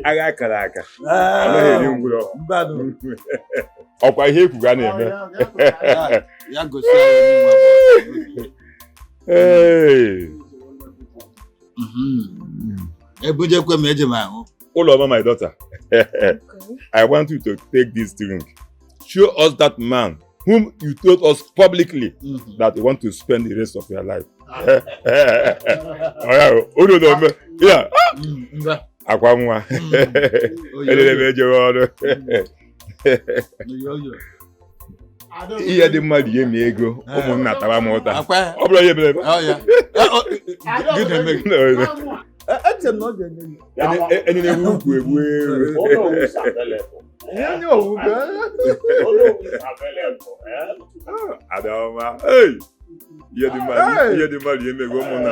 Aga karaka. Anaghị ngwụrọ. Ọkwa ihe ekwuga na-eme. Ya gosi anyị. Ebujekwe m eje m ahụ. Uloma, my daughter. I want you to take this drink. Show us that man whom you told us publicly that you want to spend the rest of your life. Yeah. Akwamwa. Iya di mmadụ ihe mi ego ụmụnna tara m ụta. Ọ bụrụ ihe bere. Enyi na-ewu ukwu egwu Adama, hey! Ihe dị mmadụ ihe mego ụmụnna.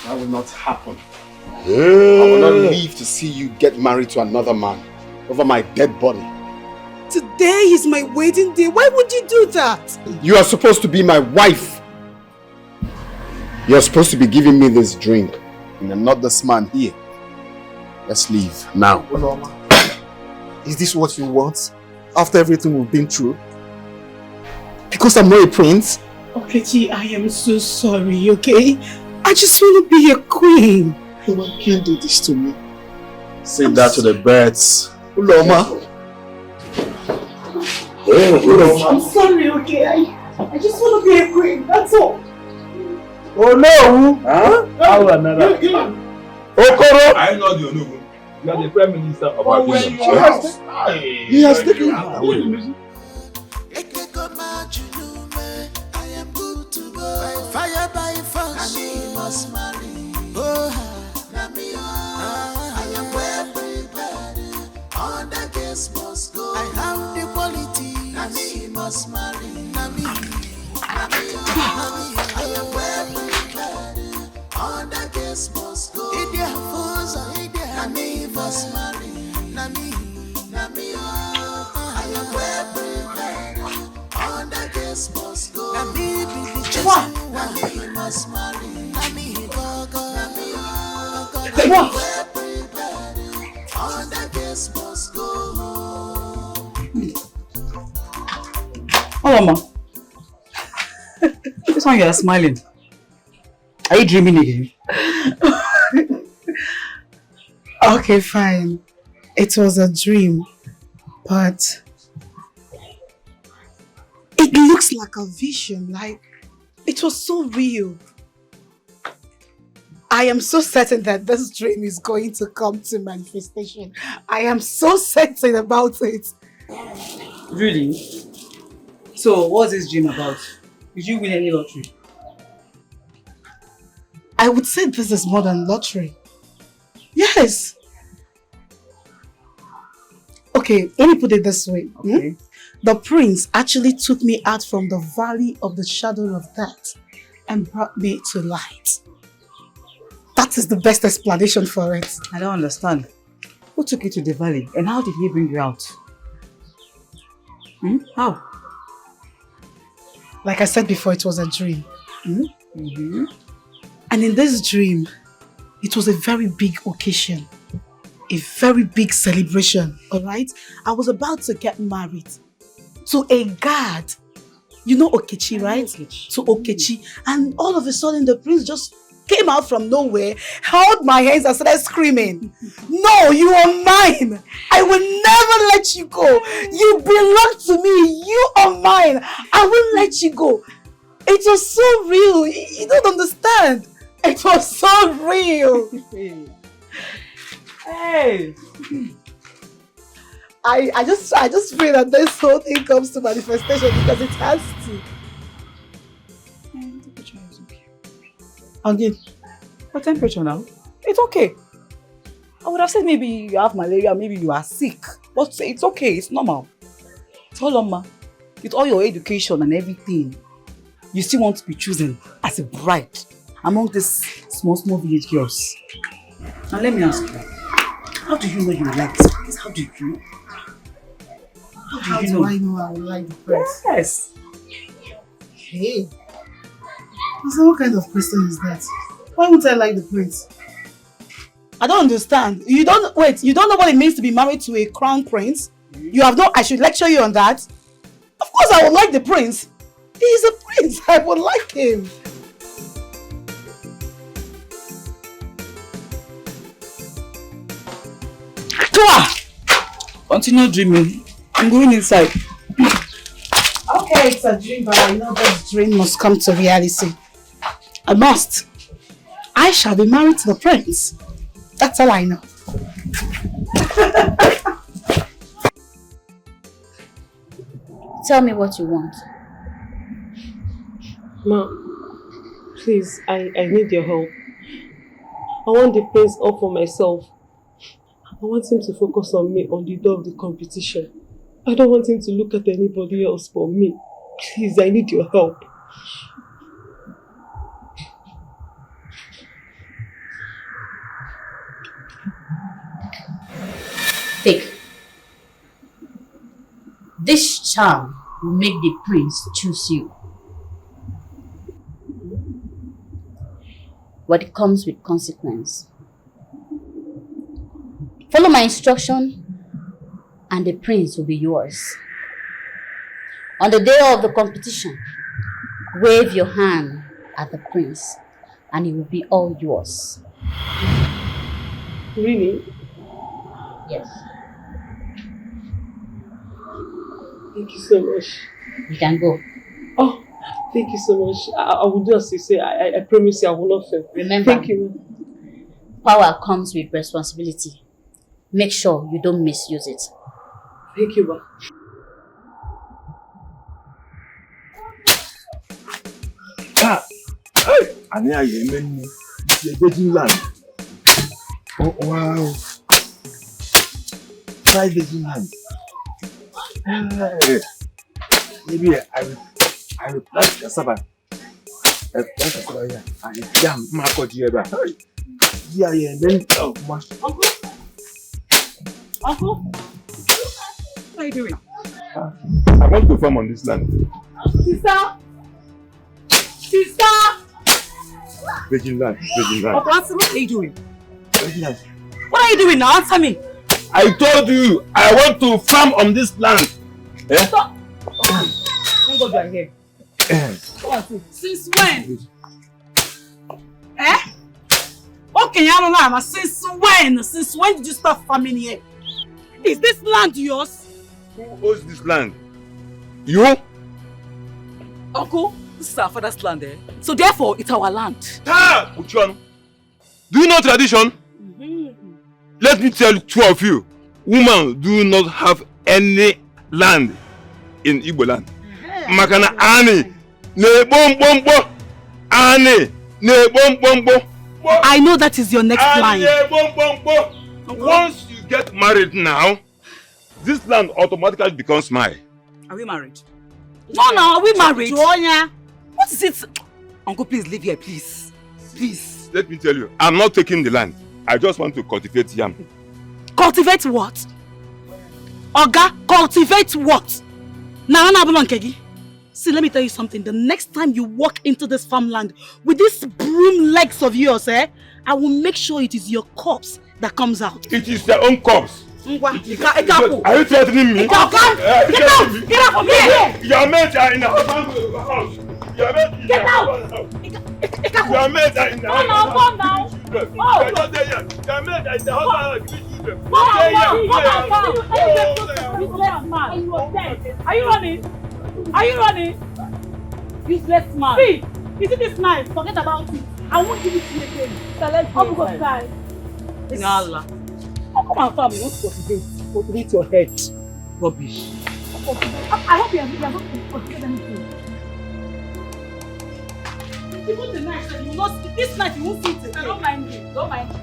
That will not happen. I will not live to see you get married to another man over my dead body. Today is my wedding day. Why would you do that? You are supposed to be my wife. You are supposed to be giving me this drink. And I'm not this man here. Let's leave now. Is this what you want? After everything we've been through? Because I'm not a prince? Okechi, I am so sorry, okay? I just want to be a queen. You can't do this to me. Say that to the birds. Uloma. I'm sorry, okay? I just want to be a queen, that's all. Oh no! Huh? Okoro! I know you know. You are the Prime Minister of our kingdom. He has taken I am good to go. Fire by force. I must marry. Oh, I am well prepared. All the guests must go. I have the quality. Nami must marry. Nami. I am well prepared. All the guests must go. Nami must marry. Nami. I am well prepared. All the guests must go. Nami must marry. Nami go. All the guests must go. Oh, Mama. This one you are smiling. Are you dreaming again? Okay, fine. It was a dream, but it looks like a vision, like it was so real. I am so certain that this dream is going to come to manifestation. I am so certain about it. Really? So, what's this dream about? Did you win any lottery? I would say this is more than lottery. Yes. Okay, let me put it this way. Okay. The prince actually took me out from the valley of the shadow of death and brought me to light. That is the best explanation for it. I don't understand. Who took you to the valley and how did he bring you out? How? Like I said before, it was a dream. Mm-hmm. And in this dream, it was a very big occasion. A very big celebration, alright? I was about to get married to a guard. You know Okechi, right? To Okechi. And all of a sudden, the prince just came out from nowhere, held my hands and started screaming, "No, you are mine! I will never let you go! You belong to me! You are mine! I won't let you go!" It was so real. You don't understand. It was so real. Hey! I just pray that this whole thing comes to manifestation because it has to. Temperature is okay. Again. What temperature now? It's okay. I would have said maybe you have malaria, maybe you are sick. But it's okay, it's normal. Hold on, ma. With all your education and everything, you still want to be chosen as a bride among these small village girls. Now let me ask you, how do you know you like this prince? How do you know? How do I know I like the prince? Yes. Hey. So what kind of question is that? Why would I like the prince? I don't understand. You don't know what it means to be married to a crown prince? You have no, I should lecture you on that? Of course I would like the prince. He is a prince. I would like him. Continue dreaming. I'm going inside. Okay, it's a dream, but I know this dream must come to reality. I must. I shall be married to the prince. That's all I know. Tell me what you want. Ma, please, I need your help. I want the prince all for myself. I want him to focus on me on the door of the competition. I don't want him to look at anybody else but me. Please, I need your help. Take. This charm will make the prince choose you. But it comes with consequence. Follow my instruction and the prince will be yours. On the day of the competition, wave your hand at the prince and he will be all yours. Really? Yes. Thank you so much. You can go. Oh, thank you so much. I will do as you say. I promise you I will not fail. Remember, thank you. Power comes with responsibility. Make sure you don't misuse it. Thank you, ma. And here you mean the Virgin land. Oh wow. Try Virgin land. Maybe I will plant cassava. Plant cassava here. And jam Marco Dieba. Yeah, then oh my. Uncle? What are you doing? I want to farm on this land. Sister! Virgin land. Uncle, answer, what are you doing? Virgin land. What are you doing now? Answer me. I told you I want to farm on this land. Eh? Stop! Thank God you are here. Since when? Eh? Okay, I don't know. Since when? Since when did you start farming here? Is this land yours? Who owns this land? You? Uncle, this is our father's land, eh? So therefore, it's our land. Ah, Uche, do you know tradition? Let me tell two of you, women do not have any land in Igbo land. Makana ani, ne bom bom bo, ani, ne bom bom bo. I know that is your next line. Once you get married now, this land automatically becomes mine. Are we married? No, are we married? Sonia. What is it? Uncle, please leave here, please. Please. Let me tell you, I'm not taking the land. I just want to cultivate yam. Cultivate what? Oga, cultivate what? See, let me tell you something. The next time you walk into this farmland with these broom legs of yours, I will make sure it is your corpse that comes out. It is your own corpse. Are you threatening me? Get out from here! Your mates are in the house. Get out! Your mates are in the house. Come now. You're not there yet. Your mates are in the house. Are you running? Are you running? Useless man. See, isn't this nice? Forget about it. I won't give it to you again. I'm going to die. Nala. How come our family wants to cultivate your head? Rubbish. I hope you are not cultivate anything. Even the night that you will not see, this night you won't see it. Don't mind me. Don't mind me.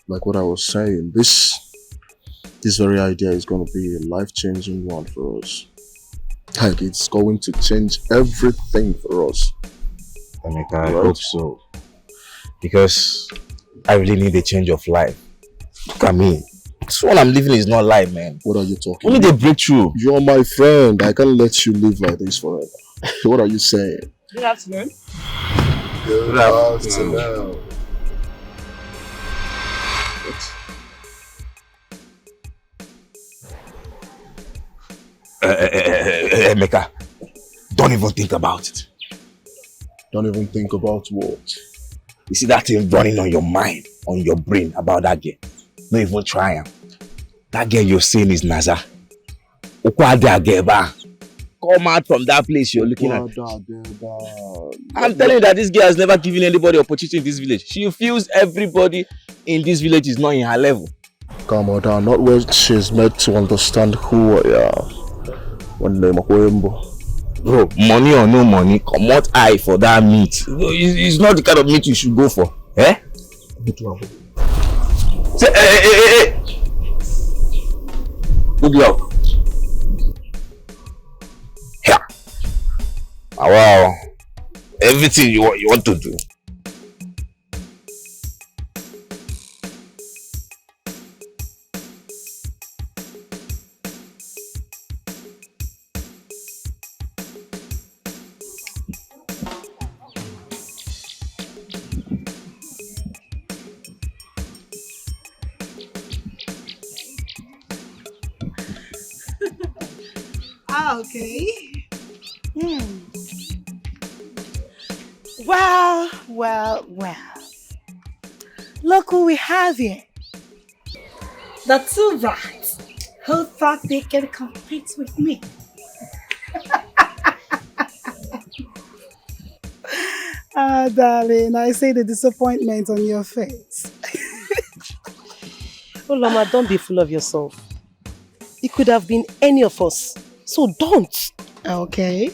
like what I was saying, this very idea is going to be a life-changing one for us. Like, it's going to change everything for us. Emeka, I hope so. Because I really need a change of life. Look at me. This one I'm living is not life, man. What are you talking about? We need a breakthrough. You're my friend. I can't let you live like this forever. What are you saying? Good afternoon. Good afternoon. Emeka, don't even think about it. Don't even think about what? You see that thing running on your mind, on your brain about that girl? Don't even try him. That girl you're saying is Naza. Come out from that place you're looking at. I'm telling you that this girl has never given anybody opportunity in this village. She feels everybody in this village is not in her level. Come on down, not where she's meant to understand who I am. One name Bro, money or no money, come out eye for that meat. It's not the kind of meat you should go for. Eh? Say, hey. Good luck. Here. Wow. Everything you want to do. Okay. Well. Look who we have here. The two rats who thought they could compete with me. Ah, darling, I see the disappointment on your face. Oh, Lama, don't be full of yourself. It could have been any of us. So don't. Okay.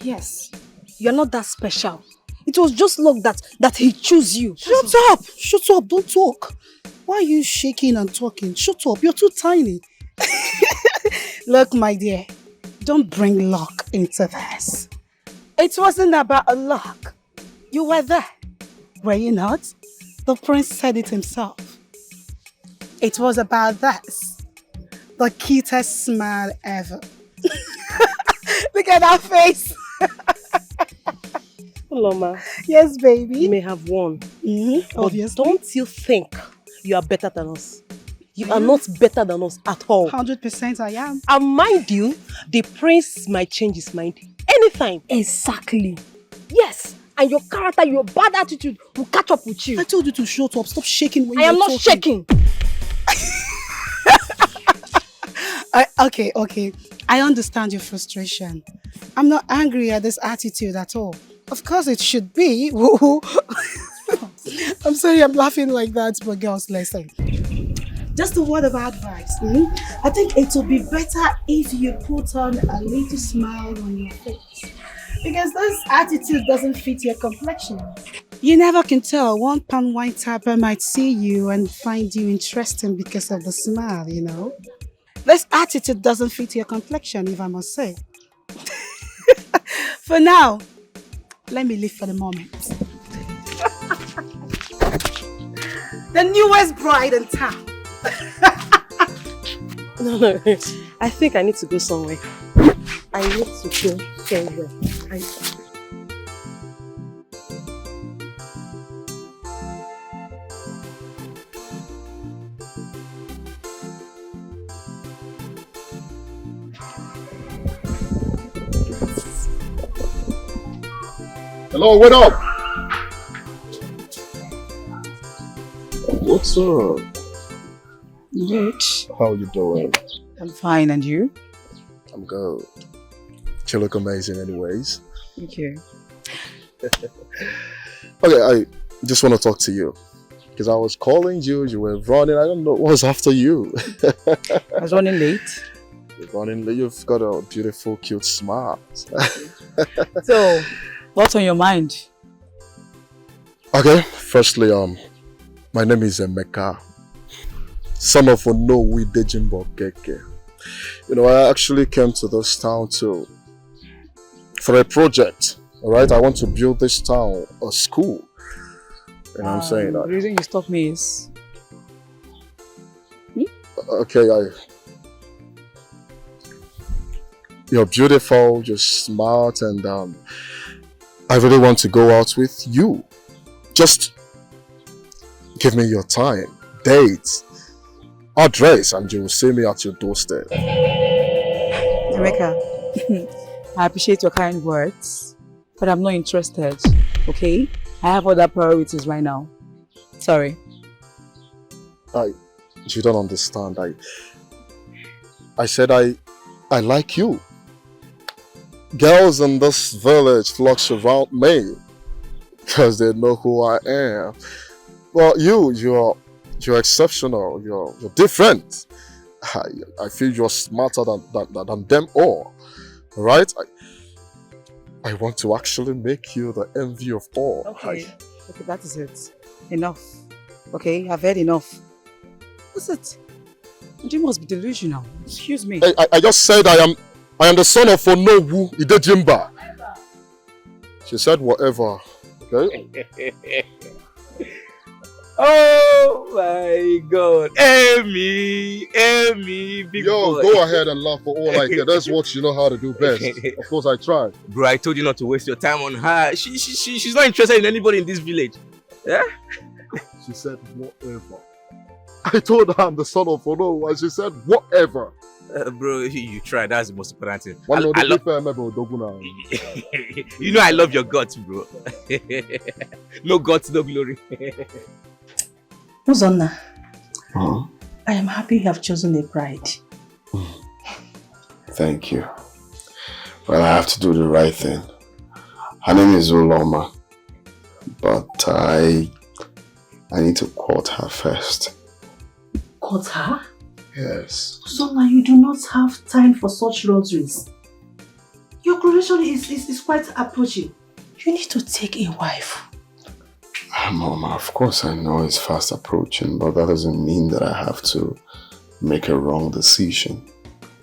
Yes. You're not that special. It was just luck that he chose you. Shut up. Don't talk. Why are you shaking and talking? Shut up. You're too tiny. Look, my dear. Don't bring luck into this. It wasn't about luck. You were there. Were you not? The prince said it himself. It was about this. The cutest smile ever. Look at that face. Loma. Yes, baby. You may have won. But obviously. Don't you think you are better than us? You are not better than us at all. 100% I am. And mind you, the prince might change his mind anytime. Exactly. Yes. And your character, your bad attitude will catch up with you. I told you to shut up. Stop shaking when I am not shaking. Okay. I understand your frustration. I'm not angry at this attitude at all. Of course it should be. I'm sorry I'm laughing like that, but girls, listen. Just a word of advice. I think it will be better if you put on a little smile on your face. Because this attitude doesn't fit your complexion. You never can tell. One pan white tapper might see you and find you interesting because of the smile, you know. This attitude doesn't fit your complexion, if I must say. For now, let me leave for the moment. The newest bride in town. No. I think I need to go somewhere. I need to go somewhere. Hello, what up? What's up? Good. How you doing? I'm fine, and you? I'm good. You look amazing anyways. Thank you. Okay, I just want to talk to you. Because I was calling you, you were running, I don't know, what was after you? I was running late. You're running late, you've got a beautiful, cute smile. So, what's on your mind? Okay, firstly, My name is Emeka, son of Onowu Dejimbo Keke. You know, I actually came to this town for a project. Alright, I want to build this town a school. You know what I'm saying? The reason you stopped me is... Okay, you're beautiful, you're smart, and I really want to go out with you. Just give me your time, dates, address, and you will see me at your doorstep. Emeka, I appreciate your kind words, but I'm not interested, okay? I have other priorities right now. Sorry. You don't understand. I said I like you. Girls in this village flock around me because they know who I am. Well, you're exceptional. You're different. I feel you're smarter than them all. Right? I want to actually make you the envy of all. Okay, that is it. Enough. Okay, I've had enough. What's it? You must be delusional. Excuse me. I just said I am the son of Onowu Idejimba. She said whatever. Okay? Oh my God. Amy, big Yo, boy. go ahead and laugh for all I care. That's what you know how to do best. Of course I tried. Bro, I told you not to waste your time on her. She's not interested in anybody in this village. Yeah? She said whatever. I told her I'm the son of Onowu and she said whatever. Bro, you tried. That's the most important thing. You know I love your guts, bro. No guts, no glory. Uzonna, I am happy you have chosen a bride. Thank you. Well, I have to do the right thing. Her name is Uloma, but I need to court her first. Court her? Yes. Uzonna, you do not have time for such luxuries. Your coronation is quite approaching. You need to take a wife. Mama, of course I know it's fast approaching, but that doesn't mean that I have to make a wrong decision.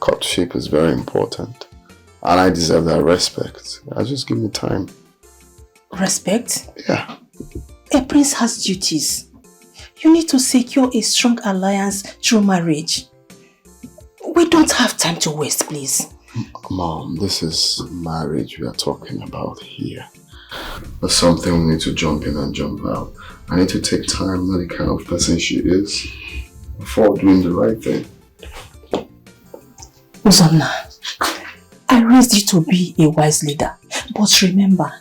Courtship is very important, and I deserve that respect. Just give me time. Respect? Yeah. A prince has duties. You need to secure a strong alliance through marriage. We don't have time to waste, please. Mom, this is marriage we are talking about here. There's something we need to jump in and jump out. I need to take time, know the kind of person she is, before doing the right thing. Uzonna, I raised you to be a wise leader. But remember,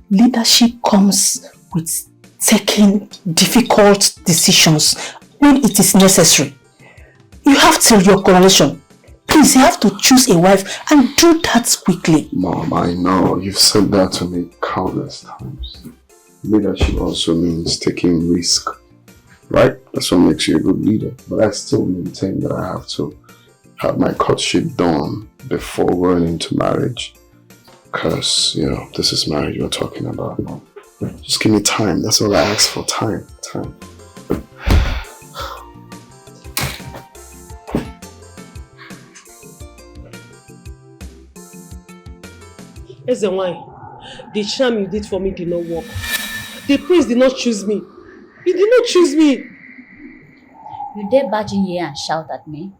leadership comes with taking difficult decisions when it is necessary. You have till your coronation. Please, you have to choose a wife and do that quickly. Mom, I know. You've said that to me countless times. Leadership also means taking risk. Right? That's what makes you a good leader. But I still maintain that I have to have my courtship done before going into marriage. Because, you know, this is marriage we're talking about. Just give me time. That's all I ask for. Time. Eze why? The charm you did for me did not work. The prince did not choose me. He did not choose me. You dare barge in here and shout at me?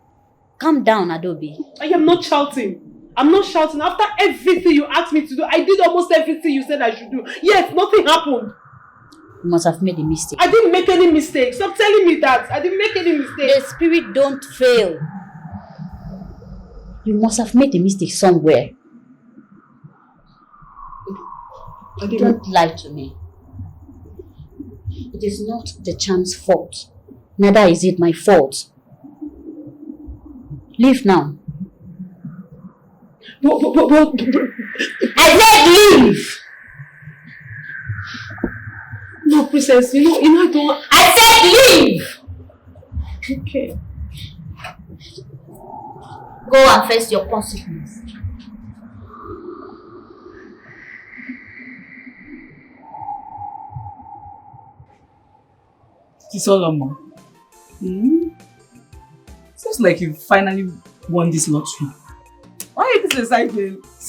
Calm down, Adobe. I am not shouting. I'm not shouting. After everything you asked me to do, I did almost everything you said I should do. Yes, nothing happened. You must have made a mistake. I didn't make any mistake. Stop telling me that. I didn't make any mistake. The spirit don't fail. You must have made a mistake somewhere. Don't lie to me. It is not the charm's fault. Neither is it my fault. Leave now. I said leave! No, princess, you know I don't... I said leave! Okay. Go and face your consequence. It's all on, Mom. Seems like you finally won this lottery. Why are you this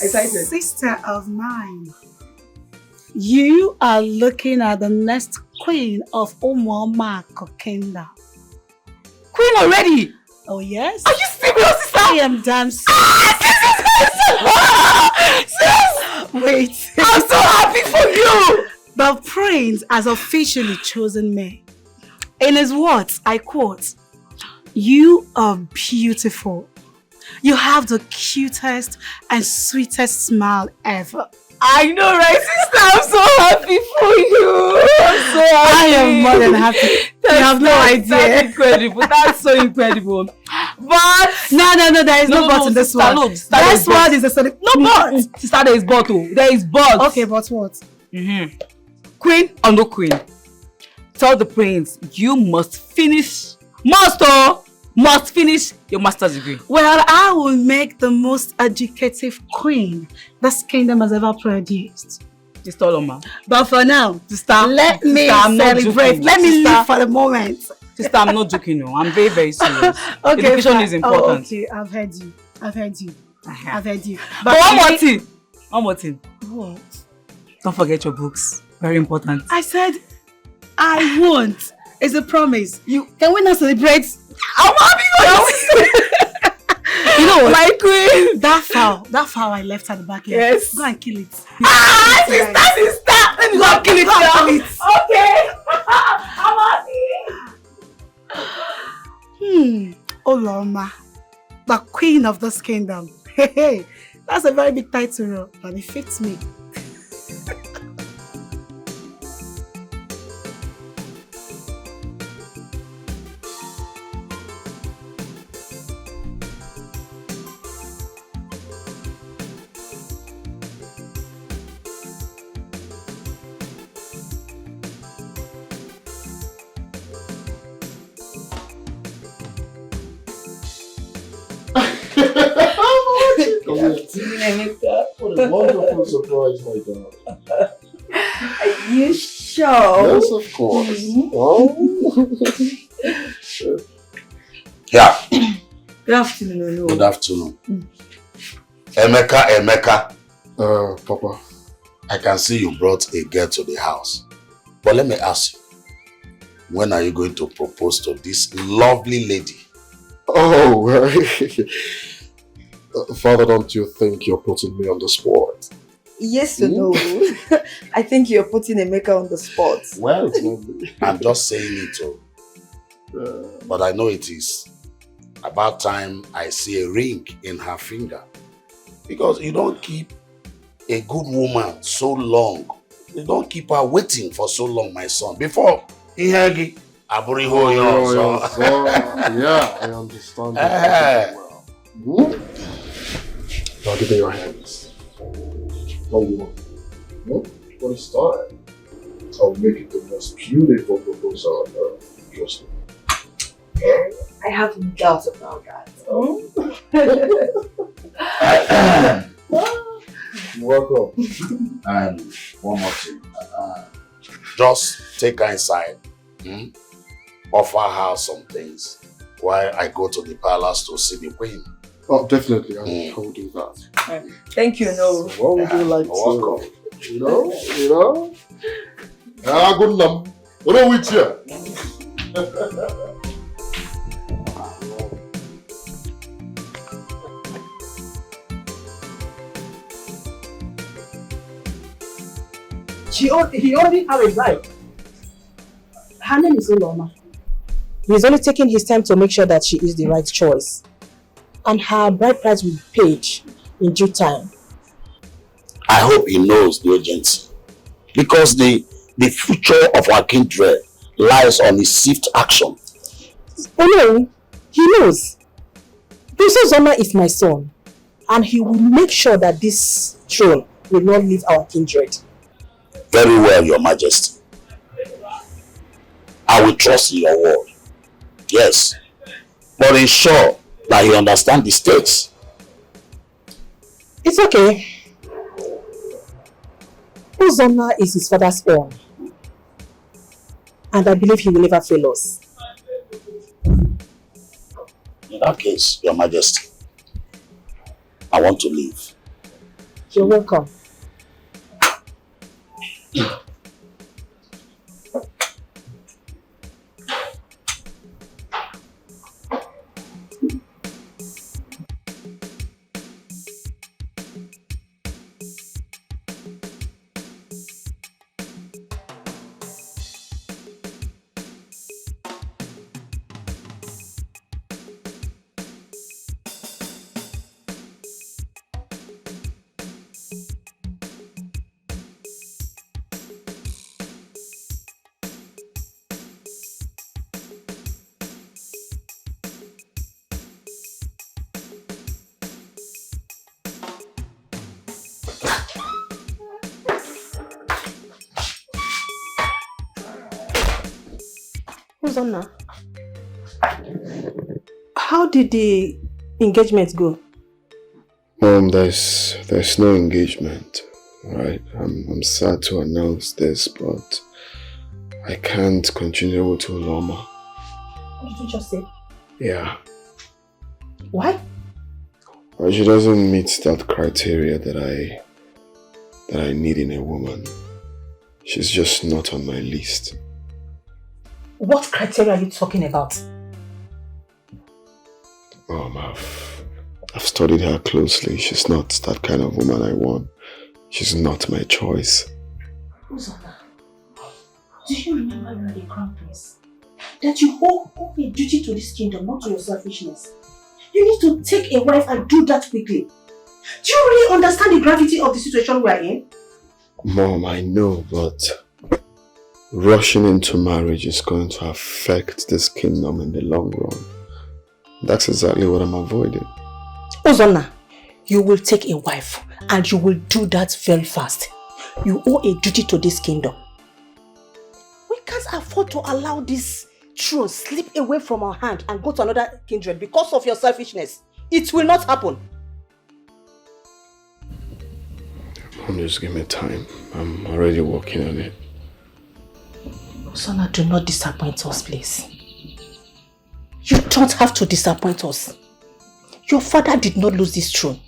excited? Sister of mine, you are looking at the next queen of Umuoma Kokenda. Queen already? Oh yes. Are you serious, sister? I am damn serious. Wait. I'm so happy for you. The prince has officially chosen me. In his words, I quote, "You are beautiful. You have the cutest and sweetest smile ever." I know, right, sister? I'm so happy for you. I'm so happy. I am more than happy. You have no idea. That's incredible. That's so incredible. But no, there is no but in this one. Look, This one is a solid. No but. Sister, there is but. There is but. Okay, but what? Queen or no queen? Tell the prince you must finish. Must finish your master's degree. Well, I will make the most educative queen this kingdom has ever produced. Sister Oloma. But for now, sister, let me I'm not celebrate. joking. Let me Sister, live for the moment. Sister, I'm not joking. No, I'm very, very serious. Okay, education is important. Oh, okay, I've heard you. I've heard you. But one more thing. What? Don't forget your books. Very important. I said I won't. It's a promise. Can we not celebrate? I'm happy for you. You know what? My queen. That fowl I left at the back here. Yes. Go and kill it. Sister. Let me go and kill it now. Okay. I'm happy. Oloma, the queen of this kingdom. Hey, that's a very big title, and it fits me. What a wonderful surprise, my darling. Are you sure? Yes, of course. Yeah. Good afternoon. Good afternoon. Emeka. Papa. I can see you brought a girl to the house. But let me ask you, when are you going to propose to this lovely lady? Oh, Father, don't you think you're putting me on the spot? Yes or no? I think you're putting Emeka on the spot. Well, I'm just saying it too. But I know it is about time I see a ring in her finger. Because you don't keep a good woman so long. You don't keep her waiting for so long, my son. Before, Yeah, I understand that well. Now give me your hands. What do you want? What is time? I'll make it the most beautiful proposal on earth. Trust me. I have no doubt about that. Welcome. And one more thing. Just take her inside. Offer her some things while I go to the palace to see the queen. Oh, definitely. I will do that. Thank you, no. So what would you like to? You know? Good luck. What are we here? He already have a bride. Her name is Oloma. He's only taking his time to make sure that she is the right choice. And her bride price will be paid in due time. I hope he knows the urgency. Because the future of our kindred lies on his swift action. Oh no, he knows. Princess Zoma is my son. And he will make sure that this throne will not leave our kindred. Very well, Your Majesty. I will trust in your word. Yes. But ensure that he understands the stakes. It's okay. Uzoma is his father's own. and I believe he will never fail us. In that case, Your Majesty, I want to leave. You're welcome. Sonia, how did the engagement go? There's no engagement, right? I'm sad to announce this, but I can't continue with Uloma. What did you just say? Yeah. Why? Well, she doesn't meet that criteria that I need in a woman. She's just not on my list. What criteria are you talking about? I've studied her closely. She's not that kind of woman I want. She's not my choice. Uzana, do you remember you are the crown prince? That you owe a duty to this kingdom, not to your selfishness. You need to take a wife and do that quickly. Do you really understand the gravity of the situation we are in? Mom, I know, but rushing into marriage is going to affect this kingdom in the long run. That's exactly what I'm avoiding. Uzana, you will take a wife and you will do that very fast. You owe a duty to this kingdom. We can't afford to allow this throne slip away from our hand and go to another kindred because of your selfishness. It will not happen. Mom, just give me time. I'm already working on it. Sonia, do not disappoint us, please. You don't have to disappoint us. Your father did not lose this throne.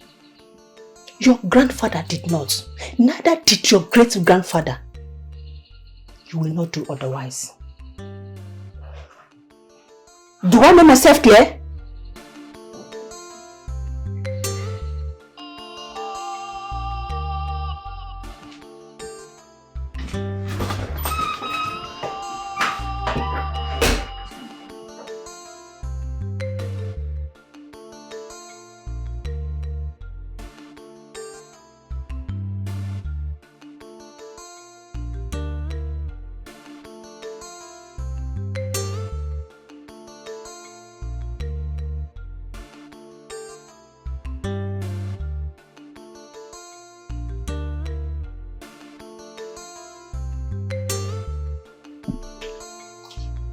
Your grandfather did not. Neither did your great-grandfather. You will not do otherwise. Do I make myself clear?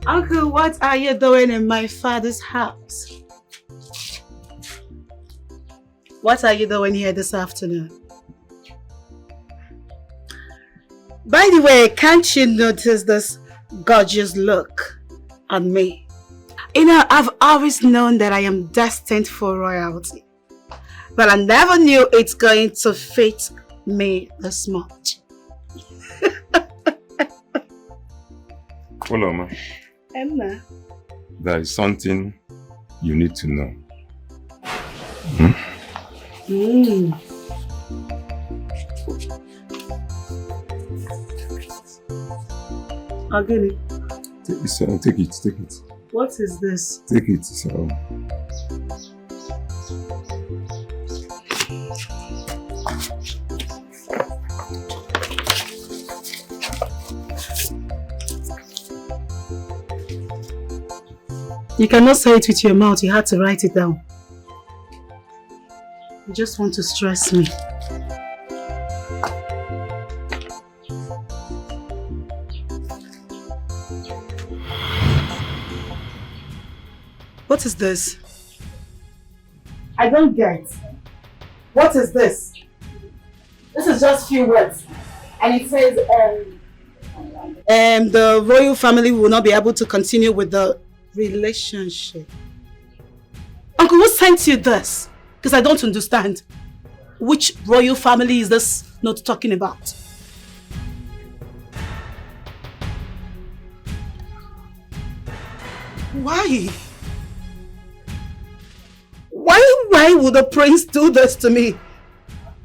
Uncle, what are you doing in my father's house? What are you doing here this afternoon? By the way, can't you notice this gorgeous look on me? You know, I've always known that I am destined for royalty. But I never knew it's going to fit me this much. Hold on, ma. Emma. There is something you need to know. Agini. Take it. What is this? Take it, so. You cannot say it with your mouth, you had to write it down. You just want to stress me. What is this? I don't get. What is this? This is just few words. And it says, the royal family will not be able to continue with the relationship. Uncle, who sent you this? Because I don't understand. Which royal family is this not talking about? Why? Why would the prince do this to me?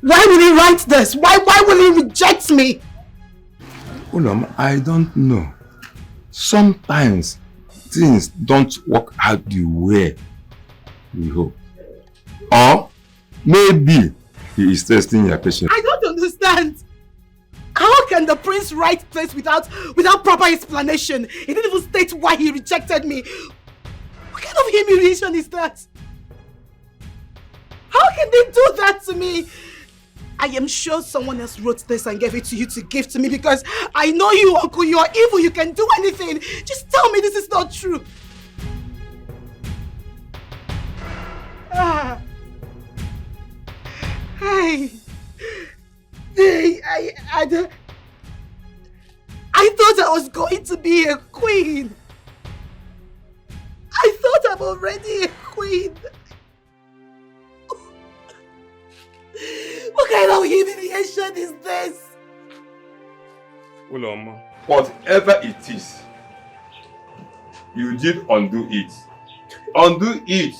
Why would he write this? Why will he reject me? Ulom, I don't know. Sometimes things don't work out the way we hope. Or maybe he is testing your patience. I don't understand. How can the prince write this without proper explanation? He didn't even state why he rejected me. What kind of humiliation is that? How can they do that to me? I am sure someone else wrote this and gave it to you to give to me because I know you, Uncle. You are evil. You can do anything. Just tell me this is not true. I thought I was going to be a queen. I thought I'm already a queen. What kind of humiliation is this? Ulom, whatever it is, you did undo it. Undo it.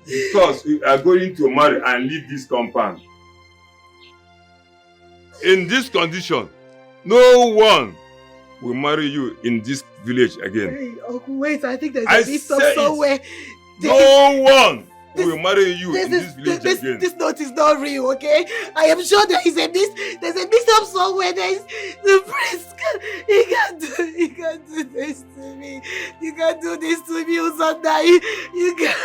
Because we are going to marry and leave this compound. In this condition, no one will marry you in this village again. Hey, Uncle, wait, I think there's a mix-up somewhere. No one will marry you in this village again. This note is not real, okay? I am sure there's a mix-up somewhere. There's the prince. He can't do this to me. You can't do this to me, Usanda. You can't.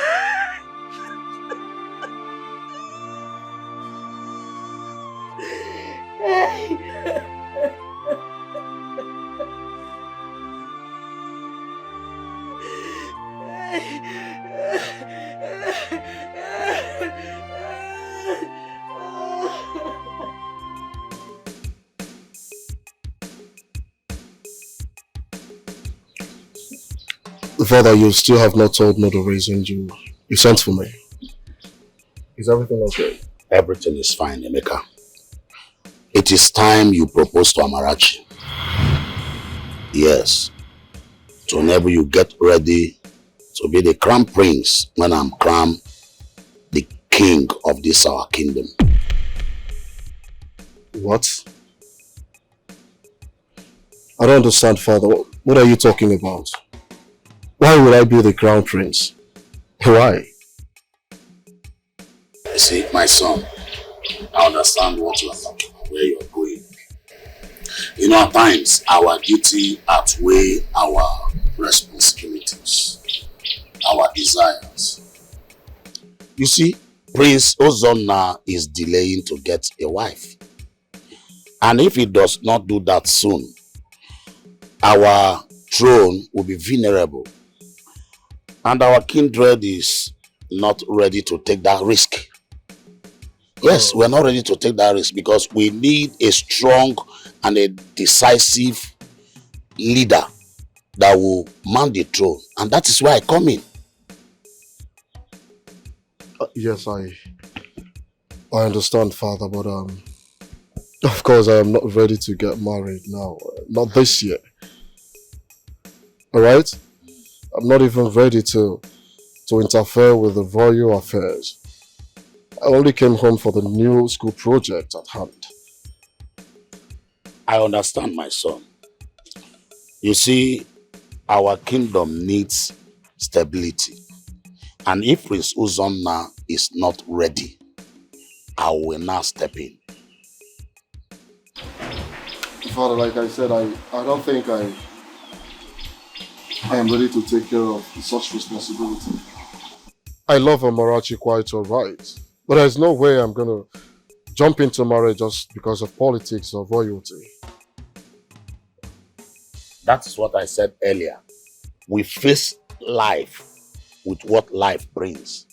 Father, you still have not told me the reason you sent for me. Is everything okay? Everything is fine, Emeka. It is time you propose to Amarachi. Yes. So whenever you get ready to be the crown prince when I'm crowned the king of this our kingdom. What? I don't understand, Father. What are you talking about? Why would I be the crown prince? Why? You see, my son, I understand what you are talking about, where you are going. You know, at times, our duty outweighs our responsibilities, our desires. You see, Prince Ozonna is delaying to get a wife. And if he does not do that soon, our throne will be vulnerable. And our kindred is not ready to take that risk. Yes, we're not ready to take that risk because we need a strong and a decisive leader that will man the throne. And that is why I come in. Yes, I understand, Father, but of course I am not ready to get married now. Not this year. Alright? I'm not even ready to interfere with the royal affairs. I only came home for the new school project at hand. I understand, my son. You see, our kingdom needs stability. And if Prince Uzonna is not ready, I will now step in. Father, like I said, I don't think I am ready to take care of such responsibility. I love Amarachi quite alright, but there's no way I'm gonna jump into marriage just because of politics or royalty. That's what I said earlier. We face life with what life brings.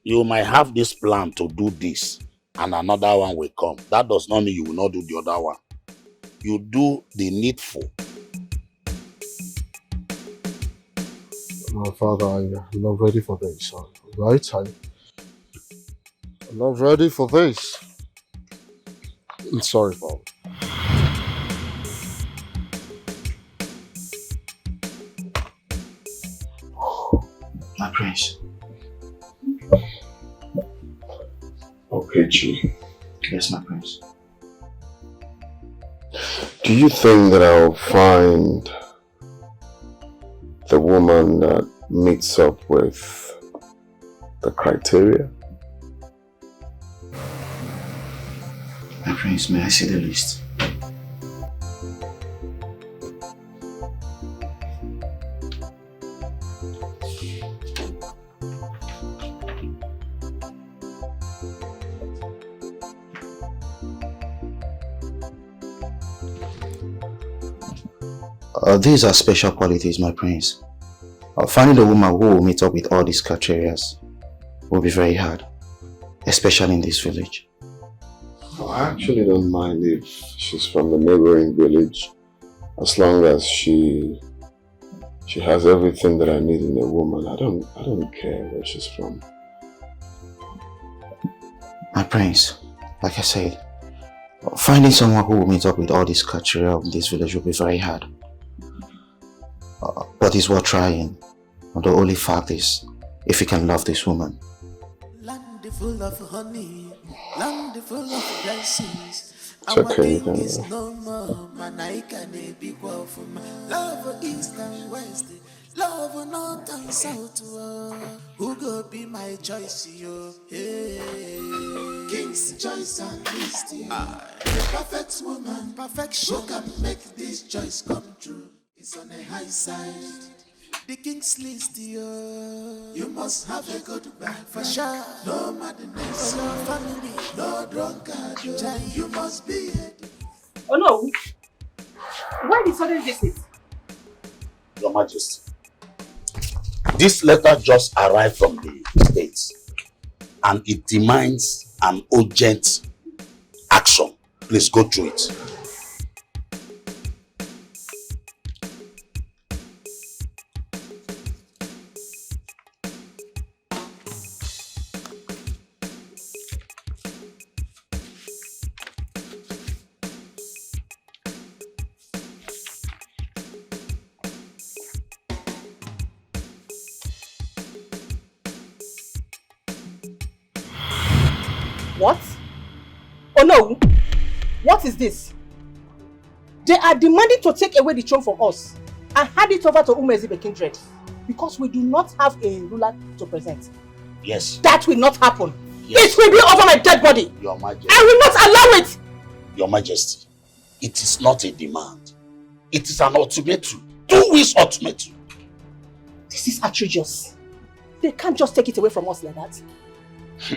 You might have this plan to do this and another one will come. That does not mean you will not do the other one. you do the needful. My father, I'm not ready for this, right? I'm not ready for this. I'm sorry, Father. My prince. Okay, G. Yes, my prince. Do you think that I'll find the woman that meets up with the criteria? My prince, may I see the list? These are special qualities, my prince. Finding a woman who will meet up with all these criteria will be very hard, especially in this village. I actually don't mind if she's from the neighboring village, as long as she has everything that I need in a woman. I don't care where she's from. My prince, like I said, finding someone who will meet up with all these criteria in this village will be very hard. But it's worth trying. The only fact is, if you can love this woman. Land full of honey, land full of blessings. It's okay, you can is no more, man, I can be for love east and west, love north and south. Who go be my choice, yo? Hey, King's choice and list, the perfect woman, perfection. Who can make this choice come true? It's on the high side. The king's list, yo. You must have a good back for sure. No madness, no family, no drunkard. You must be it. Oh no! Why the sudden visit? Your Majesty, this letter just arrived from the States and it demands an urgent action. Please go through it. What? Oh no! What is this? They are demanding to take away the throne from us and hand it over to Umezibe kindred because we do not have a ruler to present. Yes. That will not happen. Yes. It will be over my dead body. Your Majesty. I will not allow it. Your Majesty, it is not a demand. It is an ultimatum. 2 weeks ultimatum. This is outrageous. They can't just take it away from us like that.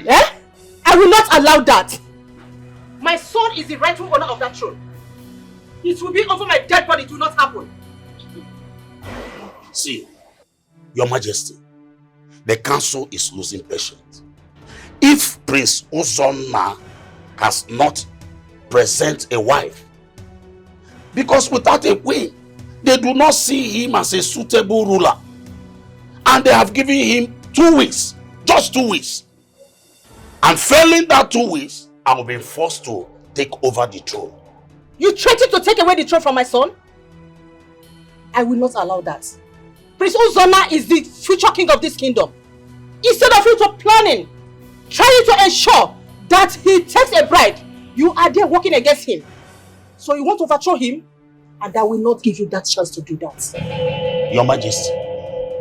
Eh? I will not allow that. My son is the rightful owner of that throne. It will be over my dead body. It will not happen. See, Your Majesty, the council is losing patience. If Prince Uzonna has not present a wife, because without a queen, they do not see him as a suitable ruler. And they have given him 2 weeks, just 2 weeks. And failing that 2 weeks, I will be forced to take over the throne. You threatened to take away the throne from my son? I will not allow that. Prince Uzonna is the future king of this kingdom. Instead of you to planning, trying to ensure that he takes a bride, you are there working against him. So you want to overthrow him? And I will not give you that chance to do that. Your Majesty,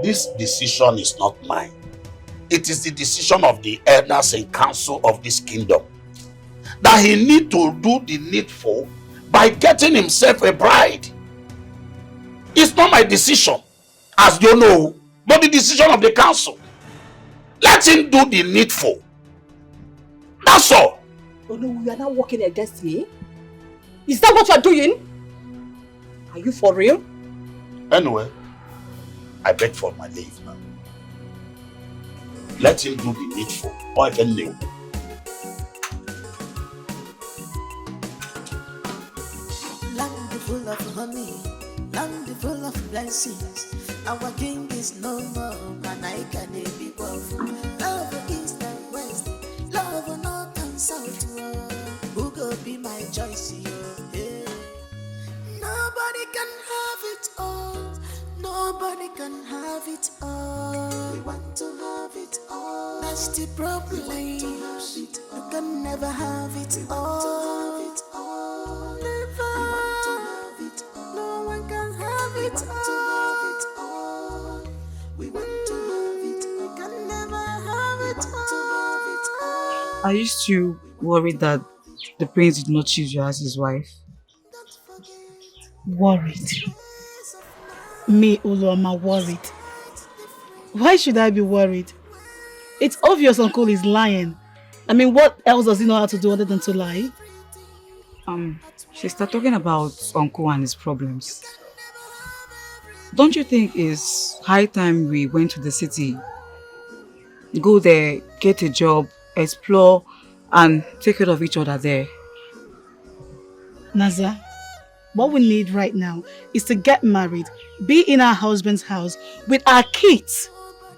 this decision is not mine. It is the decision of the elders and council of this kingdom. That he need to do the needful by getting himself a bride. It's not my decision, as you know, but the decision of the council. Let him do the needful. That's all. Oh no, you are now working against me? Is that what you are doing? Are you for real? Anyway, I beg for my leave now. Let him do the needful, or I can leave. Land full of honey, land full of blessings. Our king is no more, and I can be powerful. Love east and west, love north and south. Who go be my choice? Yeah. Nobody can have it all. Nobody can have it all. We want to have it all. That's the problem. You can never have it all. Never. No one can have it all. We want to have it. We can never have it all. I used to worry that the prince did not choose you as his wife. Worried? Me, Uloma, worried. Why should I be worried? It's obvious Uncle is lying. I mean, what else does he know how to do other than to lie? She started talking about Uncle and his problems. Don't you think it's high time we went to the city? Go there, get a job, explore, and take care of each other there. Naza, what we need right now is to get married, be in our husband's house with our kids.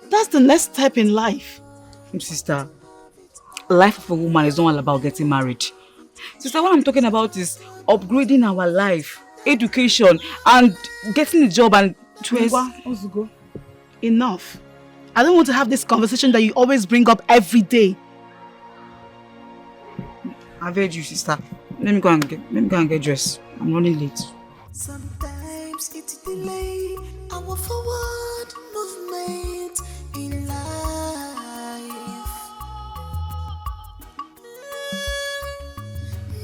That's the next step in life. Sister, life of a woman is not all about getting married. Sister, what I'm talking about is upgrading our life, education, and getting a job and Enough. I don't want to have this conversation that you always bring up every day. I've heard you, sister. Let me go and get dressed. I'm running late. Sometimes it delay our forward movement in life.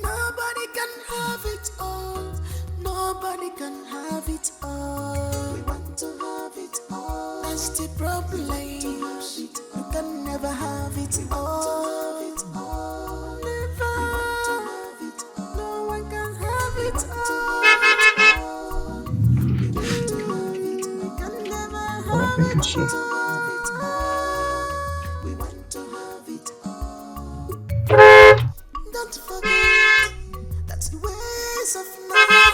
Nobody can have it all. Nobody can have it all. We want to have it all. That's the problem. You can never have it all. Never. No one can have it all. We can never have it all. We want to have it all. Don't forget that the ways of man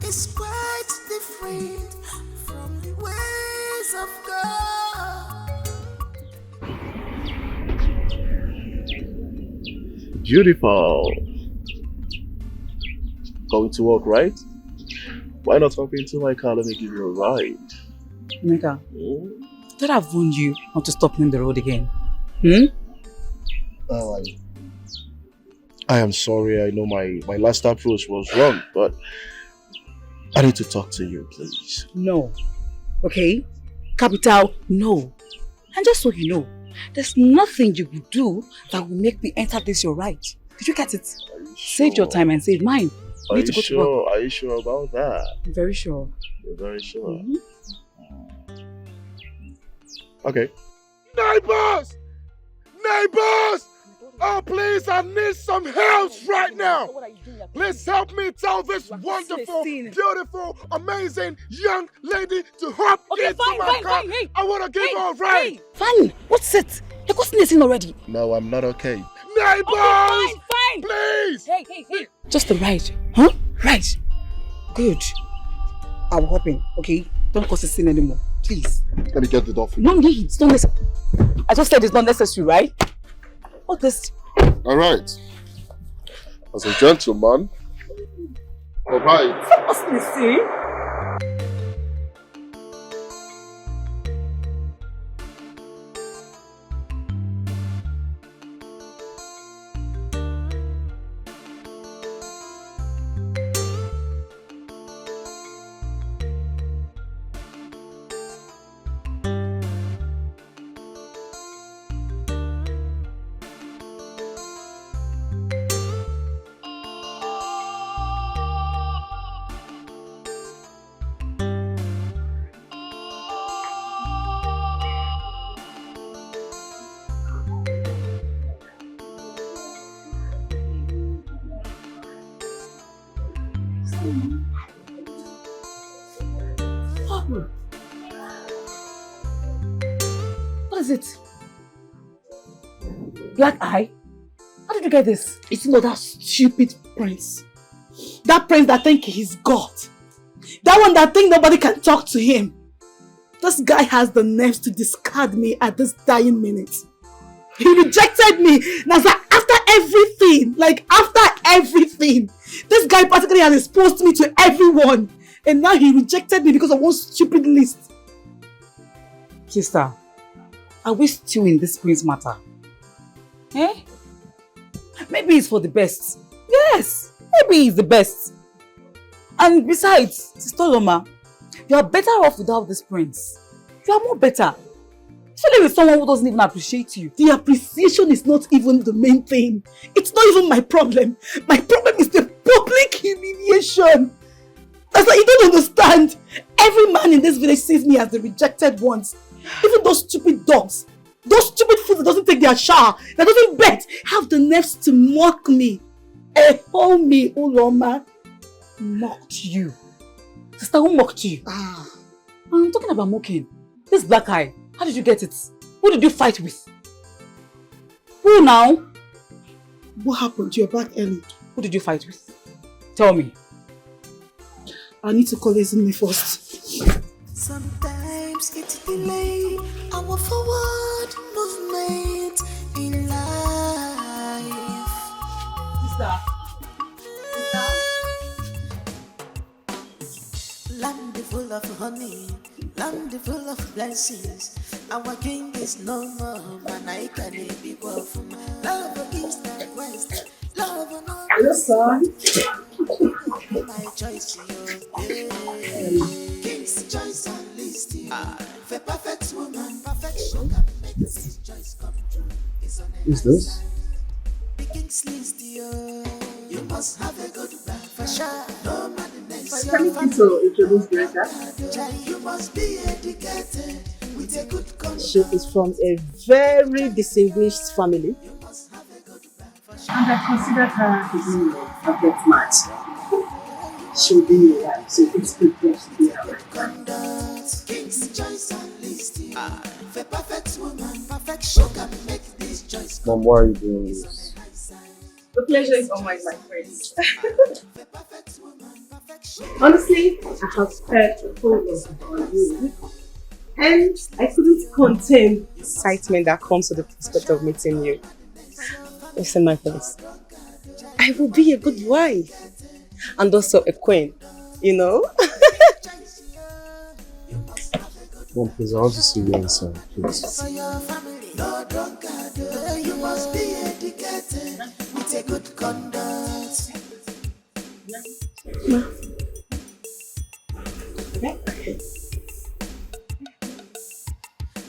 is quite different from the ways of God. Beautiful. Going to work, right? Why not hop into my car? Let me give you a ride. Mega, did I have warned you not to stop me on the road again? I am sorry. I know my last approach was wrong, but I need to talk to you, please. No. Okay? Capital no. And just so you know, there's nothing you will do that will make me enter this your right. Did you get it? Save your time and save mine. Are you sure? Are you sure about that? I'm very sure. You're very sure. Mm-hmm. Okay. Neighbors! Neighbors! Oh, please, I need some help right now. Please help me tell this wonderful, beautiful, amazing young lady to hop into my car. Hey, I want to give her a ride. Hey, fine. What's it? You're causing a scene already. No, I'm not okay. Neighbors! Okay, fine. Please! Hey. Just a ride. Huh? Right. Good. I'll hop in, okay? Don't cause a scene anymore. Please. Let me get the door for you. No need. It's not necessary. I just said it's not necessary, right? What this? Alright. As a gentleman. Alright. What's this, see? What is it? Black eye? How did you get this? It's not that stupid prince. That prince that think he's God. That one that think nobody can talk to him. This guy has the nerves to discard me at this dying minute. He rejected me. Now, after everything, this guy practically has exposed me to everyone. And now he rejected me because of one stupid list. Sister, are we still in this prince matter? Eh? Maybe it's for the best. Yes, maybe it's the best. And besides, Sister Loma, you are better off without this prince. You are more better. Especially with someone who doesn't even appreciate you. The appreciation is not even the main thing. It's not even my problem. My problem is the public humiliation. That's why you don't understand. Every man in this village sees me as the rejected ones. Even those stupid dogs. Those stupid fools that doesn't take their shower, that doesn't bet, have the nerves to mock me. Oh me, Uloma. Mocked you? Sister, who mocked you? I'm talking about mocking. This black eye, how did you get it? Who did you fight with? Who now? What happened? You're back early. Who did you fight with? Tell me. I need to call Izumi first. Sometimes it's delay our forward movement in life. Sister. Land full of honey, land full of blessings. Our king is no more, man. I can't be from love east and west. Love and all. Hello, son. My choice, king's choice and list. For perfect woman, perfection can make this choice come true. Who's this? The king's list, you must have a good man for sure. No madness. Can you introduce Greta? You must be educated with a good conscience. She is from a very distinguished family. And I consider her to be a good match. She'll be your wife, so it's good for to be her wife. King's choice and list. For perfect woman, perfection can make this choice. Mom, why are you doing this? The pleasure is all mine, my friends. Honestly, I have spent a whole lot on you, and I couldn't contain the excitement that comes with the prospect of meeting you. Listen, my friends, I will be a good wife and also a queen, you know? Mom, please, I want to see you inside, please. You must be educated with a good conduct.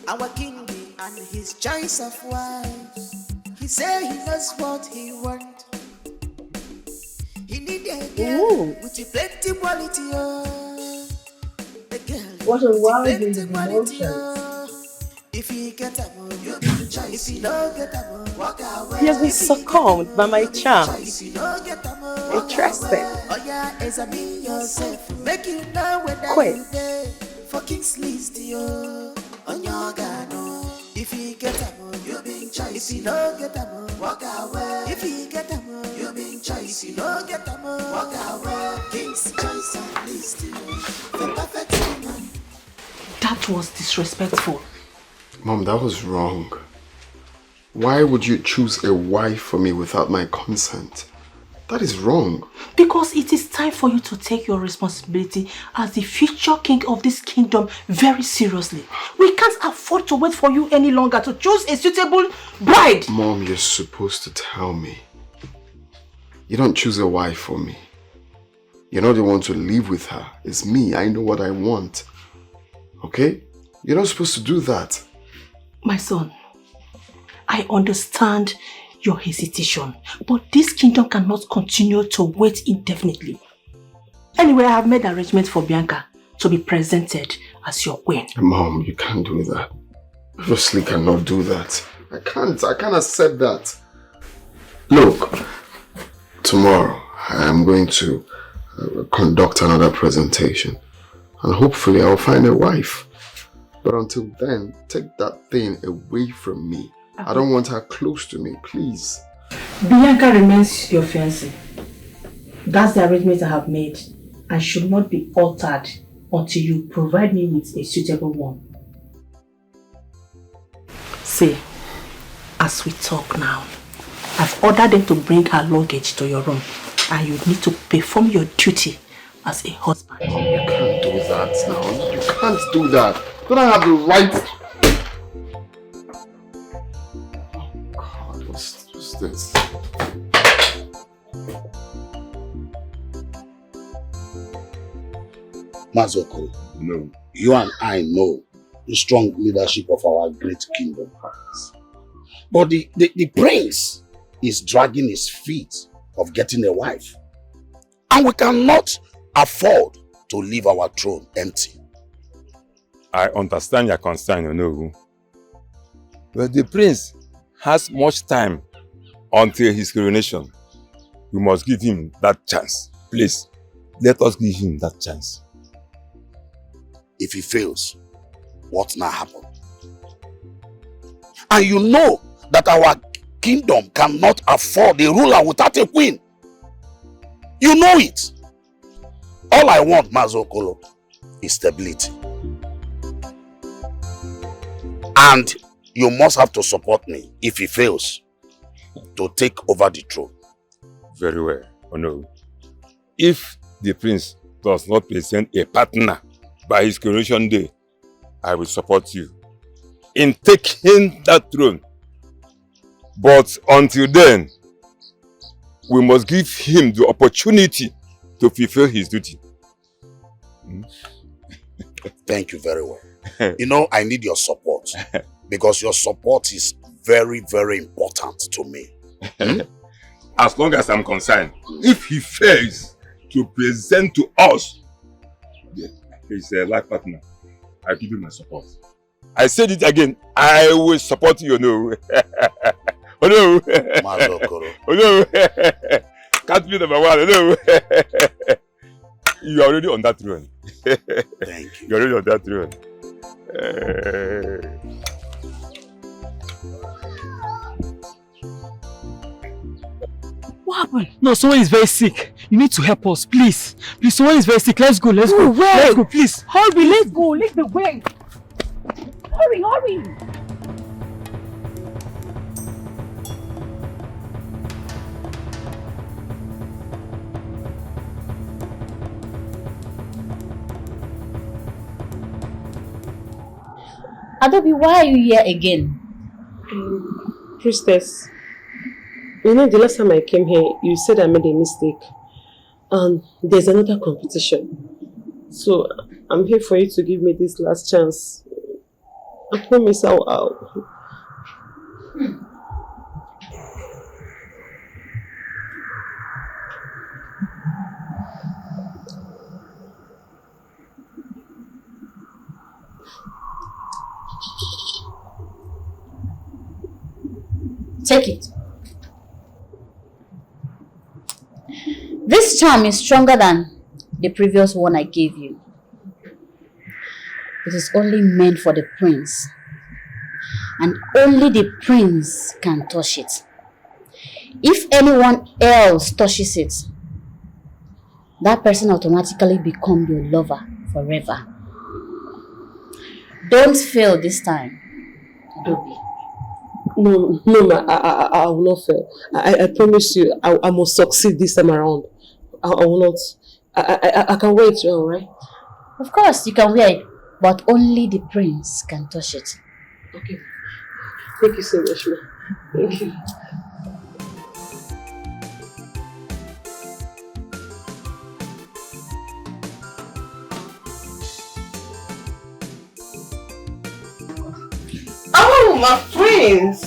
Our king and his choice of wives. He said he knows what he wants. He needed a girl with plenty quality. The girl what a wild emotion. If he get a move, you be the choice. If he don't get a move, walk away. He has been succumbed by my charm. If you don't get a move, interested. Oh yeah, examine yourself. Make you know whether Quit. you there. For King's list, yo. On your gano. If he get a move, you be in choice. If he don't get a move, walk away. If he get a move, you be in choice. If you don't get a move, walk away. King's choice and list, yo. The perfect woman. That was disrespectful. Mom, that was wrong. Why would you choose a wife for me without my consent? That is wrong. Because it is time for you to take your responsibility as the future king of this kingdom very seriously. We can't afford to wait for you any longer to choose a suitable bride. Mom, you're supposed to tell me. You don't choose a wife for me. You're not the one to live with her. It's me. I know what I want. Okay? You're not supposed to do that. My son, I understand your hesitation, but this kingdom cannot continue to wait indefinitely. Anyway, I have made arrangements for Bianca to be presented as your queen. Mom, you can't do that. Obviously cannot do that. I can't accept that. Look, tomorrow I am going to conduct another presentation, and hopefully I'll find a wife. But until then, take that thing away from me. I don't want her close to me, please. Bianca remains your fiancée. That's the arrangement I have made and should not be altered until you provide me with a suitable one. See, as we talk now, I've ordered them to bring her luggage to your room and you need to perform your duty as a husband. You can't do that now. You can't do that. Don't I have the right? Oh God, what's this? Mazoko, no. You and I know the strong leadership of our great kingdom. But the prince is dragging his feet of getting a wife. And we cannot afford to leave our throne empty. I understand your concern, you know. But the prince has much time until his coronation. We must give him that chance. Please, let us give him that chance. If he fails, what now happen? And you know that our kingdom cannot afford a ruler without a queen. You know it. All I want, Mazokolo, is stability. And you must have to support me if he fails to take over the throne. Very well, Ono. If the prince does not present a partner by his coronation day, I will support you in taking that throne. But until then, we must give him the opportunity to fulfill his duty. Thank you very well. You know, I need your support because your support is very, very important to me. As long as I'm concerned, if he fails to present to us his life partner, I'll give him my support. I said it again, I will support you, no. Oh no! Oh no! Can't be number one, oh no! You're already on that throne. Thank you. You're already on that throne. What happened? No, someone is very sick. You need to help us, please. Please, someone is very sick. Let's go, let's go. Where? Let's go, please. Hurry, let's go. Lead the way. Hurry, hurry. Adobe, why are you here again? Priestess, you know the last time I came here, you said I made a mistake. And there's another competition. So I'm here for you to give me this last chance. I promise I'll. Take it. This charm is stronger than the previous one I gave you. It is only meant for the prince. And only the prince can touch it. If anyone else touches it, that person automatically becomes your lover forever. Don't fail this time, Adobe. No, ma, I will not fail. I promise you, I must succeed this time around. I will not. I can wear it, right? Of course, you can wear it, but only the prince can touch it. Okay. Thank you so much, ma. Thank you. Oh, my prince!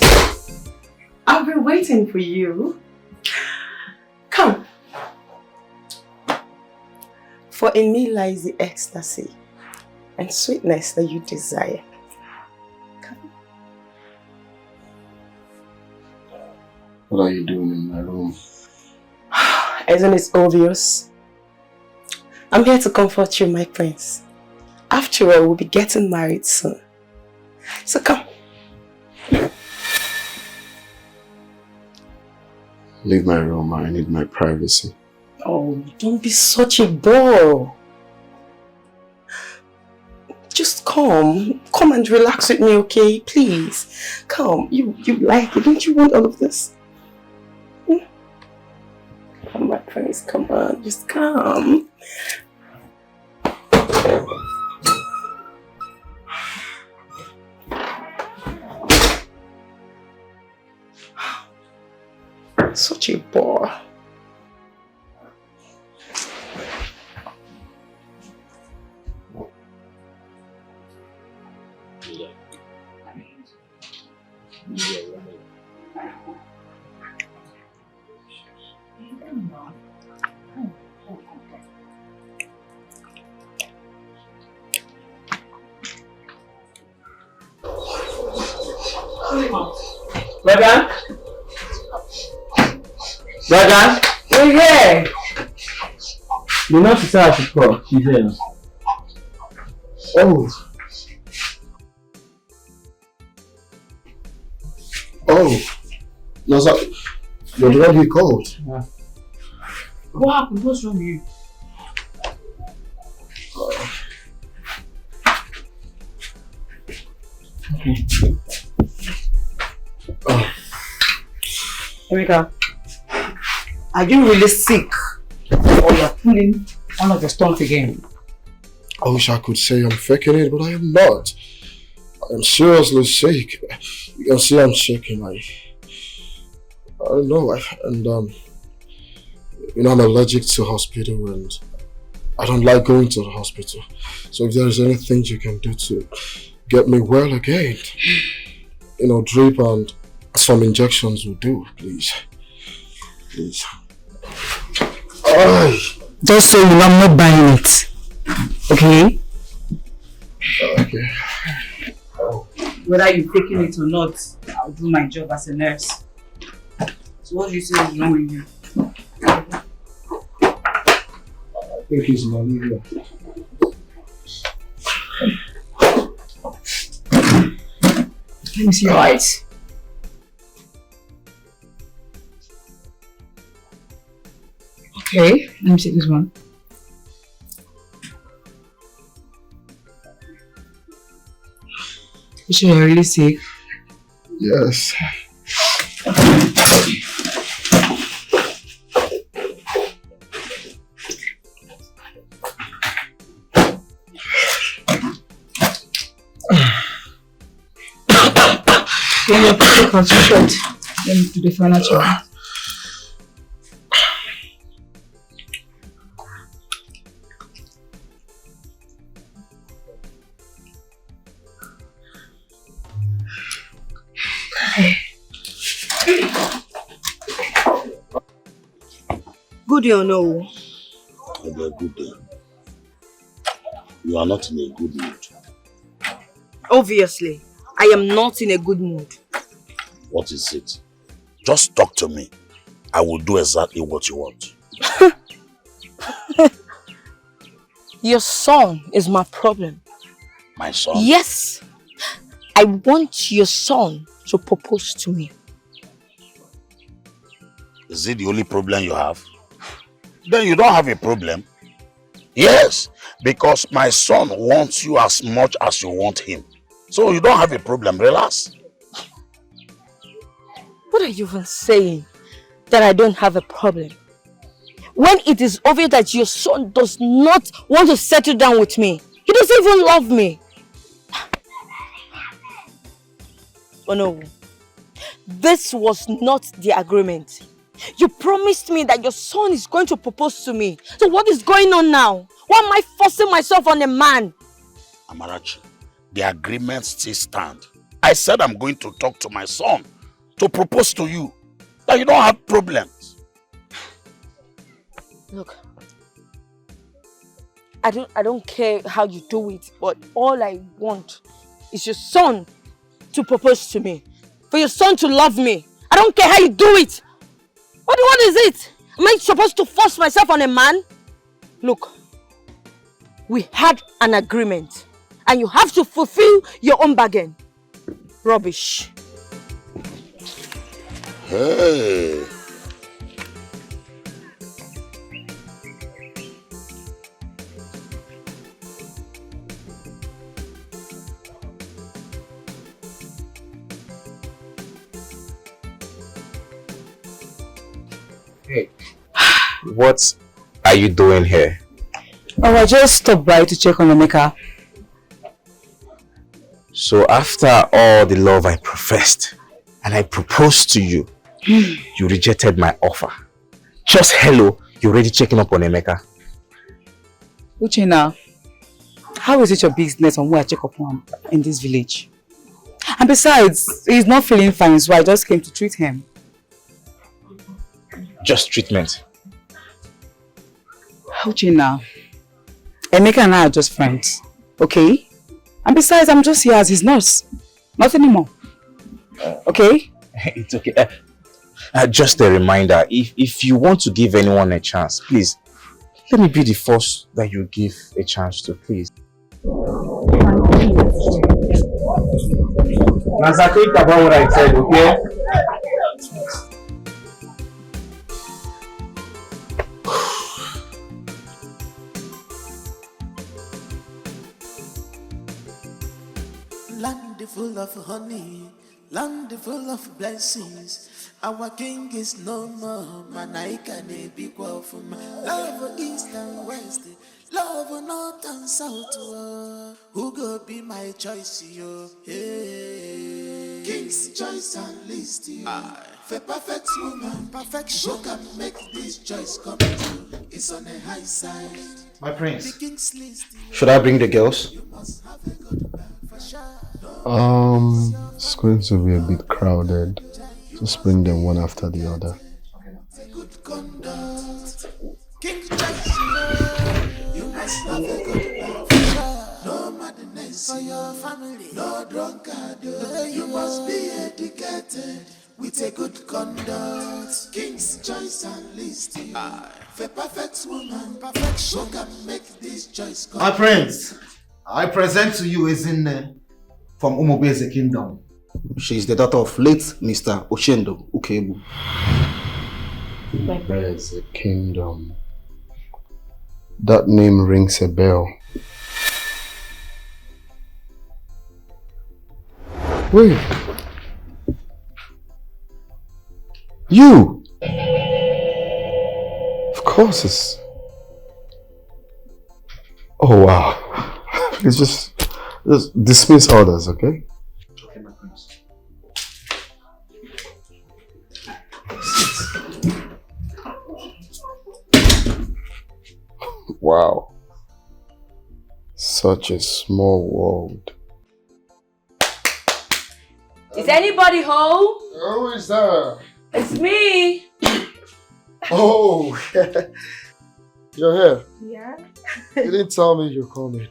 I've been waiting for you. Come. For in me lies the ecstasy and sweetness that you desire. Come. What are you doing in my room? Isn't it obvious? I'm here to comfort you, my prince. After all, we'll be getting married soon. So come. Leave my room, I need my privacy. Oh, Oh, don't be such a bore. Just come and relax with me, okay? Please, come. You like it, don't you want all of this? Come, my friends, come on, just come. Such a bore. Brother? Brother? We're here. You know she said I should call. She's here now. Oh. Oh. No, sir. You're already cold. Yeah. What happened? What's wrong with you? Emeka, are you really sick? Or you're pulling one of your stunts again? I wish I could say I'm faking it, but I am not. I am seriously sick. You can see I'm shaking. I don't know. I'm allergic to hospital and I don't like going to the hospital. So if there is anything you can do to get me well again, drip and some injections will do, please. Please. Just so you know, I'm not buying it. Okay? Okay. Whether you're taking it or not, I'll do my job as a nurse. So what do you say is wrong with you? I think he's malaria. Let me see your eyes. Okay, let me see this one. You sure you're really sick? Yes. Can you take out your shirt? Let me do the final check. Good day or no? A good day. You are not in a good mood. Obviously, I am not in a good mood. What is it? Just talk to me. I will do exactly what you want. Your son is my problem. My son? Yes. I want your son to propose to me. Is it the only problem you have? Then you don't have a problem. Yes, because my son wants you as much as you want him. So you don't have a problem. Relax. What are you even saying? That I don't have a problem? When it is obvious that your son does not want to settle down with me. He doesn't even love me. Oh no. This was not the agreement. You promised me that your son is going to propose to me. So what is going on now? Why am I forcing myself on a man? Amarachi, the agreement still stands. I said I'm going to talk to my son to propose to you. That you don't have problems. Look, I don't care how you do it, but all I want is your son to propose to me. For your son to love me. I don't care how you do it. What is it? Am I supposed to force myself on a man? Look, we had an agreement and you have to fulfill your own bargain. Rubbish. Hey. Hey, what are you doing here? Oh, I just stopped by to check on Emeka. So after all the love I professed and I proposed to you, you rejected my offer. Just hello, you're already checking up on Emeka. Uche now, how is it your business on who I check up on in this village? And besides, he's not feeling fine, so I just came to treat him. Just treatment. Uche now, Emeka and I are just friends, okay? And besides, I'm just here as his nurse. Not anymore. Okay? It's okay. Just a reminder, if you want to give anyone a chance, please, let me be the first that you give a chance to, please. Nasa, think about what I said, okay? Land full of honey, land full of blessings. Our king is no more, man. I can be equal for me. Love east and west, love north and south. Who go be my choice, yo? Hey, king's choice and list, yo. For perfect woman, perfection. Who can make this choice come true? It's on the high side. My prince, should I bring the girls? It's going to be a bit crowded. Just bring them one after the other. You must have a good life. No madness for your family, no drunkard. You must be educated with a good conduct. King's choice and list. For perfect woman, perfection can make this choice come. My prince, I present to you Ezinne from Umobeze Kingdom. She is the daughter of late Mr. Oshendo Ukebu. There's a kingdom. That name rings a bell. Wait. You! Of course it's... Oh wow. Please just dismiss others, okay? Okay, my prince. Wow. Such a small world. Is anybody home? Who is that? It's me. Oh, you're here. Yeah. You didn't tell me you're coming.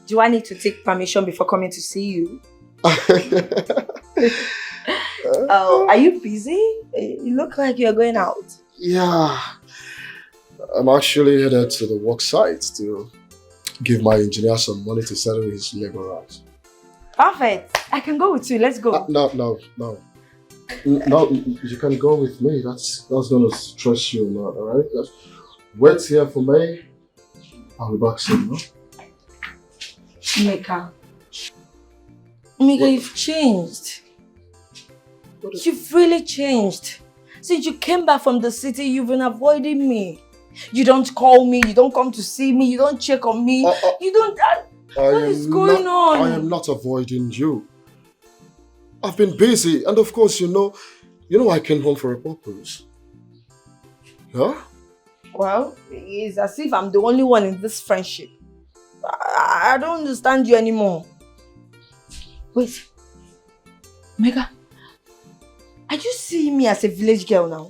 Do I need to take permission before coming to see you? Oh, are you busy? You look like you're going out. Yeah. I'm actually headed to the work site to give my engineer some money to settle his labor rights. Perfect. I can go with you. Let's go. No, you can go with me. That's gonna stress you a lot, alright? Wait here for me. I'll be back soon, no? Mika, you've changed. You've really changed. Since you came back from the city, you've been avoiding me. You don't call me, you don't come to see me, you don't check on me, you don't... What is going on? I am not avoiding you. I've been busy, and of course, you know I came home for a purpose. Huh? Well, it's as if I'm the only one in this friendship. I don't understand you anymore. Wait. Mega, are you seeing me as a village girl now?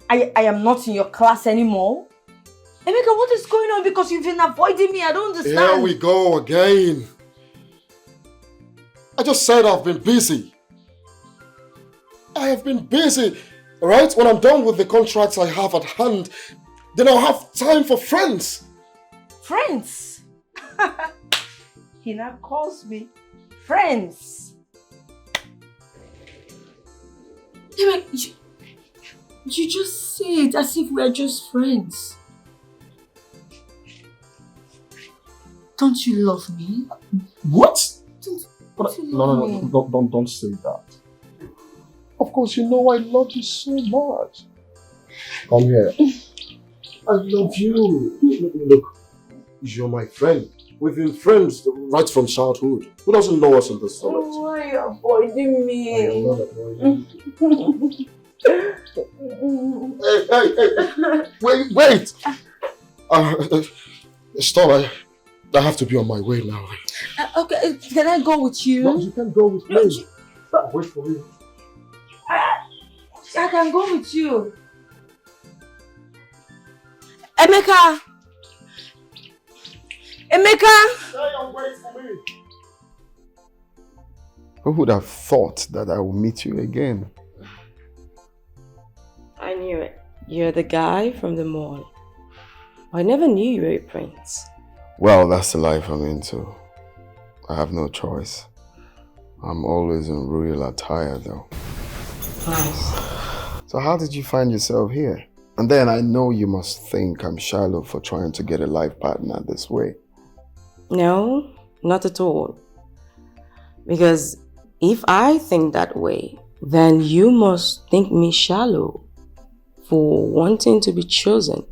I am not in your class anymore. Emeka, what is going on? Because you've been avoiding me. I don't understand. Here we go again. I just said I've been busy. I have been busy. Alright? When I'm done with the contracts I have at hand, then I'll have time for friends. Friends? He now calls me friends. You just say it as if we're just friends. Don't you love me? What? Don't you love me? No, don't say that. Of course, you know I love you so much. Come here. I love you. Look, you're my friend. We've been friends right from childhood. Who doesn't know us in this solid? Why are you avoiding me? I am not avoiding you. Hey. Wait. Stop. I have to be on my way now. Okay, can I go with you? No, you can go with me. Wait for me. I can go with you. Emeka! Wait for me. Who would have thought that I will meet you again? I knew it. You're the guy from the mall. I never knew you were a prince. Well, that's the life I'm into. I have no choice. I'm always in royal attire though. Nice. So how did you find yourself here? And then I know you must think I'm shallow for trying to get a life partner this way. No, not at all. Because if I think that way, then you must think me shallow for wanting to be chosen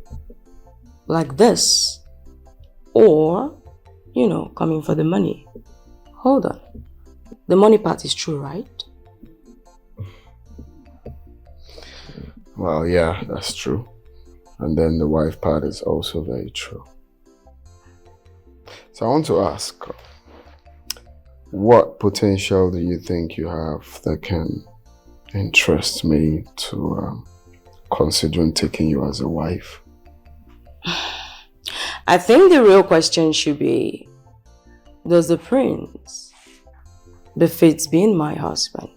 like this. Or, coming for the money. Hold on. The money part is true, right? Well, yeah, that's true. And then the wife part is also very true. So I want to ask, what potential do you think you have that can interest me to considering taking you as a wife? I think the real question should be, does the prince befits being my husband?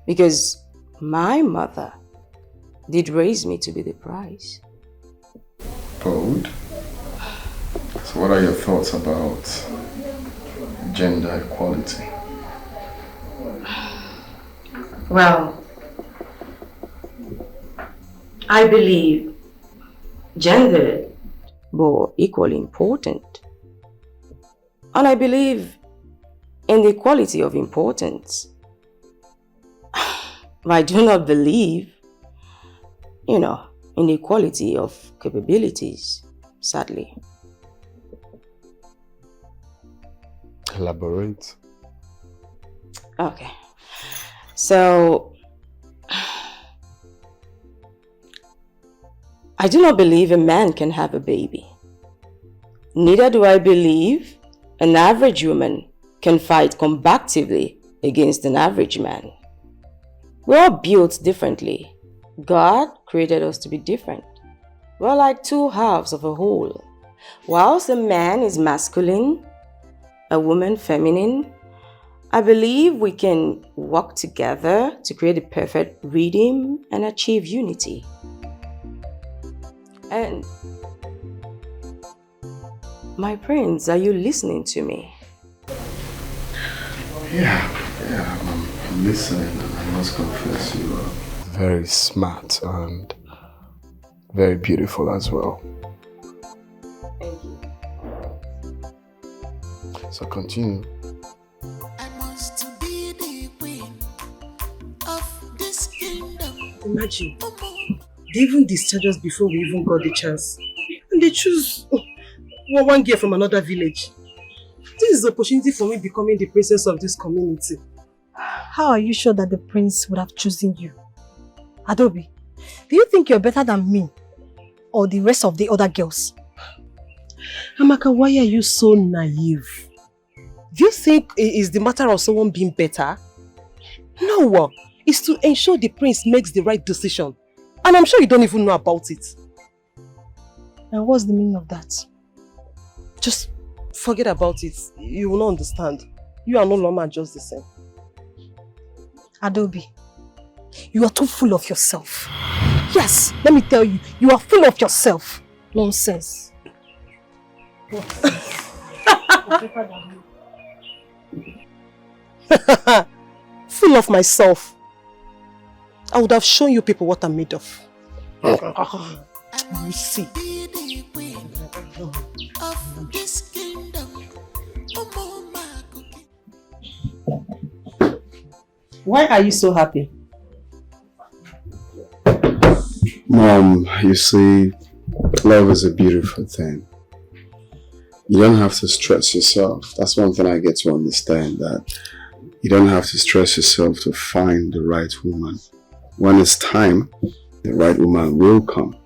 Because my mother did raise me to be the prize. Bold. So what are your thoughts about gender equality? Well, I believe gender but equally important. And I believe in the equality of importance. I do not believe, in the equality of capabilities, sadly. Elaborate. Okay. So, I do not believe a man can have a baby. Neither do I believe an average woman can fight combatively against an average man. We're all built differently. God created us to be different. We're like two halves of a whole. Whilst a man is masculine, a woman feminine, I believe we can work together to create a perfect rhythm and achieve unity. And my prince, are you listening to me? Yeah, I'm listening, and I must confess you are very smart and very beautiful as well. Thank you. So continue. I must be the queen of this kingdom. Imagine, they even discharged us before we even got the chance. And they choose one girl from another village. This is the opportunity for me becoming the princess of this community. How are you sure that the prince would have chosen you? Adobe, do you think you're better than me or the rest of the other girls? Amaka, why are you so naive? Do you think it is the matter of someone being better? No, it's to ensure the prince makes the right decision. And I'm sure you don't even know about it. And what's the meaning of that? Just forget about it. You will not understand. You are no longer just the same. Adobe, you are too full of yourself. Yes, let me tell you, you are full of yourself. Nonsense. Full of myself. I would have shown you people what I'm made of. You see. Of this kingdom. Why are you so happy? Mom, you see, love is a beautiful thing. You don't have to stress yourself. That's one thing I get to understand, that you don't have to stress yourself to find the right woman. When it's time, the right woman will come.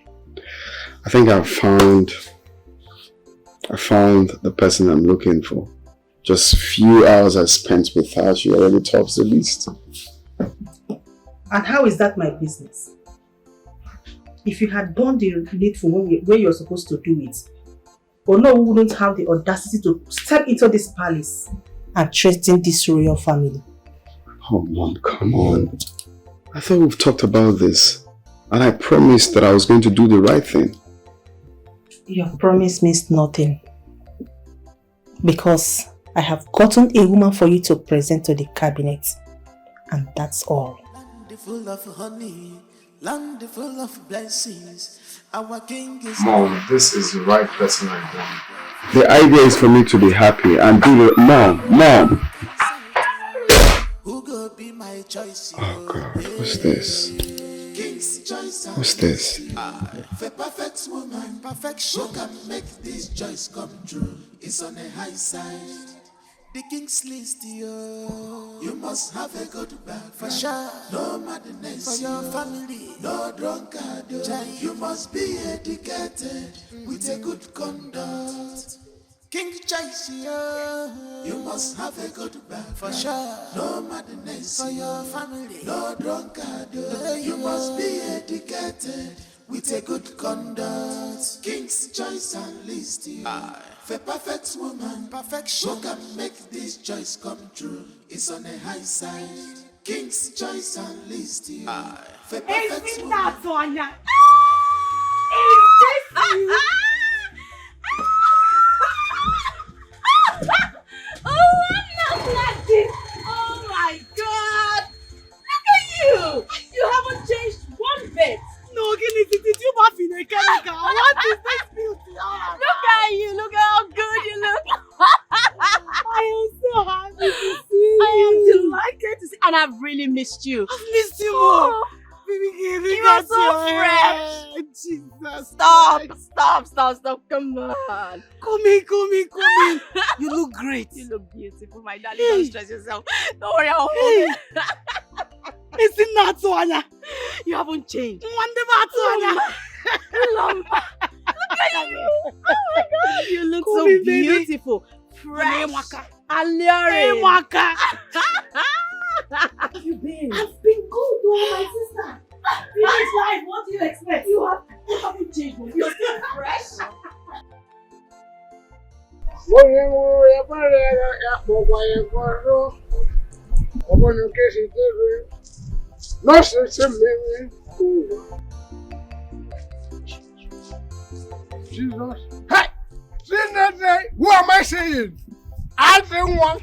I think I found the person I'm looking for. Just few hours I spent with her, she already tops the list. And how is that my business? If you had done the needful when you're supposed to do it, Ono wouldn't have the audacity to step into this palace and threaten this royal family. Oh, Mom, come on. I thought we've talked about this, and I promised that I was going to do the right thing. Your promise means nothing. Because I have gotten a woman for you to present to the cabinet, and that's all. Land full of honey, land full of blessings. Our king is Mom, this is the right person I want. The idea is for me to be happy and do the... Mom! Who go be my choice? Oh God, what's this? King's choice. What's this? For perfect woman, perfection. Who can make this choice come true? It's on a high side. The king's list, yo. You must have a good bag for sure. No madness for your family. No drunkard. You must be educated with a good conduct. King choice, yo. You must have a good bag for sure. No madness for your family. No drunkard. You must be educated with a good conduct. King's choice and list, yo. For perfect woman, perfection. Who can make this choice come true? It's on a high side. King's choice and list, yo. For perfect woman. That, Sonia? Is this you? Oh, I'm not like this. Oh my God. Look at you. You haven't changed one bit. No, did you bath in a chemical? What is this beauty? Look at you. Look at how good you look. I am so happy to see you. I am delighted to see, and I've really missed you. I've missed you more. Baby, you are so fresh. Jesus. Stop. Come on. Come in. You look great. You look beautiful, my darling. Don't stress yourself. Don't worry, I'll hold it. Isn't that Sonia? You haven't changed. Sonia. Look at you. Oh my God. You look so beautiful. Fresh. Alluring. How have you been? I've been good, though, my sister. Village life, what do you expect? You haven't changed, but you're still fresh. Jesus. Hey! Who am I saying? I drink one.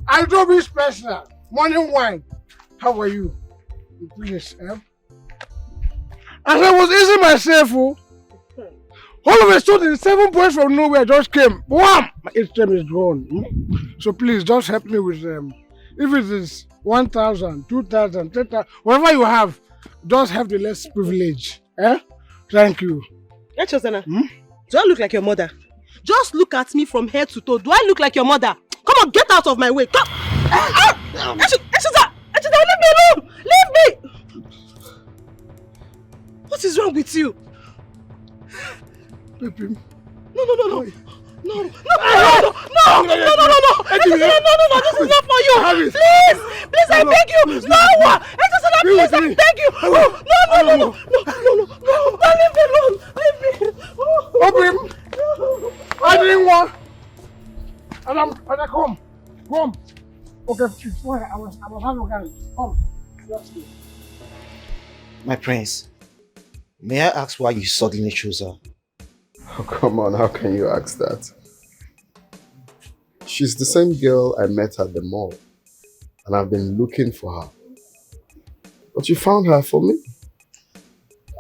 I don't be special. Morning wine. How are you? Please, As I was easing myself, all of a sudden, 7 boys from nowhere just came. Wham! My ATM is gone. So please, just help me with them. If it is 1,000, 2,000, 10,000, whatever you have, just have the less privilege. Thank you. Hey, Chosana, do I look like your mother? Just look at me from head to toe. Do I look like your mother? Come on, get out of my way. Come. Echeza, leave me alone. Leave me. What is wrong with you? Baby. No. No. This is not for you. Please, I beg you. No. Please, I beg you. No. Leave me alone. Leave me. Open. I didn't want. And I come. Okay, it's fine. I was having a guy. Come. Just me. My prince, may I ask why you suddenly chose her? Oh, come on, how can you ask that? She's the same girl I met at the mall, and I've been looking for her. But you found her for me?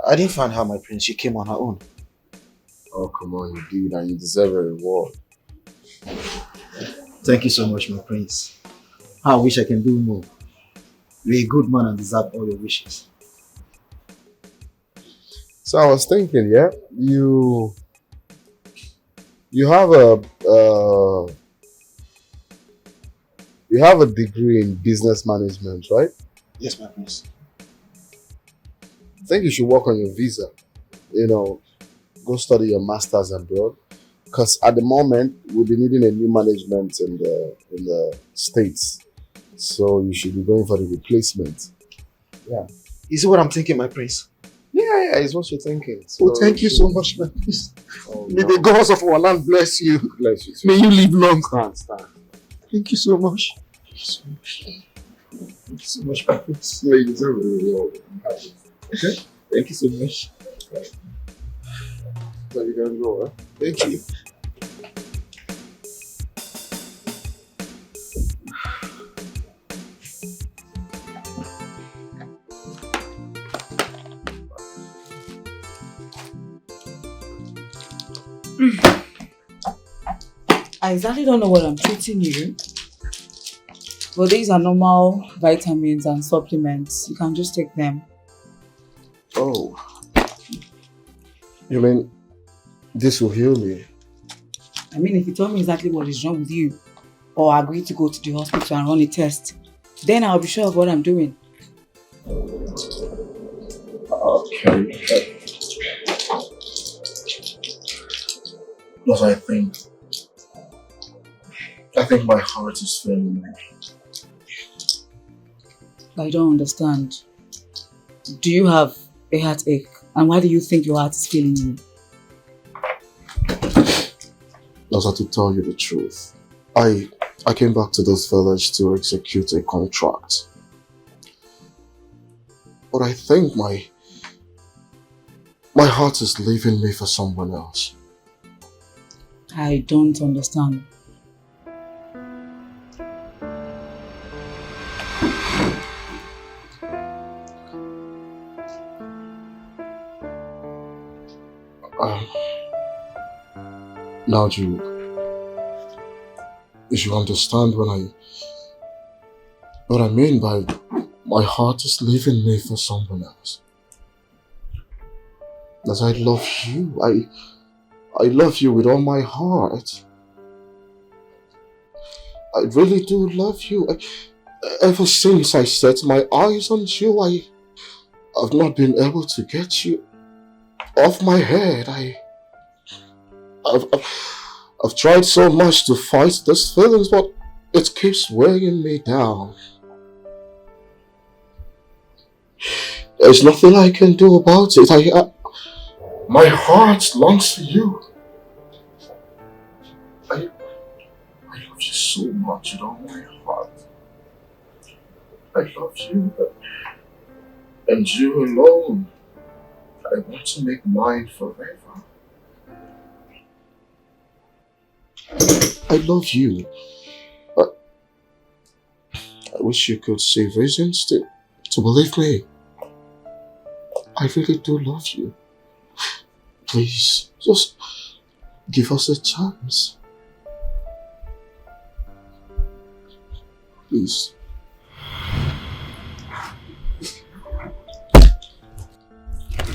I didn't find her, my prince. She came on her own. Oh, come on, you did, and you deserve a reward. Thank you so much, my prince. I wish I can do more. You're a good man and deserve all your wishes. So I was thinking, yeah, you have a degree in business management, right? Yes, my prince. I think you should work on your visa. You know, go study your masters abroad. Because at the moment we'll be needing a new management in the States. So you should be going for the replacement. Yeah. You see what I'm thinking, my prince? Yeah, it's what you're thinking. So Oh, thank you so much, my prince. Oh, May no. the gods of our land bless you. Bless you. May you live long. Stand. Thank you so much. Thank you so much. Thank you so much, my prince. Yeah, you deserve it. I'm happy. Okay? Thank you so much. So you can go, huh? Thank you. I exactly don't know what I'm treating you. But these are normal vitamins and supplements. You can just take them. Oh. You mean this will heal me? I mean, if you tell me exactly what is wrong with you, or agree to go to the hospital and run a test, then I'll be sure of what I'm doing. Okay. But I think my heart is failing me. I don't understand. Do you have a heartache? And why do you think your heart is failing you? Just to tell you the truth, I came back to this village to execute a contract. But I think my heart is leaving me for someone else. I don't understand. Now you understand what I mean by my heart is leaving me for someone else. As I love you, I love you with all my heart. I really do love you. Ever since I set my eyes on you, I've not been able to get you off my head. I've tried so much to fight these feelings, but it keeps weighing me down. There's nothing I can do about it. My heart longs for you. I love you so much with all my heart. I love you, and you alone. I want to make mine forever. I love you. But I wish you could see reasons to believe me. I really do love you. Please, just give us a chance. Please.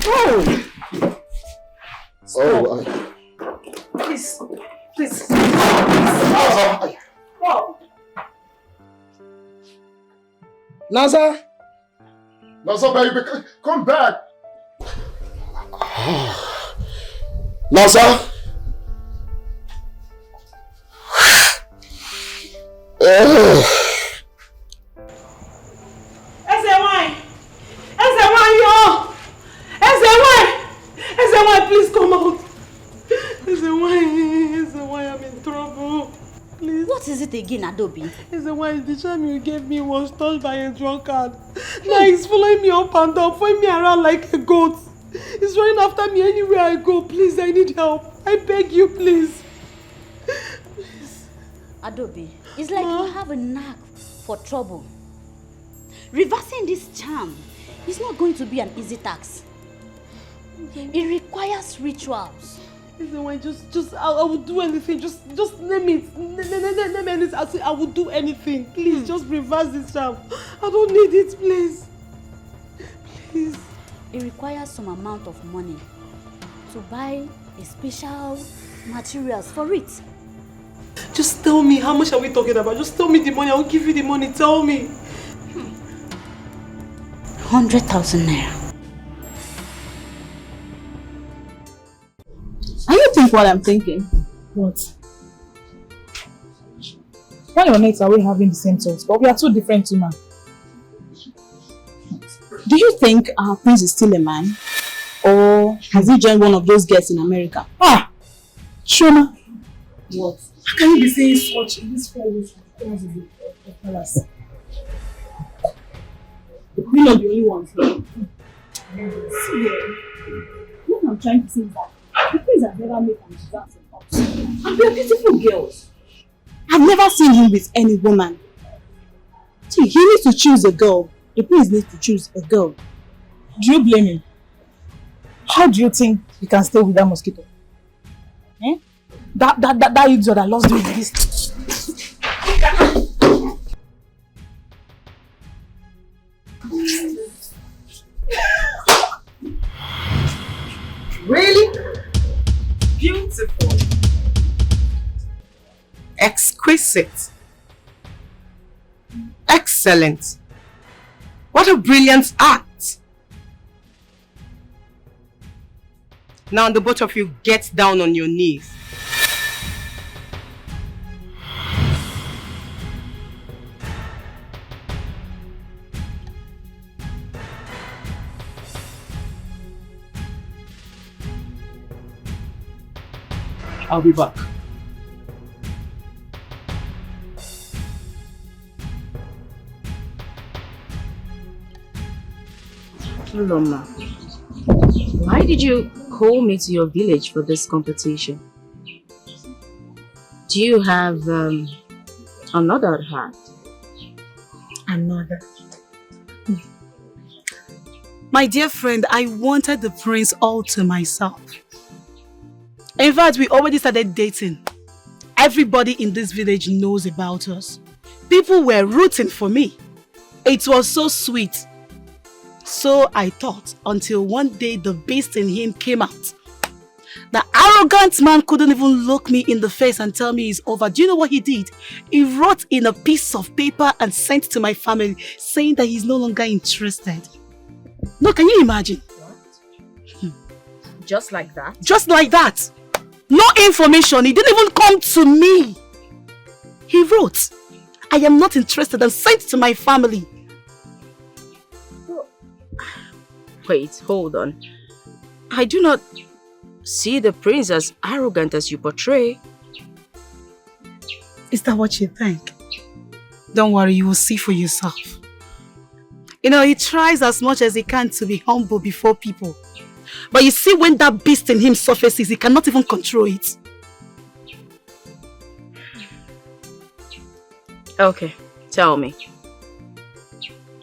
Oh! Oh, Please. Please. Naza, baby, come back. Naza! Please come out. Why I'm in trouble. Please. What is it again, Adobe? Why the charm you gave me was stolen by a drunkard. Now he's following me up and down, following me around like a goat. He's running after me anywhere I go. Please, I need help. I beg you, please. Adobe, it's like you have a knack for trouble. Reversing this charm is not going to be an easy task. It requires rituals. I will do anything. Just name it. Name it. I will do anything. Please, just reverse this charm. I don't need it, please. Please. it requires some amount of money to buy a special materials for it. Just tell me, how much are we talking about? Just tell me the money, I'll give you the money, tell me. 100,000 naira. And you think what I'm thinking? What? Why on earth are we having the same thoughts? But we are two different women. Do you think our prince is still a man? Or has he joined one of those girls in America? Ah! Shona! What? How can you be saying such in this 4 weeks of the palace? We're not the only ones here. See here. What I'm trying to say is that the prince has never made an advance in us. And they're beautiful girls. I've never seen him with any woman. See, he needs to choose a girl. The prince needs to choose a girl. Do you blame him? How do you think you can stay with that mosquito? Eh? That idiot that loves doing this. Really? Beautiful. Exquisite. Excellent. What a brilliant act. Now the both of you get down on your knees. I'll be back. Loma, why did you call me to your village for this competition? Do you have another at heart? Another? My dear friend, I wanted the prince all to myself. In fact, we already started dating. Everybody in this village knows about us. People were rooting for me. It was so sweet. So I thought, until one day the beast in him came out. The arrogant man couldn't even look me in the face and tell me it's over. Do you know what he did? He wrote in a piece of paper and sent to my family saying that he's no longer interested. No, can you imagine? What? Just like that? Just like that. No information. He didn't even come to me. He wrote, I am not interested, and sent to my family. Wait, hold on. I do not see the prince as arrogant as you portray. Is that what you think? Don't worry, you will see for yourself. You know, he tries as much as he can to be humble before people. But you see, when that beast in him surfaces, he cannot even control it. Okay, tell me.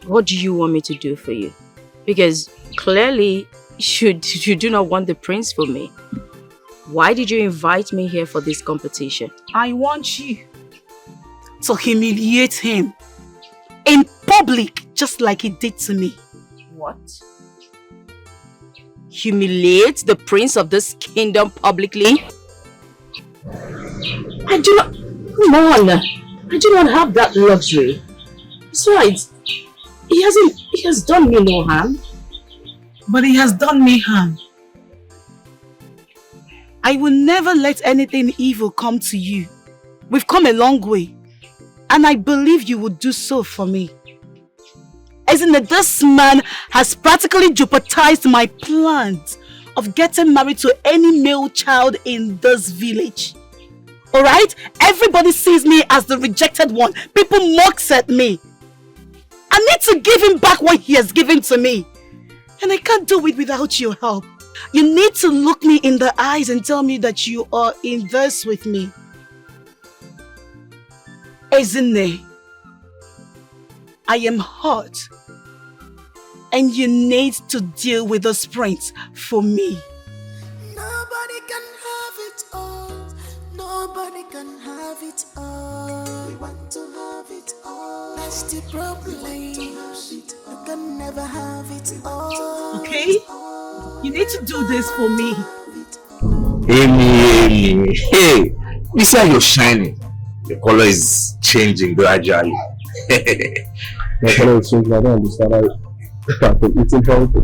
What do you want me to do for you? Because clearly, you do not want the prince for me. Why did you invite me here for this competition? I want you to humiliate him in public, just like he did to me. What? Humiliate the prince of this kingdom publicly? I do not... Come on! I do not have that luxury. Besides, he has done me no harm. But he has done me harm. I will never let anything evil come to you. We've come a long way. And I believe you would do so for me. Isn't it, this man has practically jeopardized my plans of getting married to any male child in this village. Alright? Everybody sees me as the rejected one. People mocks at me. I need to give him back what he has given to me. And I can't do it without your help. You need to look me in the eyes and tell me that you are in this with me. Ezine, I am hurt. And you need to deal with this prince for me. Nobody can have it all. Nobody can have it all. We want to have it all. Let's problems. You can never have it all. Okay? You need to do this for me. Amy, hey, you say you're shining. Your color is changing gradually. My color is changing. I don't understand. Apart from eating healthy.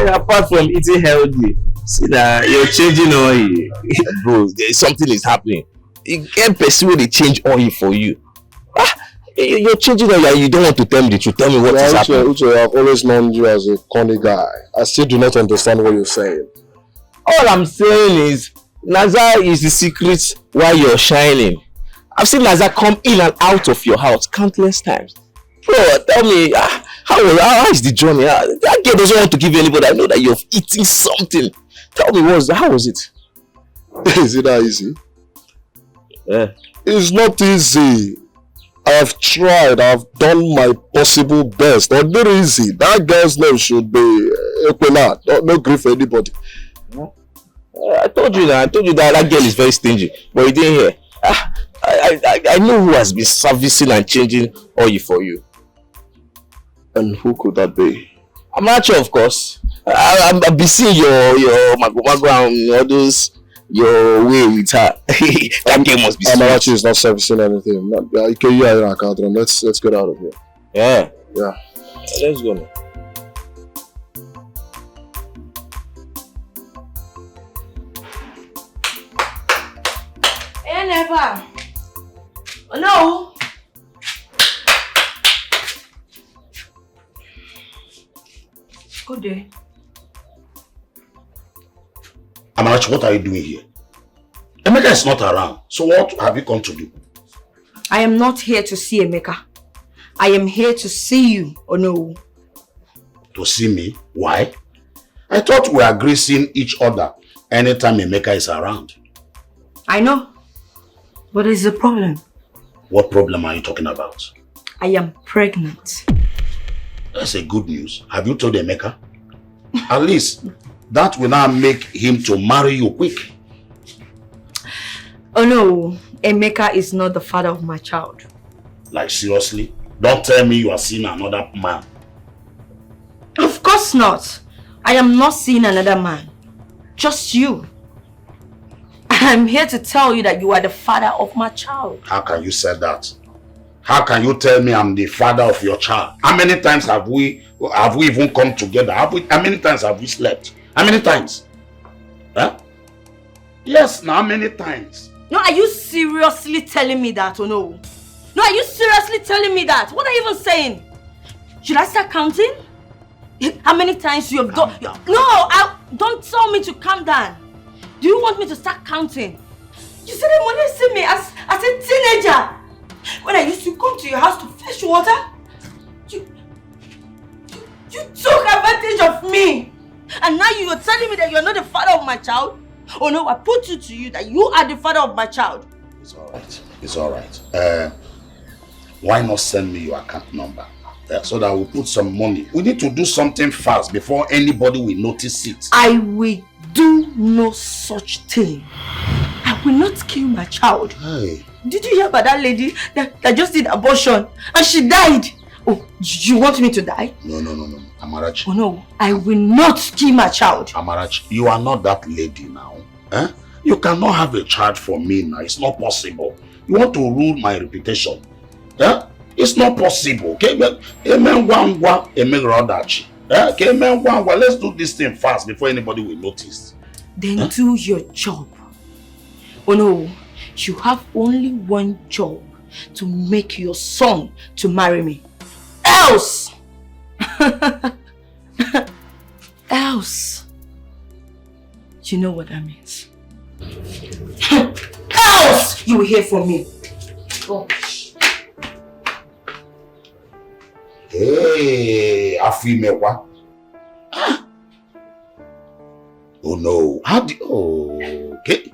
Apart from eating healthy, see that you're changing oil. Bro, something is happening. You can't pursue the change oil for you. You're changing oil and you don't want to tell me the truth. Tell me what is happening. Uche, I've always known you as a corny guy. I still do not understand what you're saying. All I'm saying is, Naza is the secret why you're shining. I've seen Naza come in and out of your house countless times. Bro, tell me, how is the journey? That girl doesn't want to give anybody. I know that you're eating something. Tell me, how was it? Is it that easy? Yeah. It's not easy. I've tried. I've done my possible best. Not very easy. That girl's name should be Equina. No grief for anybody. I told you that that girl is very stingy, but you didn't hear. I know who has been servicing and changing oil for you. And who could that be? I'm not sure, of course. I've been seeing your mago and all those your way with her. That girl must be sweet. Amarachi is not servicing anything. Let's get out of here. Yeah. Let's go now. Hey, never. Oh no. Good day. Amarachi, what are you doing here? Emeka is not around. So what have you come to do? I am not here to see Emeka. I am here to see you, oh no. To see me? Why? I thought we are gracing each other anytime Emeka is around. I know. But there is a problem. What problem are you talking about? I am pregnant. That's a good news. Have you told Emeka? At least that will now make him to marry you quick. Oh no, Emeka is not the father of my child. Like seriously? Don't tell me you are seeing another man. Of course not. I am not seeing another man. Just you. I'm here to tell you that you are the father of my child. How can you say that? How can you tell me I'm the father of your child? How many times have we even come together? How many times have we slept? How many times? Huh? Yes, now how many times? No, are you seriously telling me that or no? No, are you seriously telling me that? What are you even saying? Should I start counting? How many times you have done? No, don't tell me to calm down. Do you want me to start counting? You said that when you see me as a teenager, when I used to come to your house to fetch water, you took advantage of me. And now you are telling me that you are not the father of my child? Oh no, I put it to you that you are the father of my child. It's alright. It's alright. Why not send me your account number? So that we'll put some money. We need to do something fast before anybody will notice it. I will do no such thing. I will not kill my child. Hey. Did you hear about that lady that just did abortion and she died? Oh, you want me to die? No. Amarachi. Oh no, I will not kill my child. Amarachi, you are not that lady now. Eh? You cannot have a child for me now. It's not possible. You want to ruin my reputation. Eh? It's not possible. Okay? Let's do this thing fast before anybody will notice. Then do your job. Oh no, you have only one job, to make your son to marry me. Else! You know what that means. Else! You will hear from me. Oh. Hey, Afimewa. Oh no. Okay.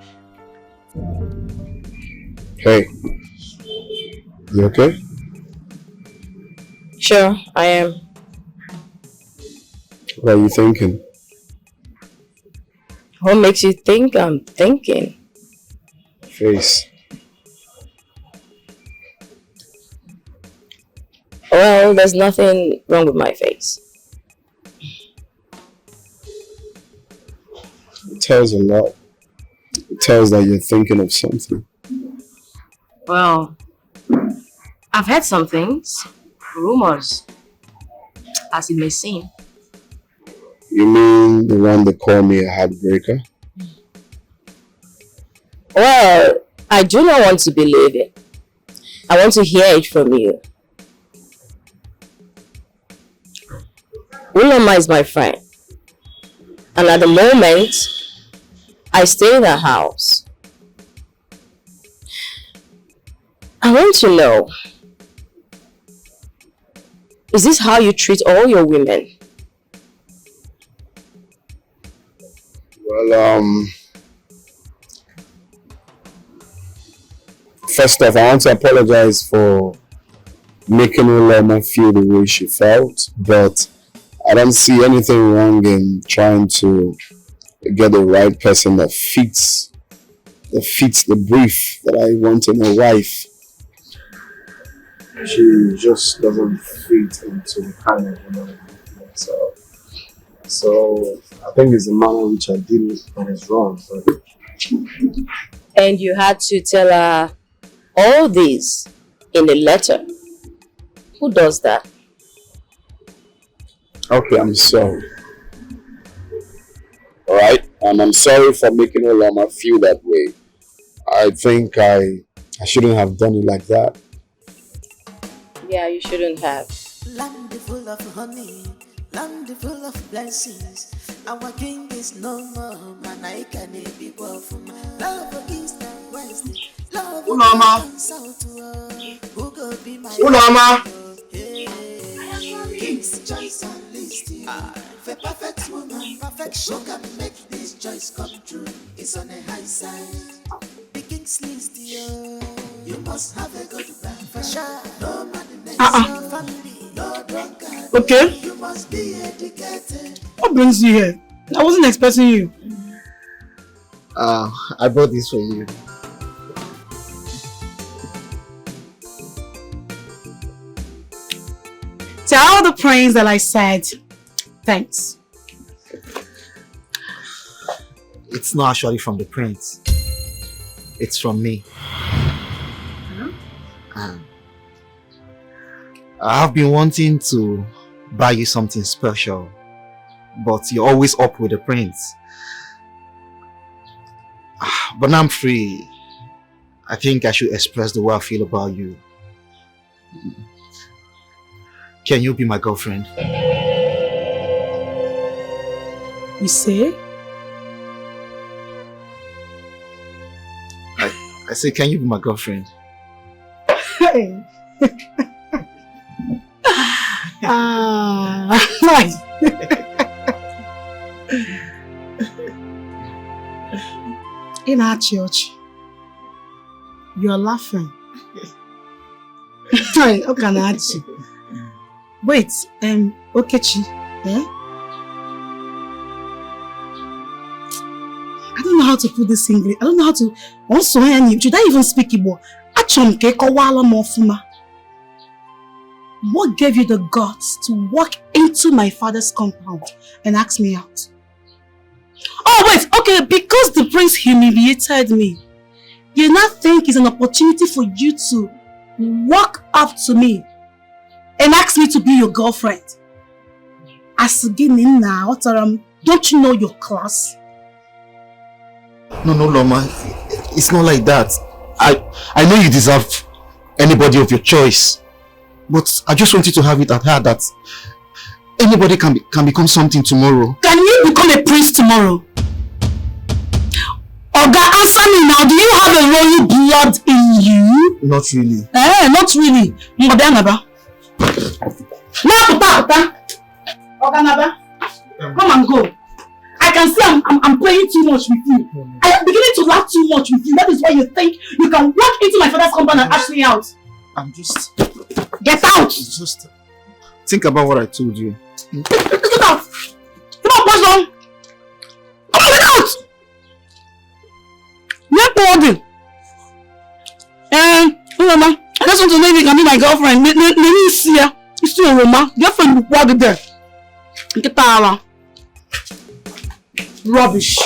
Hey. You okay? Sure, I am. What are you thinking? What makes you think I'm thinking? Face. Well, there's nothing wrong with my face. It tells a lot. It tells that you're thinking of something. Well, I've heard some things, rumors, as it may seem. You mean the one that called me a heartbreaker? Well, I do not want to believe it. I want to hear it from you. Uloma is my friend. And at the moment, I stay in her house. I want to know, is this how you treat all your women? Well, first off, I want to apologize for making Uloma feel the way she felt, but I don't see anything wrong in trying to get the right person that fits the brief that I want in a wife. She just doesn't fit into the kind of woman I'm looking for. So I think it's the manner which I did it that is wrong. But... And you had to tell her all this in a letter. Who does that? Okay, I'm sorry. Alright? And I'm sorry for making Uloma feel that way. I think I shouldn't have done it like that. Yeah, you shouldn't have. Land full of honey, land full of blessings. Our king is no more, man. I can be from love east and west. Love Uloma. south. Who go be my Uloma. King's choice and list. For perfect woman, perfection can make this choice come true. It's on a high side. The king's list, you must have a good man for sure. No madness, no family, no drunkard. Okay. You must be educated. What brings you here? I wasn't expecting you. I bought this for you. Tell the prince that I said thanks. It's not actually from the prince. It's from me. I have been wanting to buy you something special, but you're always up with the prince. But now I'm free. I think I should express the way I feel about you. Can you be my girlfriend? You say? I say, can you be my girlfriend? Hey. Nice. In our church, you're laughing. How can I ask you? Wait, Okechi, eh? I don't know how to put this English. I don't know how to. Also, should I even speak Igbo? What gave you the guts to walk into my father's compound and ask me out? Oh wait, okay, because the prince humiliated me, you now think it's an opportunity for you to walk up to me and ask me to be your girlfriend? As again now, don't you know your class? No, Loma, it's not like that. I know you deserve anybody of your choice, but I just want you to have it at heart that anybody can become something tomorrow. Can you become a prince tomorrow? Oga, answer me now. Do you have a royal blood in you? Not really. Not really. Oga Naba, come and go. I can see I'm playing too much with you. I am beginning to laugh too much with you. That is why you think you can walk into my father's compound and ask me out. I'm just... Get out! Just think about what I told you. Get out! Come on, push on! Come on, get out! Not boarding. Mama, I just want to know if you can be my girlfriend. Let me see her. oroma, get for you plug there. Get out. Rubbish.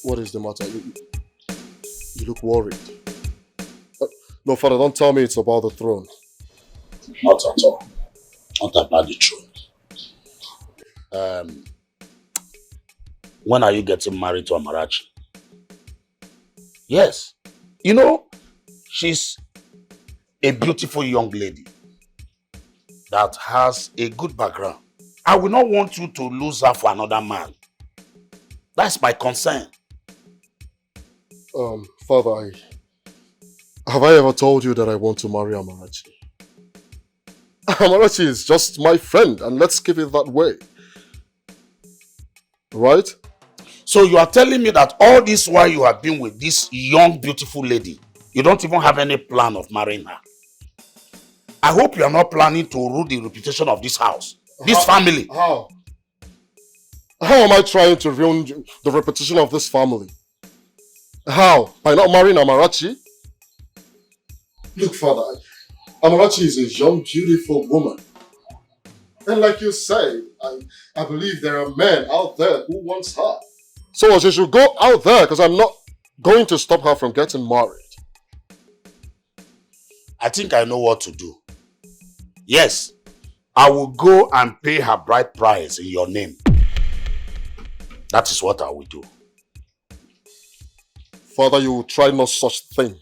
What is the matter? You look worried. No, Father, don't tell me it's about the throne. Not at all. Not about the throne. When are you getting married to Amarachi? Yes. You know, she's a beautiful young lady that has a good background. I will not want you to lose her for another man. That's my concern. Father, have I ever told you that I want to marry Amarachi? Amarachi is just my friend, and let's keep it that way. Right? So you are telling me that all this while you have been with this young, beautiful lady, you don't even have any plan of marrying her? I hope you are not planning to ruin the reputation of this house, this family. How? How am I trying to ruin the reputation of this family? How? By not marrying Amarachi? Look, Father, Amarachi is a young, beautiful woman. And like you say, I believe there are men out there who want her. So she should go out there, because I'm not going to stop her from getting married. I think I know what to do. Yes, I will go and pay her bride price in your name. That is what I will do. Father, you will try no such thing.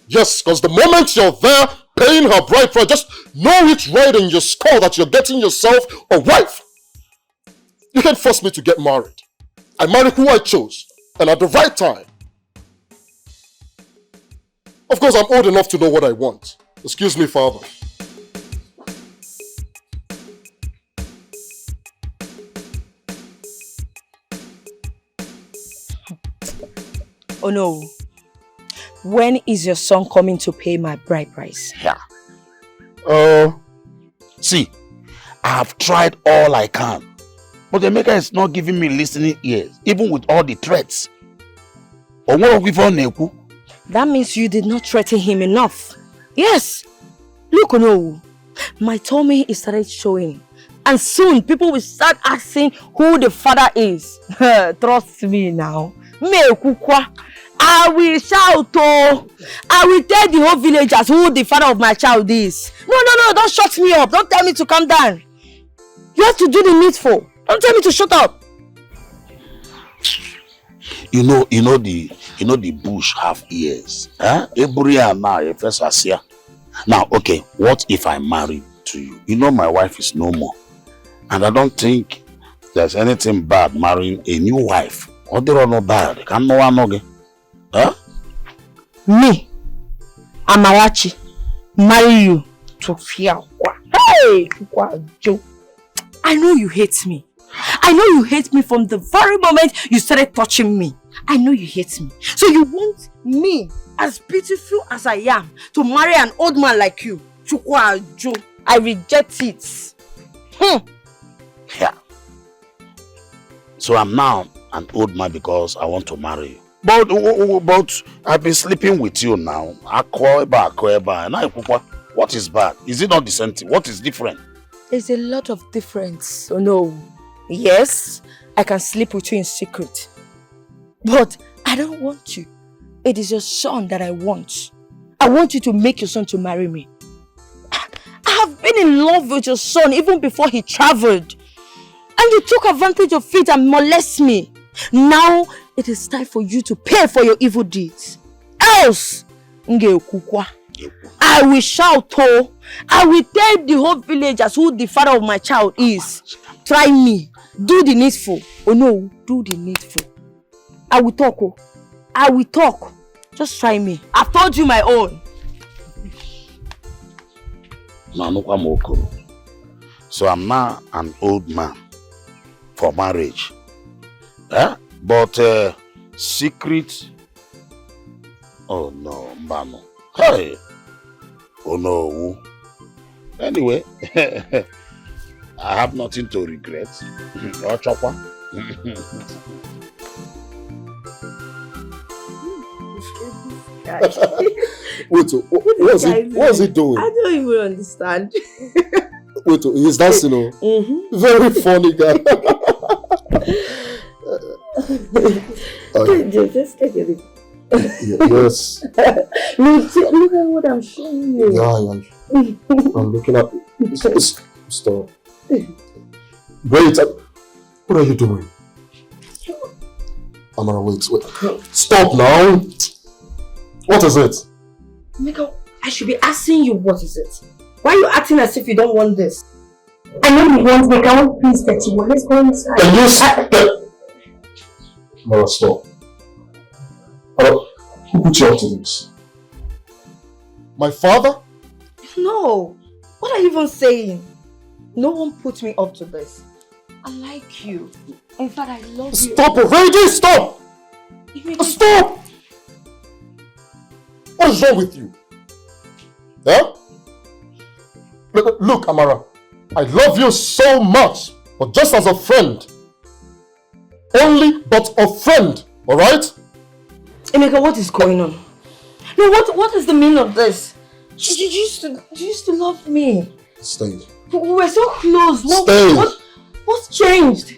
Yes, because the moment you're there paying her bride price, just know it right in your skull that you're getting yourself a wife. You can't force me to get married. I married who I chose, and at the right time. Of course, I'm old enough to know what I want. Excuse me, Father. Oh no. When is your son coming to pay my bride price? Yeah. See, I have tried all I can. But the maker is not giving me listening ears, even with all the threats. That means you did not threaten him enough. Yes. Look, no. My tummy is started showing. And soon people will start asking who the father is. Trust me now. I will shout, oh! I will tell the whole villagers who the father of my child is. No, don't shut me up. Don't tell me to calm down. You have to do the needful. Don't tell me to shut up. You know the bush have ears. Huh? Now, okay, what if I marry to you? You know my wife is no more. And I don't think there's anything bad marrying a new wife. Or there are no bad. Huh? Me, Amarachi, marry you to fear. Hey, I know you hate me. I know you hate me from the very moment you started touching me. I know you hate me. So you want me, as beautiful as I am, to marry an old man like you? I reject it. Yeah. So I'm now an old man because I want to marry you. But I've been sleeping with you now. What is bad? Is it not the same thing? What is different? There's a lot of difference. Oh no. Yes, I can sleep with you in secret. But I don't want you. It is your son that I want. I want you to make your son to marry me. I have been in love with your son even before he traveled. And you took advantage of it and molested me. Now it is time for you to pay for your evil deeds. Else, I will shout, oh, I will tell the whole villagers who the father of my child is. Try me. Do the needful. Oh no, do the needful. I will talk, oh. I will talk. Just try me. I've told you my own. So I'm now an old man for marriage. But secret... Oh no, Mbano. Hey! Oh no. Anyway, I have nothing to regret. Oh, Chopper. Wait, what's he doing? I don't even understand. Wait, he's dancing, Very funny guy. Just take it. Yes. Look at what I'm showing you. Yeah. I'm looking at it. Stop. Wait. What are you doing? Amara, wait. Stop now. What is it? Mika, I should be asking you what is it. Why are you acting as if you don't want this? I know you want me. I want peace that you want. Let's go inside. Can you stop? Amara, stop. Who put you up to this? My father? No. What are you even saying? No one put me up to this. I like you. In fact, I love you. Stop already! Stop! Stop! What is wrong with you? Yeah? Look, Amara. I love you so much, but just as a friend. Only but a friend, alright? Emeka, what is going on? No, what is the meaning of this? You used to love me. Stay. We were so close. Stay. What's changed?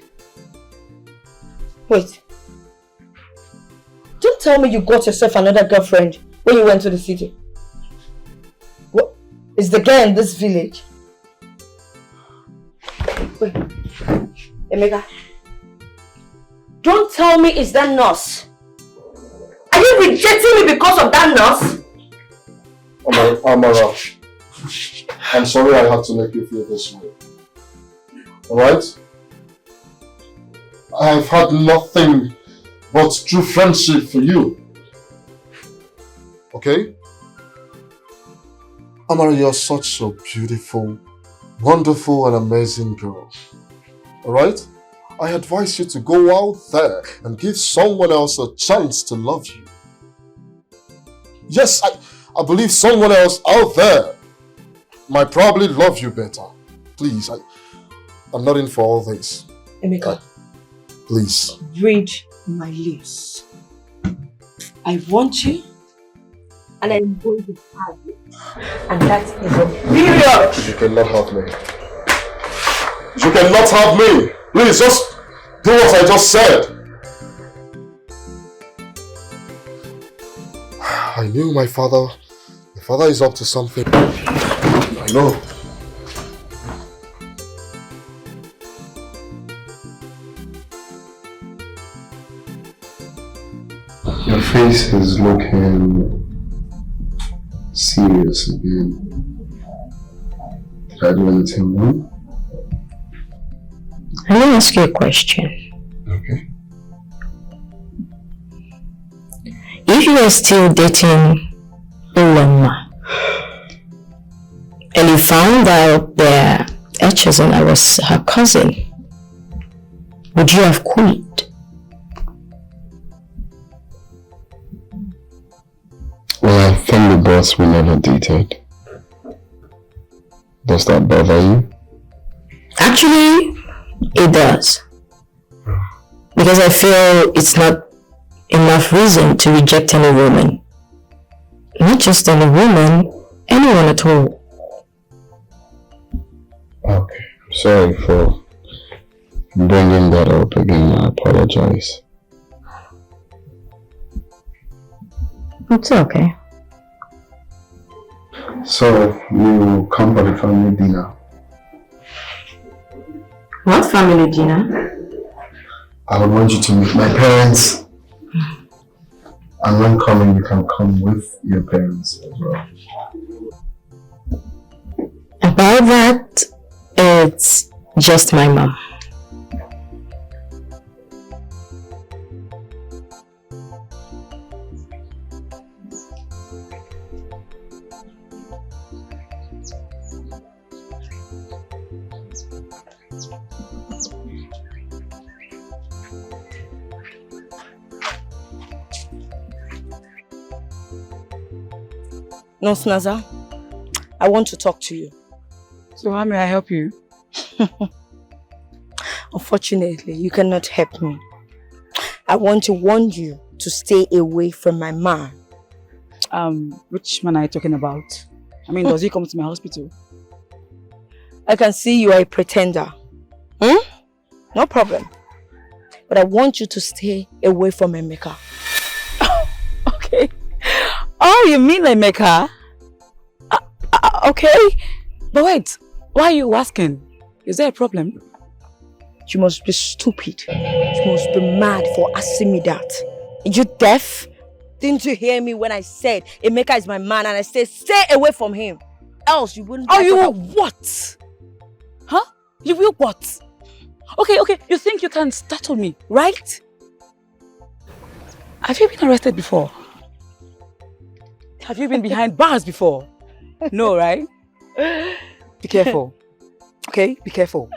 Wait. Don't tell me you got yourself another girlfriend when you went to the city. What? Is the girl in this village? Wait. Emeka. Don't tell me it's that nurse. Are you rejecting me because of that nurse? Amara, I'm sorry I had to make you feel this way. Alright? I've had nothing but true friendship for you. Okay? Amara, you're such a beautiful, wonderful and amazing girl. Alright? I advise you to go out there and give someone else a chance to love you. Yes, I believe someone else out there might probably love you better. Please, I'm not in for all this. Emeka, please. Read my lips. I want you, and I'm going to have you. And that is a period. You cannot have me. You cannot have me. Please, just do what I just said. I knew my father is up to something. I know. Your face is looking serious again. Did I do anything wrong? Let me ask you a question. Okay. If you are still dating Uloma and you found out that Echezona was her cousin, would you have quit? Well, I think the boss we never dated. Does that bother you? Actually, it does. Because I feel it's not enough reason to reject any woman. Not just any woman, anyone at all. Okay, I'm sorry for bringing that up again. I apologize. It's okay. So, you come for the family dinner? What family dinner? I would want you to meet my parents. And when coming, you can come with your parents as well. About that, it's just my mom. Nurse Naza, I want to talk to you. So how may I help you? Unfortunately, you cannot help me. I want to warn you to stay away from my man. Which man are you talking about? I mean, does he come to my hospital? I can see you are a pretender. No problem. But I want you to stay away from Emeka. Okay. Oh, you mean Emeka? Okay. But wait, why are you asking? Is there a problem? You must be stupid. You must be mad for asking me that. Are you deaf? Didn't you hear me when I said Emeka is my man and I said stay away from him? Else you wouldn't. Oh, you will what? Huh? You will what? Okay, you think you can startle me, right? Have you been arrested before? Have you been behind bars before? No, right? Be careful. Okay, be careful.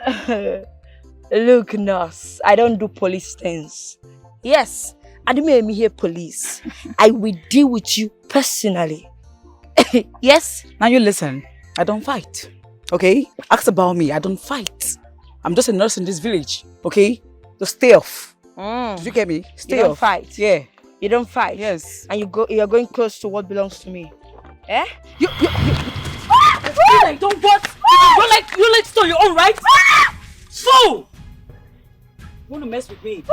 Look, nurse, I don't do police things. Yes, I didn't make me here police. I will deal with you personally. Yes? Now you listen. I don't fight. Okay? Ask about me. I don't fight. I'm just a nurse in this village. Okay? Just stay off. Did you get me? Stay You don't off. fight? Yeah. You don't fight? Yes. And you're going close to what belongs to me. Eh? You like don't what? You like to your own right? Fool! You want to mess with me?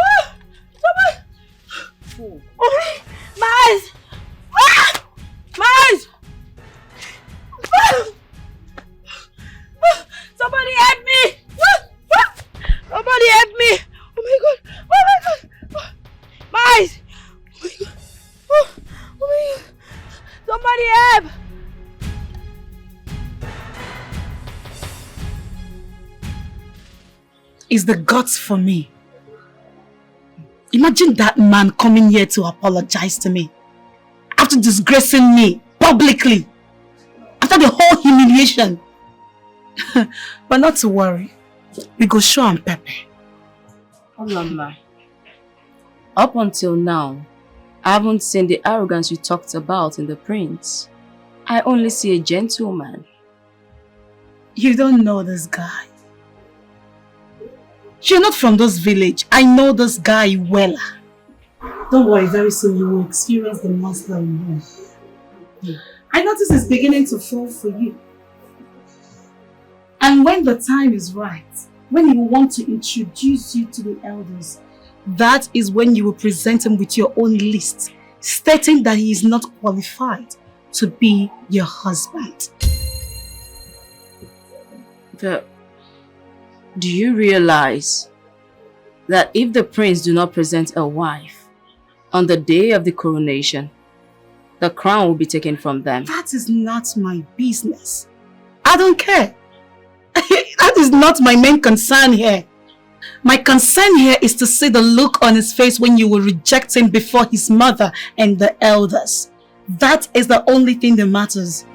Fool. Oh, my eyes! My eyes! Somebody help me! Somebody help me! Oh my god! Oh my god! My eyes! Oh my god! Oh my god! Somebody help! Is the guts for me. Imagine that man coming here to apologize to me after disgracing me publicly, after the whole humiliation. But not to worry, we go show him pepper. Mama, up until now, I haven't seen the arrogance you talked about in the prince. I only see a gentleman. You don't know this guy. You're not from this village. I know this guy well. Don't worry, very soon you will experience the monster in him. I notice it's beginning to fall for you. And when the time is right, when you want to introduce you to the elders, that is when you will present him with your own list, stating that he is not qualified to be your husband. But do you realize that if the prince do not present a wife on the day of the coronation, the crown will be taken from them? That is not my business. I don't care. That is not my main concern here. My concern here is to see the look on his face when you will reject him before his mother and the elders. That is the only thing that matters.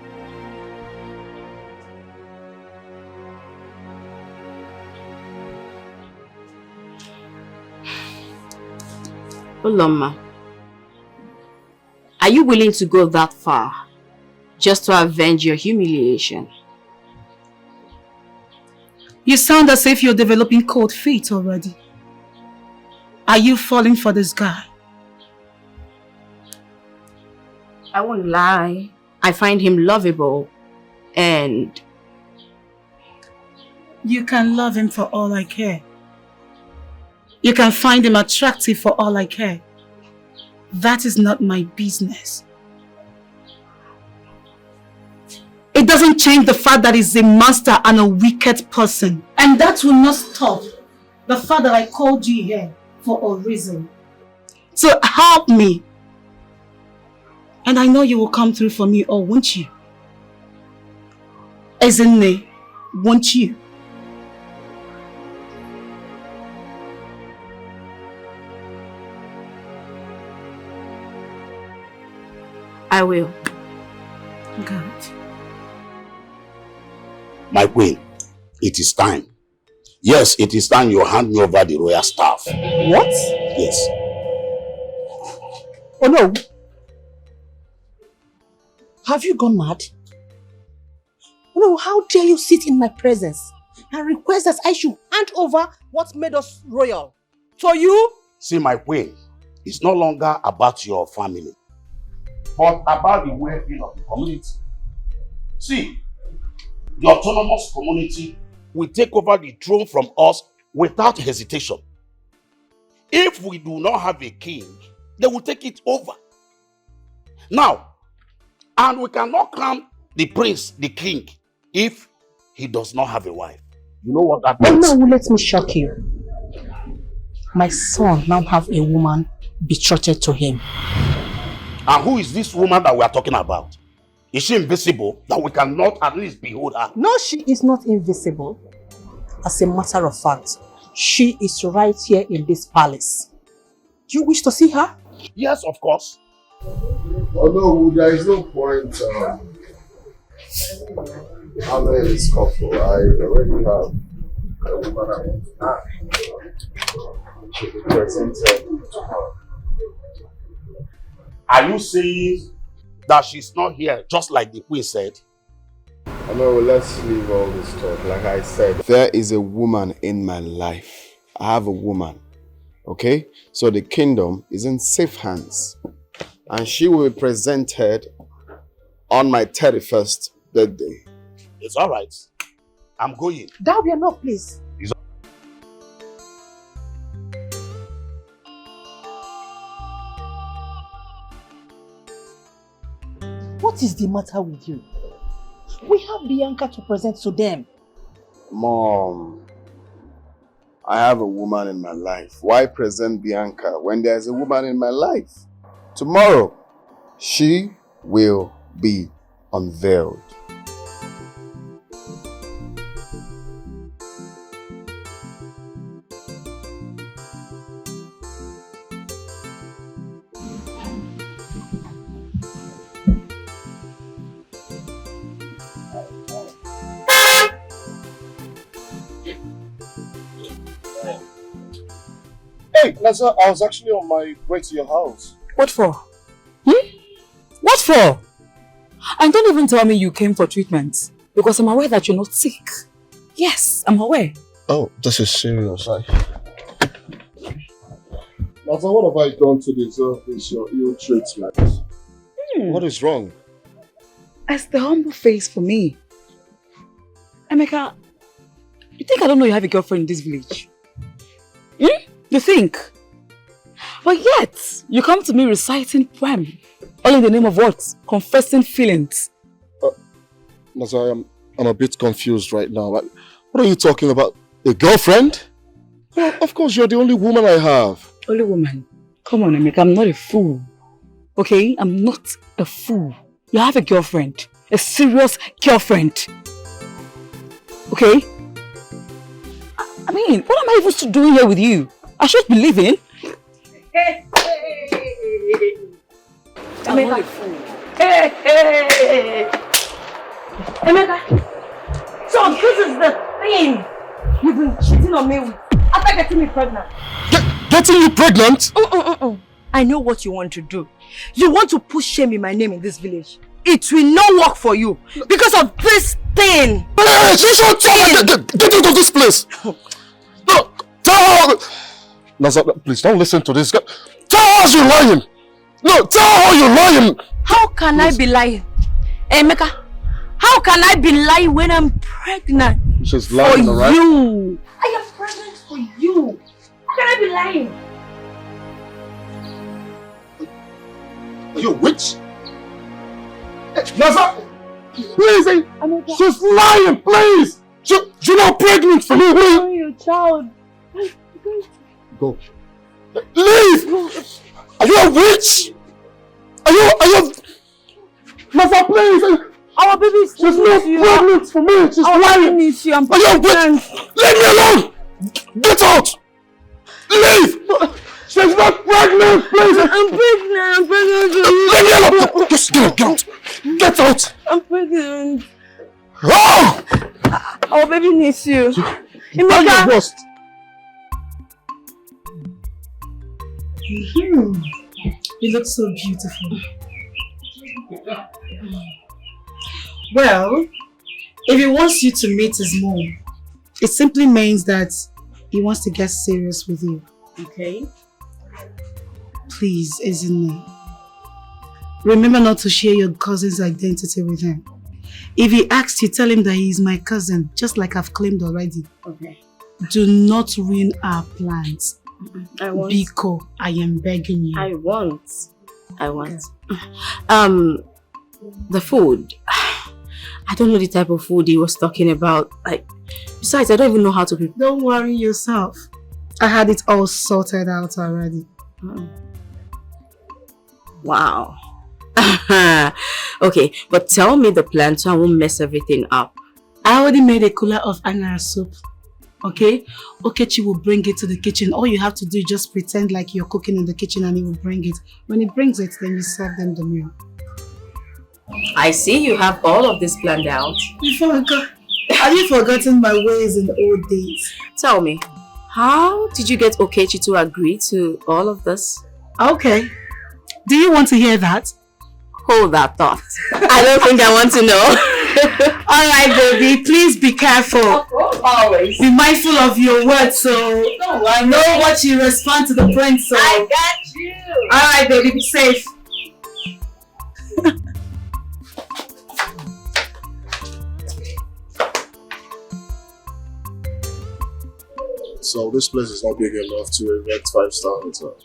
Uloma, are you willing to go that far just to avenge your humiliation? You sound as if you're developing cold feet already. Are you falling for this guy? I won't lie. I find him lovable and... You can love him for all I care. You can find him attractive for all I care. That is not my business. It doesn't change the fact that he's a monster and a wicked person. And that will not stop the fact that I called you here for a reason. So help me. And I know you will come through for me, or won't you? Ezinne, won't you? I will. Good. My queen, it is time. Yes, it is time you hand me over the royal staff. What? Yes. Oh no. Have you gone mad? No, how dare you sit in my presence and request that I should hand over what made us royal to you? See, my queen, it's no longer about your family, but about the well-being of the community. See, the autonomous community will take over the throne from us without hesitation. If we do not have a king, they will take it over. Now, and we cannot crown the prince the king if he does not have a wife. You know what that means? Oh no, let me shock you. My son now have a woman betrothed to him. And who is this woman that we are talking about? Is she invisible that we cannot at least behold her? No, she is not invisible. As a matter of fact, she is right here in this palace. Do you wish to see her? Yes, of course. Oh no, there is no point having this couple. I already have a woman I want to have. She will be presented to her. Are you saying that she's not here just like the queen said? Oh no, let's leave all this talk. Like I said, there is a woman in my life. I have a woman. Okay? So the kingdom is in safe hands. And she will be presented on my 31st birthday. It's alright. I'm going. That will be enough, please. What is the matter with you? We have Bianca to present to them. Mom, I have a woman in my life. Why present Bianca when there's a woman in my life? Tomorrow, she will be unveiled. Hey, Naza, I was actually on my way to your house. What for? What for? And don't even tell me you came for treatment. Because I'm aware that you're not sick. Yes, I'm aware. Oh, this is serious. Naza, what have I done to deserve this, your ill treatment? What is wrong? As the humble face for me. Emeka, you think I don't know you have a girlfriend in this village? You think? But yet, you come to me reciting poem. All in the name of what? Confessing feelings. Naza, I'm a bit confused right now. What are you talking about? A girlfriend? Well, of course, you're the only woman I have. Only woman? Come on, Emeka, I'm not a fool. Okay? I'm not a fool. You have a girlfriend. A serious girlfriend. Okay? I mean, what am I even still doing here with you? I should be leaving. Hey, hey. Emeka. Hey, hey. Emeka. So this is the thing you've been cheating on me with after getting me pregnant. Getting you pregnant? I know what you want to do. You want to put shame in my name in this village. It will not work for you because of this thing. Hey, get out of this place. No, tell her. Naza, please don't listen to this guy. Tell her you're lying. No, tell her you're lying. How can I be lying? Emeka, how can I be lying when I'm pregnant? She's lying, for right? you. I am pregnant for you. How can I be lying? Are you a witch? Naza, please, she's lying, please. You're not pregnant for me. I'm your child. Go. Leave! Are you a witch? Are you... Naza, please! Our baby is she's not pregnant for me! She's lying! Needs you. I'm are you a witch? Leave me alone! Get out! Leave! She's not pregnant, please! I'm pregnant! I'm pregnant! Leave me alone! Just get out! Get out! I'm pregnant! Oh! Our baby needs you! Emeka! Worst. You look so beautiful. Well, if he wants you to meet his mom, it simply means that he wants to get serious with you. Okay? Please, Ezinne. Remember not to share your cousin's identity with him. If he asks you, tell him that he is my cousin, just like I've claimed already. Okay. Do not ruin our plans. I won't. Biko, I am begging you. I won't. The food. I don't know the type of food he was talking about. Besides, I don't even know how to prepare. Don't worry yourself. I had it all sorted out already. Wow. Okay, but tell me the plan so I won't mess everything up. I already made a cooler of anara soup. Okay? Okechi will bring it to the kitchen. All you have to do is just pretend like you're cooking in the kitchen and he will bring it. When he brings it, then you serve them the meal. I see you have all of this planned out. Have you forgotten my ways in the old days? Tell me, how did you get Okechi to agree to all of this? Okay. Do you want to hear that? Hold that thought. I don't think I want to know. Alright, baby, please be careful. Always. Be mindful of your words, so I know what you respond to the prince. So. I got you. Alright, baby, be safe. So this place is not big enough to erect 5-star hotel.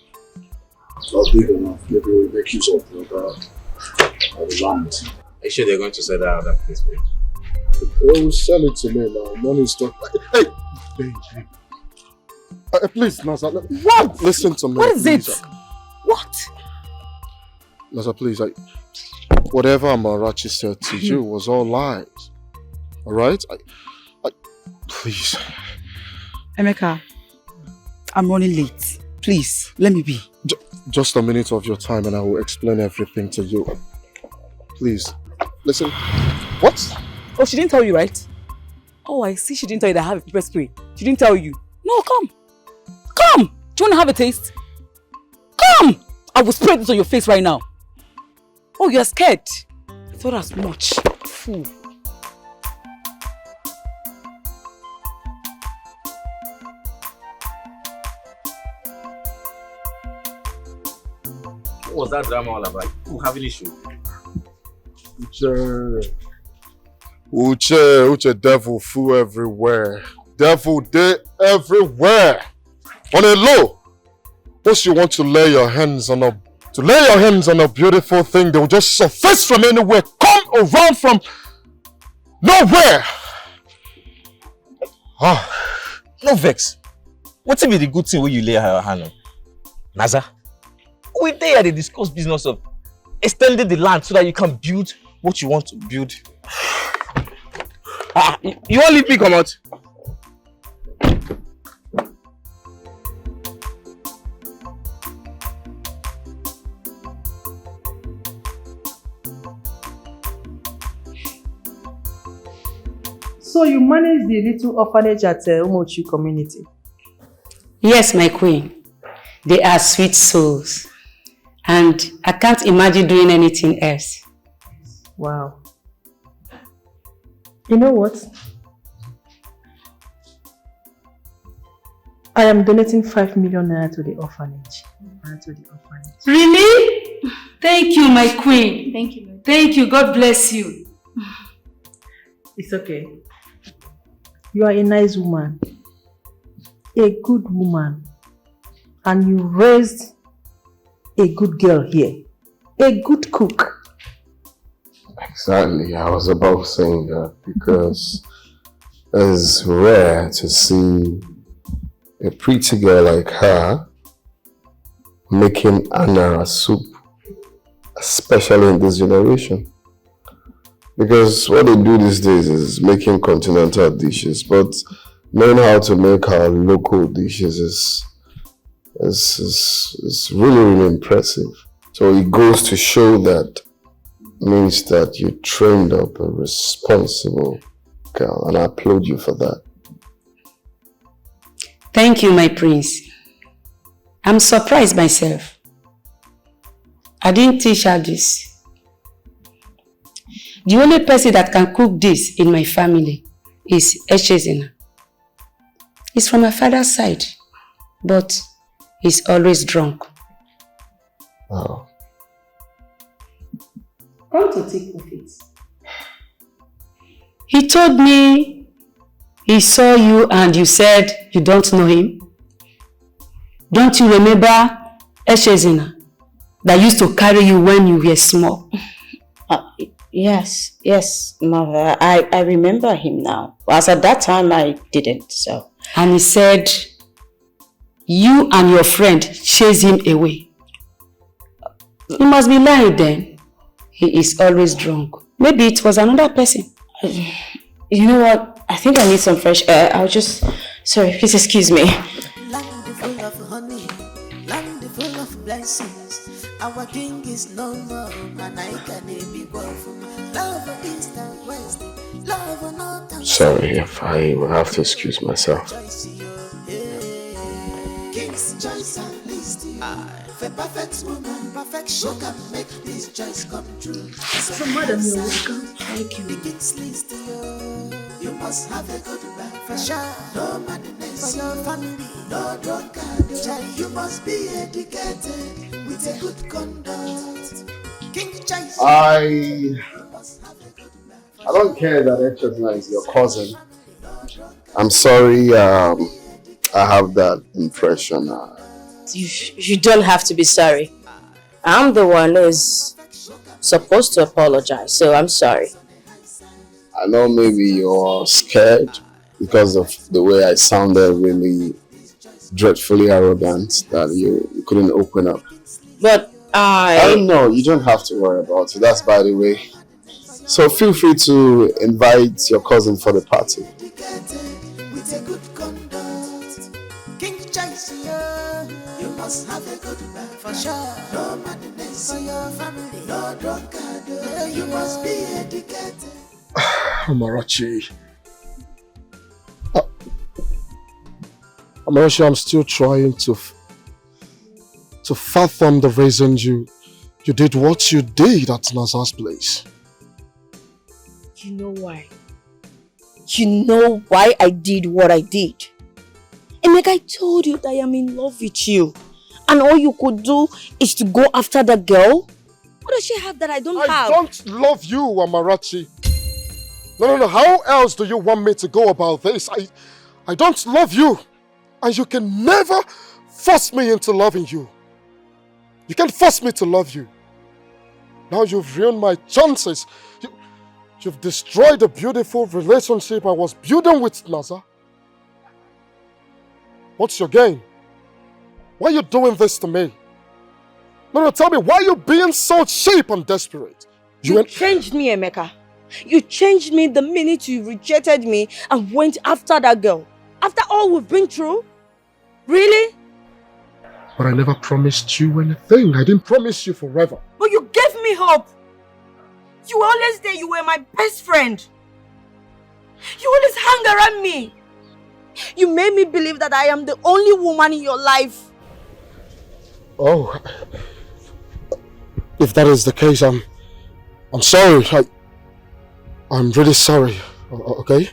Not big enough. Maybe we'll make use of the land. Are you sure they're going to sell that other place for you? They will sell it to me now. Money is stuck. Hey! Please, Nasa. What? Listen to me. What is please. it? What? Nasa, please. Whatever Amarachi said to you was all lies. Alright? Please. Emeka, I'm running late. Please, let me be. Just a minute of your time and I will explain everything to you. Please. Listen. What? Oh, she didn't tell you, right? Oh, I see she didn't tell you that I have a pepper spray. She didn't tell you. No, come. Come! Do you want to have a taste? Come! I will spray this on your face right now. Oh, you're scared? I thought as much. Fool. What was that drama all about? You have an issue? Uche, devil fool everywhere. Devil day everywhere. On a low, once you want to lay your hands on a beautiful thing, they will just surface from anywhere, come around from nowhere. No vex. What's be the good thing when you lay your hand on? Naza? We there they discuss business of extending the land so that you can build what you want to build. You want leave me come out? So you manage the little orphanage at Umochi community? Yes, my queen. They are sweet souls. And I can't imagine doing anything else. Wow. You know what? I am donating 5 million naira to the orphanage. Really? Thank you, my queen. Thank you. Thank you. God bless you. It's okay. You are a nice woman. A good woman. And you raised a good girl here. A good cook. Exactly, I was about saying that because it's rare to see a pretty girl like her making anara soup, especially in this generation. Because what they do these days is making continental dishes, but knowing how to make our local dishes is really, really impressive. So it goes to show that means that you trained up a responsible girl, and I applaud you for that. Thank you, my prince. I'm surprised myself. I didn't teach her this. The only person that can cook this in my family is Echezina. He's from my father's side, but he's always drunk. Oh. Come to think of it. He told me he saw you and you said you don't know him. Don't you remember Echezina that used to carry you when you were small? Yes, mother. I remember him now. As at that time, I didn't, so. And he said you and your friend chased him away. You must be lying then. He is always drunk. Maybe it was another person. You know what? I think I need some fresh air. Sorry, please excuse me. Land full of honey, land full of blessings. Our king is no more, and I can be both. Love east and west, love north and Sorry if I will have to excuse myself. king's choice and list. For perfect woman, perfection can make this choice come true. So madam, you're welcome. Thank you. The king's list, you must have a good man for sure. No madness for your family, no drunkard. You must be educated with a good conduct. King choice. I don't care that Echezina is your cousin. I'm sorry, I have that impression. You don't have to be sorry. I'm the one who's supposed to apologize, so I'm sorry. I know maybe you're scared because of the way I sounded really dreadfully arrogant that you couldn't open up. But I don't know, you don't have to worry about it. That's by the way. So feel free to invite your cousin for the party. With a good conduct. King choice, you must have a good man for sure. No madness for your family, no drunkard. You must be educated. Amarachi. Amarachi, I'm still trying to fathom the reason you did what you did at Naza's place. You know why? You know why I did what I did? And like I told you that I am in love with you. And all you could do is to go after the girl? What does she have that I don't have? I don't love you, Amarachi. No. How else do you want me to go about this? I don't love you. And you can never force me into loving you. You can't force me to love you. Now you've ruined my chances. You've destroyed the beautiful relationship I was building with Naza. What's your game? Why are you doing this to me? No, tell me, why are you being so cheap and desperate? You changed me, Emeka. You changed me the minute you rejected me and went after that girl. After all we've been through? Really? But I never promised you anything. I didn't promise you forever. But you gave me hope. You were always there. You were my best friend. You always hung around me. You made me believe that I am the only woman in your life. Oh, if that is the case, I'm sorry. I'm really sorry. Okay?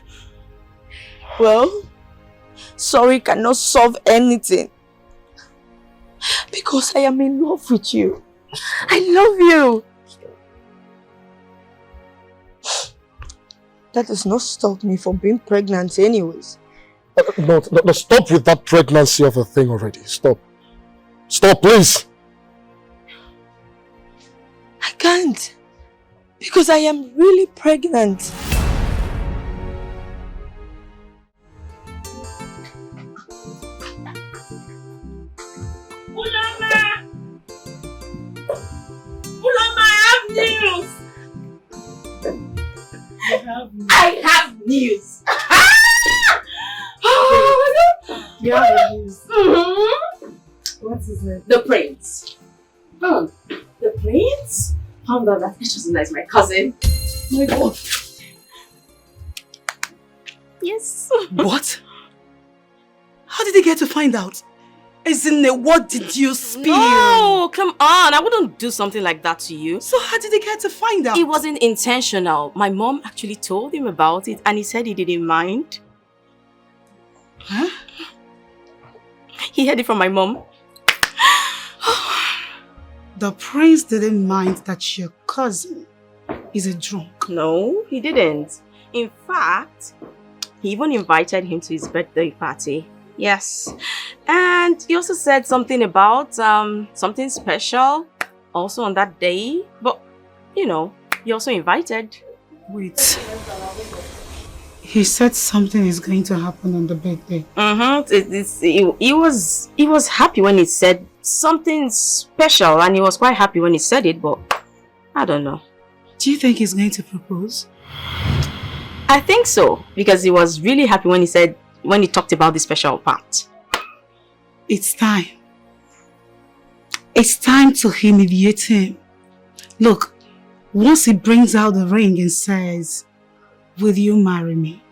Well, sorry cannot solve anything. Because I am in love with you. I love you. That does not stop me from being pregnant anyways. No, stop with that pregnancy of a thing already. Stop. Stop, please. I can't. Because I am really pregnant. I have news. You have news. What is it? The prince. The prince? Found out that Echezina is my cousin. My God. Yes. What? How did they get to find out? Isn't it? What did you spill? No, come on. I wouldn't do something like that to you. So how did he get to find out? It wasn't intentional. My mom actually told him about it and he said he didn't mind. Huh? He heard it from my mom. The prince didn't mind that your cousin is a drunk. No, he didn't. In fact, he even invited him to his birthday party. Yes. And he also said something about something special also on that day. But, you know, he also invited. Wait. He said something is going to happen on the birthday. He was happy when he said something special, and he was quite happy when he said it, but I don't know. Do you think he's going to propose? I think so, because he was really happy when he talked about the special part. It's time. It's time to humiliate him. Look, once he brings out the ring and says, "Will you marry me?"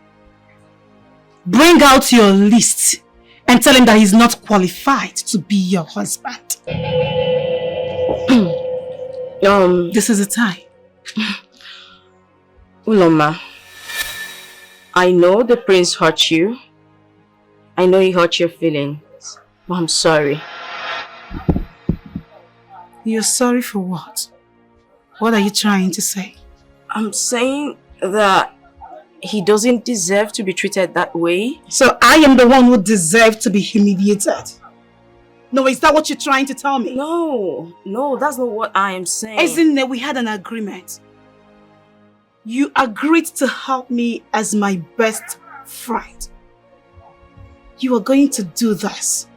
Bring out your list and tell him that he's not qualified to be your husband. This is the time. Uloma, I know the prince hurt you. I know he hurt your feelings. But I'm sorry. You're sorry for what? What are you trying to say? I'm saying that he doesn't deserve to be treated that way. So I am the one who deserves to be humiliated. No, is that what you're trying to tell me? No, that's not what I am saying. Isn't it we had an agreement? You agreed to help me as my best friend. You are going to do this.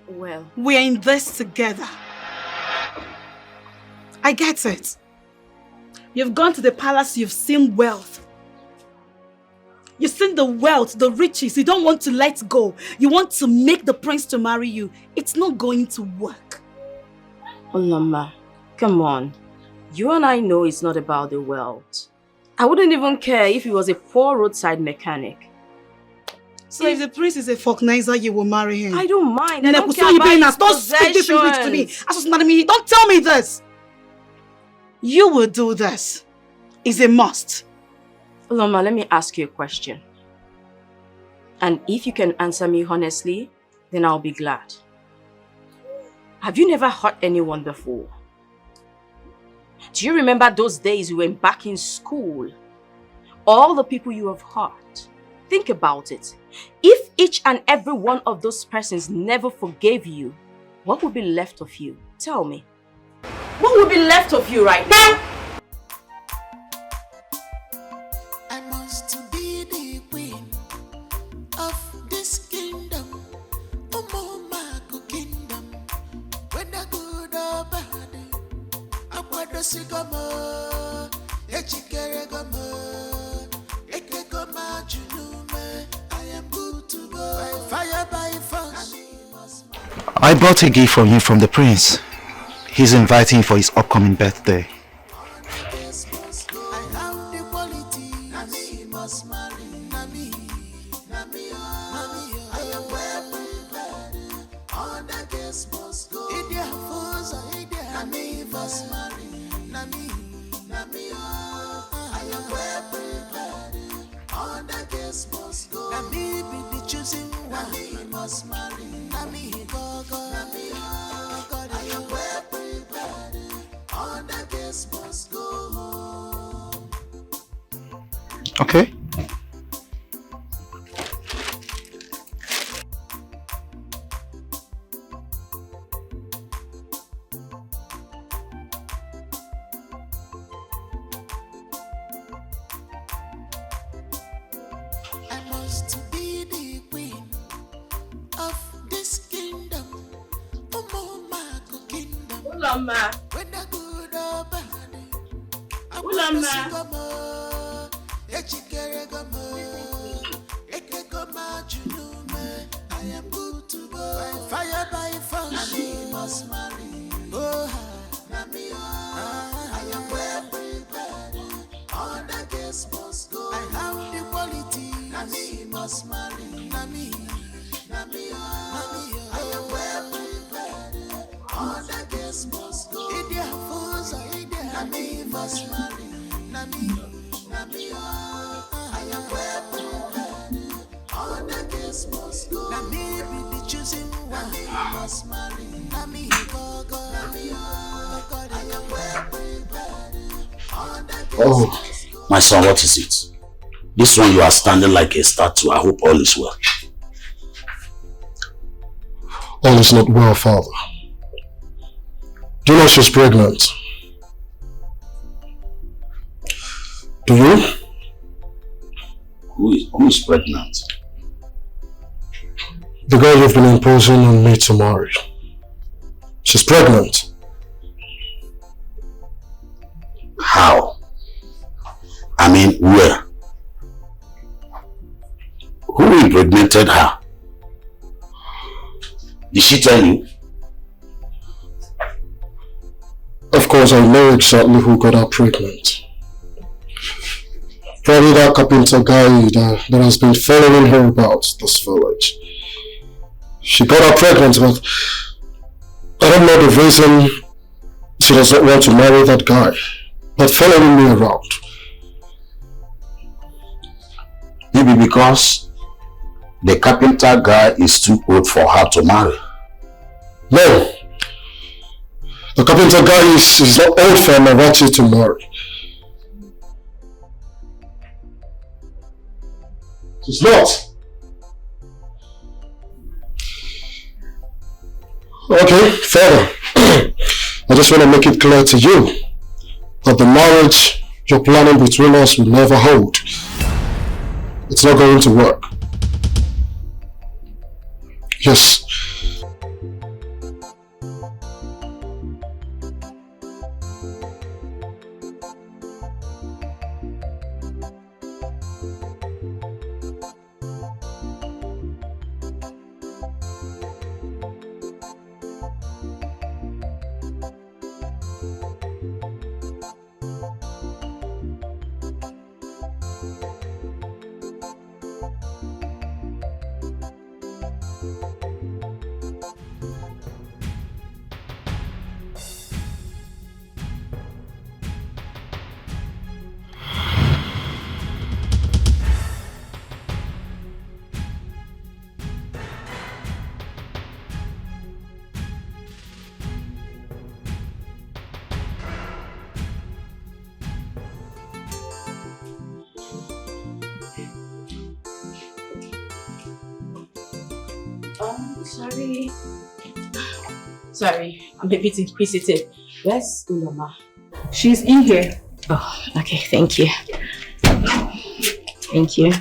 Well, we're in this together. I get it. You've gone to the palace, you've seen wealth. You've seen the wealth, the riches. You don't want to let go. You want to make the prince to marry you. It's not going to work. Uloma, come on. You and I know it's not about the wealth. I wouldn't even care if he was a poor roadside mechanic. So if the prince is a folknizer, you will marry him? I don't mind. I don't care about his don't speak this English to me. Don't tell me this. You will do this. It's a must. Uloma, let me ask you a question. And if you can answer me honestly, then I'll be glad. Have you never hurt anyone before? Do you remember those days you were back in school? All the people you have hurt. Think about it. If each and every one of those persons never forgave you, what would be left of you? Tell me. What would be left of you right now? I must be the queen of this kingdom. Omomako kingdom. Whether good or bad, I want to see gama. Echikere gama. Ekegoma junume. I am good to go. Fire by force. I brought a gift for him from the prince. He's inviting him for his upcoming birthday. Okay. I must be the queen of this kingdom. Omomako kingdom. Uloma. Whether good or bad, I want Uloma. to see gama. Echikere gama. Ekegoma junume. I am good to go. Fire by force. Nami must marry. Nami I am well prepared. All the guests must go. I have the quality. must marry. Nami, Nami, I am well prepared. All the guests must go. Idia Fosa, Idia. Nami must marry. Nami, Nami, I am well prepared. All the guests must go. Nami be the choosing one. Nami must marry. Nami, go, go. Nami, I am well prepared. All the guests Oh, must go. my son, what is it? This one you are standing like a statue. I hope all is well. All is not well, Father. Do you know she's pregnant? Do you? Who is pregnant? The girl you've been imposing on me to marry. She's pregnant. How? I mean, where? Who impregnated her? Did she tell you? Of course, I know exactly who got her pregnant. Probably that carpenter guy that has been following her about this village. She got her pregnant, but I don't know the reason she does not want to marry that guy. But following me around. Maybe because the carpenter guy is too old for her to marry. No. The carpenter guy is not old for Marachi to marry. She's not. Okay, Father. I just want to make it clear to you that the marriage you're planning between us will never hold. It's not going to work. Yes. Sorry, I'm a bit inquisitive. Where's Uloma? She's in here. Oh, okay, thank you. Thank you.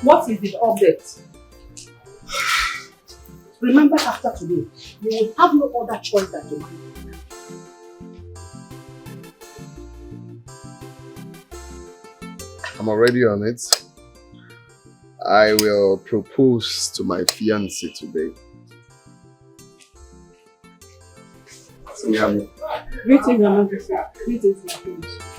What is the update? Remember, after today, you will have no other choice than to marry. I'm already on it. I will propose to my fiancée today. So we have Greetings, Your Majesty. Greetings, my friends.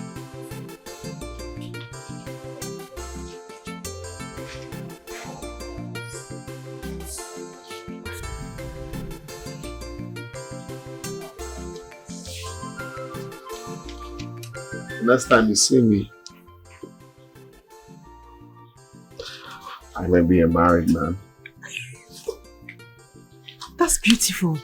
next time you see me, I may be a married man. That's beautiful.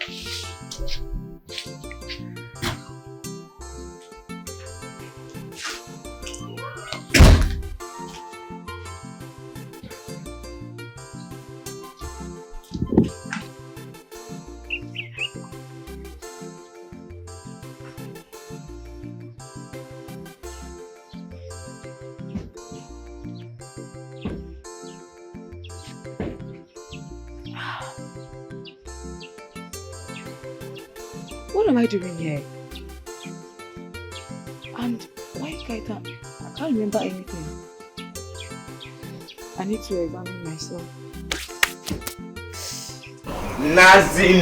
What am I doing here? And why can't I can't remember anything. I need to examine myself. Nazi.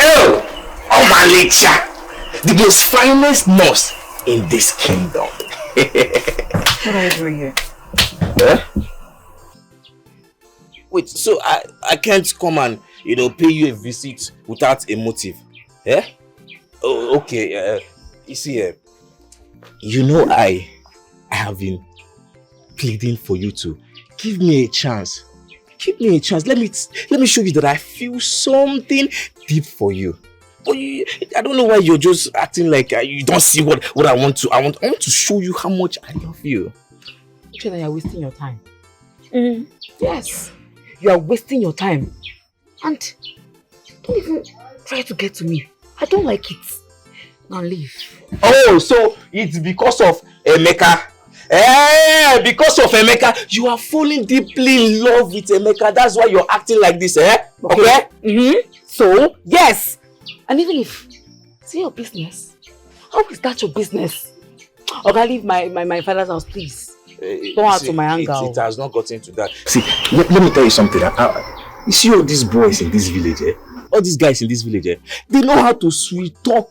Oh, Omalicha, the most finest nurse in this kingdom. What are you doing here? Eh? Wait, so I can't come and pay you a visit without a motive? Eh? Oh, okay. You see, I have been pleading for you to give me a chance. Give me a chance. Let me show you that I feel something deep for you. But I don't know why you're just acting like you don't see what I want to. I want to show you how much I love you. Uche, you're wasting your time. Yes, you are wasting your time. And don't even try to get to me. I don't like it. Now leave. Oh, so it's because of Emeka. Because of Emeka, you are falling deeply in love with Emeka. That's why you're acting like this, eh? Okay? So, yes. And even if it's your business, how is that your business? Okay, leave my father's house, please. Don't add to my anger. It has not gotten to that. See, let me tell you something. You see all these boys in this village, all these guys in this village, they know how to sweet talk,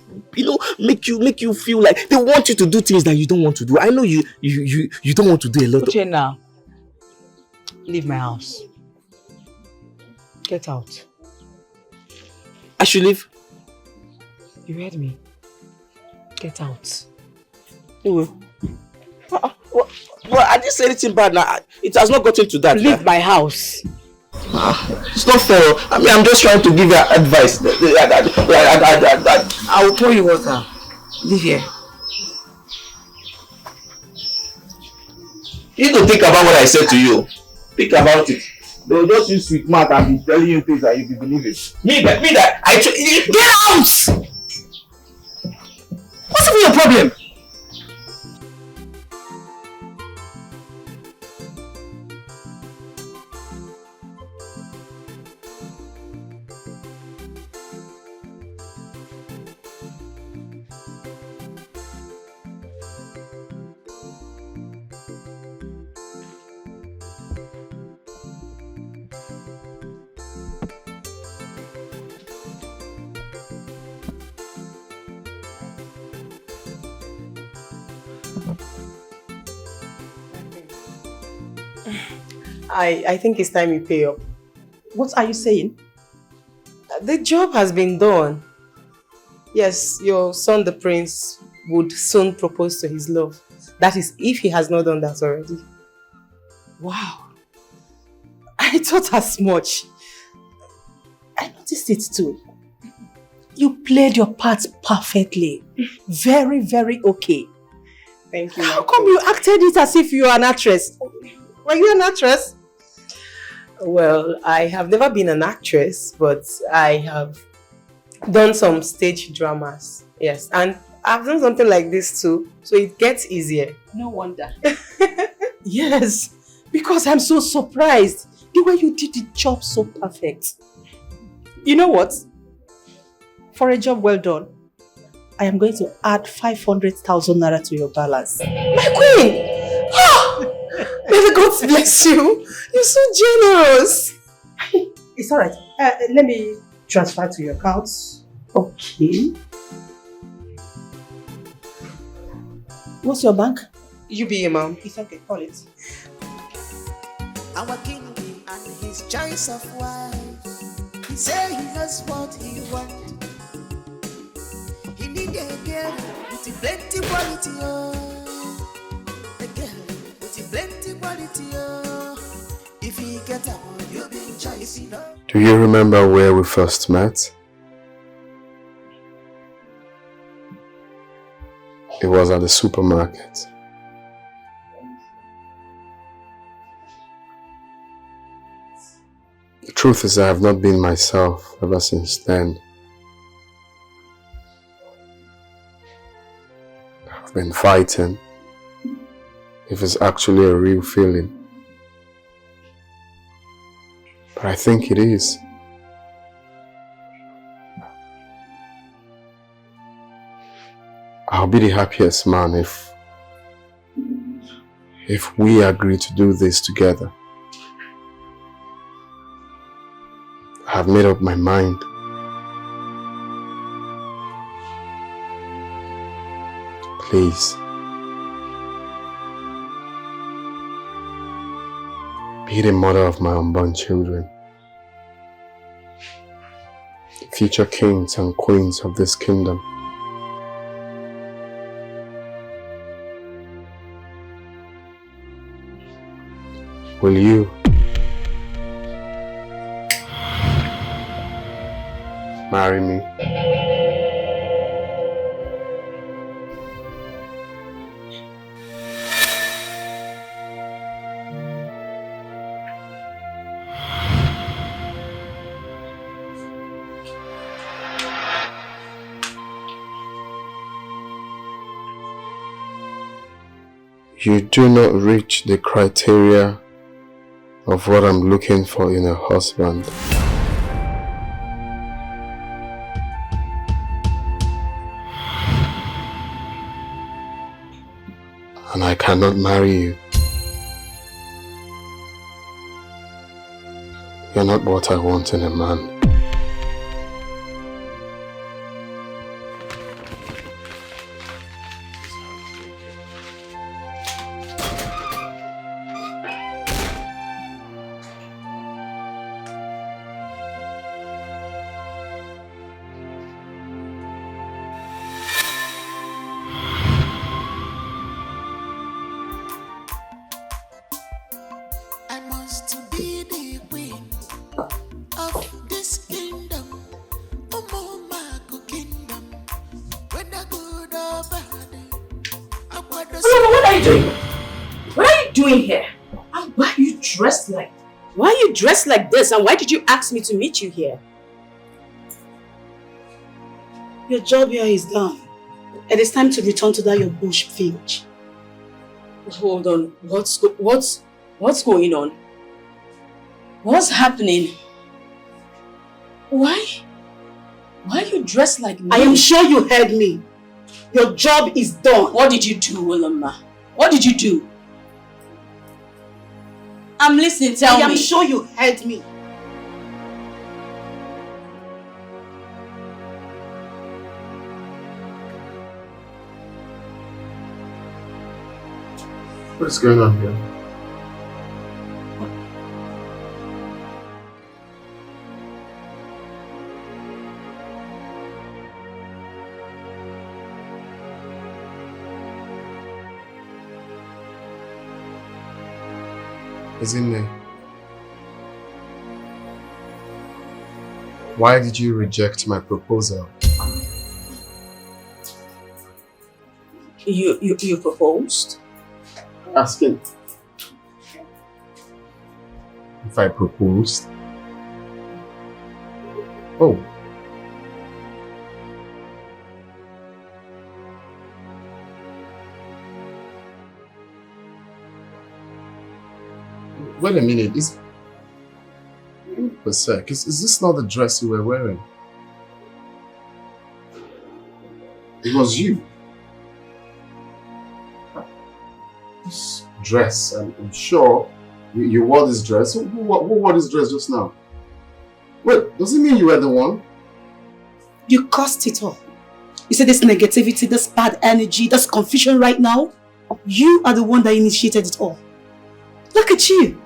make you feel like they want you to do things that you don't want to do. I know you don't want to do a lot Uche, now, leave my house. Get out. I should leave? You heard me. Get out. You will. Well, I didn't say anything bad now. It has not gotten to that. Leave my house. It's not fair. I mean, I'm just trying to give you advice. I will pour you water. Leave here. You don't think about what I said to you. Think about it. They'll just use sweet mouth and be telling you things that you be believing. Me that Get out! What's even your problem? I think it's time you pay up. What are you saying? The job has been done. Yes, your son, the prince, would soon propose to his love. That is, if he has not done that already. Wow. I thought as much. I noticed it too. You played your part perfectly. Very, very okay. Thank you. How come you acted it as if you are an actress? Were you an actress? Well, I have never been an actress, but I have done some stage dramas. Yes, and I've done something like this too, so it gets easier. No wonder. Yes, because I'm so surprised. The way you did the job so perfect. You know what? For a job well done, I am going to add 500,000 naira to your balance. My queen! May the gods bless you. You're so generous. It's alright. Let me transfer to your account. Okay. What's your bank? UBA, ma'am. It's okay. Call it. Our king and his choice of wife. He say he knows what he wants. He need a girl with plenty quality, a girl with plenty quality, If he get up, you'll be in choice, you know. Do you remember where we first met? It was at the supermarket. The truth is, I have not been myself ever since then. I've been fighting if it's actually a real feeling. But I think it is. I'll be the happiest man if we agree to do this together. I have made up my mind. Please. Be the mother of my unborn children. The future kings and queens of this kingdom. Will you marry me? You do not reach the criteria of what I'm looking for in a husband. And I cannot marry you. You're not what I want in a man. Dressed like this, and why did you ask me to meet you here? Your job here is done. It is time to return to that your bush village. Hold on. What's going on? What's happening? Why are you dressed like me? I am sure you heard me. Your job is done. What did you do, Willema? What did you do? I'm listening, tell me. I am sure you heard me. What's going on here? Isn't it? Why did you reject my proposal? You proposed? Asking if I proposed. Oh. Wait a minute, is this not the dress you were wearing? It was you. This dress, I'm sure you wore this dress. Who wore this dress just now? Wait, does it mean you were the one? You caused it all. You see this negativity, this bad energy, this confusion right now? You are the one that initiated it all. Look at you.